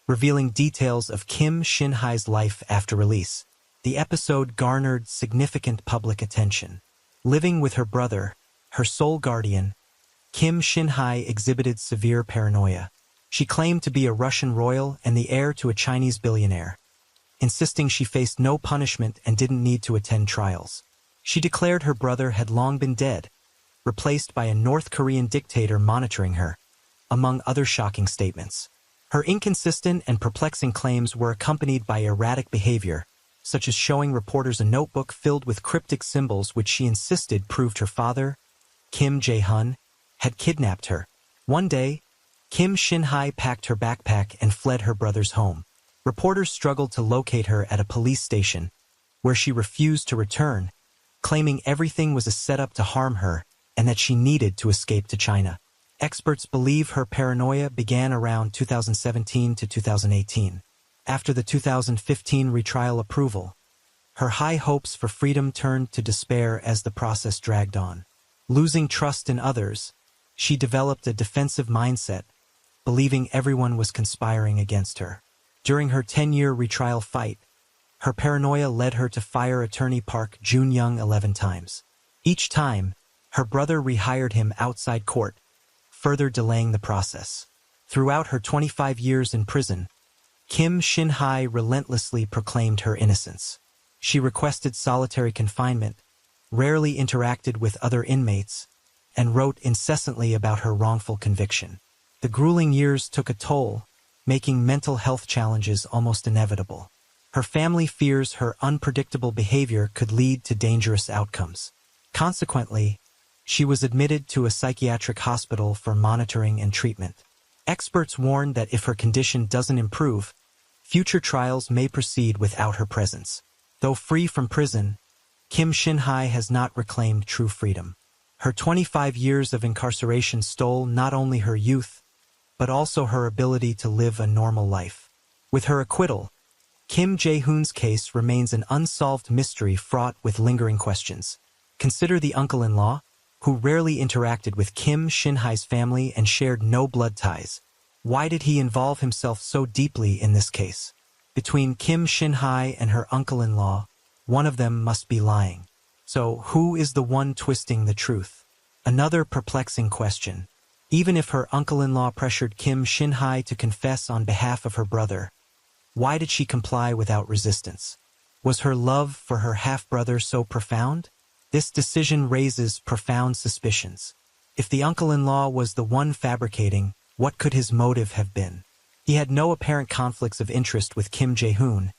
revealing details of Kim Shin-hae's life after release. The episode garnered significant public attention. Living with her brother, her sole guardian, Kim Shin-hae exhibited severe paranoia. She claimed to be a Russian royal and the heir to a Chinese billionaire, insisting she faced no punishment and didn't need to attend trials. She declared her brother had long been dead, replaced by a North Korean dictator monitoring her, among other shocking statements. Her inconsistent and perplexing claims were accompanied by erratic behavior, such as showing reporters a notebook filled with cryptic symbols which she insisted proved her father, Kim Jae-hoon, had kidnapped her. One day, Kim Shin-hae packed her backpack and fled her brother's home. Reporters struggled to locate her at a police station, where she refused to return, claiming everything was a setup to harm her and that she needed to escape to China. Experts believe her paranoia began around 2017 to 2018. After the 2015 retrial approval, her high hopes for freedom turned to despair as the process dragged on. Losing trust in others, she developed a defensive mindset, believing everyone was conspiring against her. During her 10-year retrial fight, her paranoia led her to fire attorney Park Jun-young 11 times. Each time, her brother rehired him outside court, further delaying the process. Throughout her 25 years in prison, Kim Shin-hae relentlessly proclaimed her innocence. She requested solitary confinement, rarely interacted with other inmates, and wrote incessantly about her wrongful conviction. The grueling years took a toll, making mental health challenges almost inevitable. Her family fears her unpredictable behavior could lead to dangerous outcomes. Consequently, She was admitted to a psychiatric hospital for monitoring and treatment. Experts warn that if her condition doesn't improve, future trials may proceed without her presence. Though free from prison, Kim Shin-hai has not reclaimed true freedom. Her 25 years of incarceration stole not only her youth, but also her ability to live a normal life. With her acquittal, Kim Jae-hoon's case remains an unsolved mystery fraught with lingering questions. Consider the uncle-in-law, who rarely interacted with Kim Shin-hai's family and shared no blood ties. Why did he involve himself so deeply in this case? Between Kim Shin-hai and her uncle-in-law, one of them must be lying. So who is the one twisting the truth? Another perplexing question. Even if her uncle-in-law pressured Kim Shin-hai to confess on behalf of her brother, why did she comply without resistance? Was her love for her half-brother so profound? This decision raises profound suspicions. If the uncle-in-law was the one fabricating, what could his motive have been? He had no apparent conflicts of interest with Kim Jae-hoon,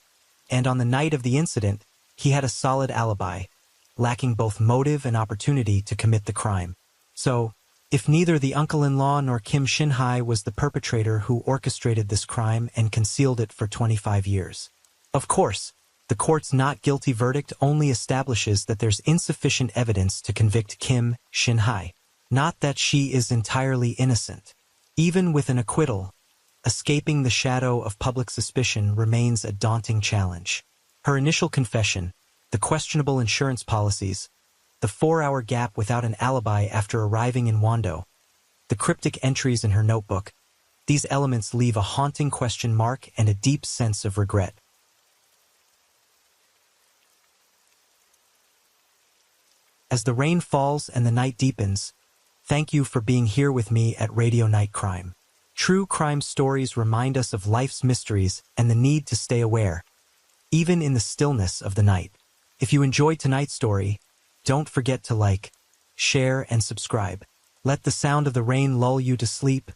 and on the night of the incident, he had a solid alibi, lacking both motive and opportunity to commit the crime. So, if neither the uncle-in-law nor Kim Shin-hai was the perpetrator who orchestrated this crime and concealed it for 25 years. Of course, the court's not guilty verdict only establishes that there's insufficient evidence to convict Kim Shin-hai, not that she is entirely innocent. Even with an acquittal, escaping the shadow of public suspicion remains a daunting challenge. Her initial confession, the questionable insurance policies, the 4-hour gap without an alibi after arriving in Wando, the cryptic entries in her notebook, these elements leave a haunting question mark and a deep sense of regret. As the rain falls and the night deepens, thank you for being here with me at Radio Night Crime. True crime stories remind us of life's mysteries and the need to stay aware, even in the stillness of the night. If you enjoyed tonight's story, don't forget to like, share, and subscribe. Let the sound of the rain lull you to sleep,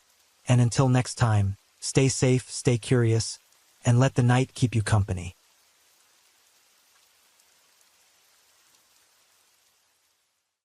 and until next time, stay safe, stay curious, and let the night keep you company.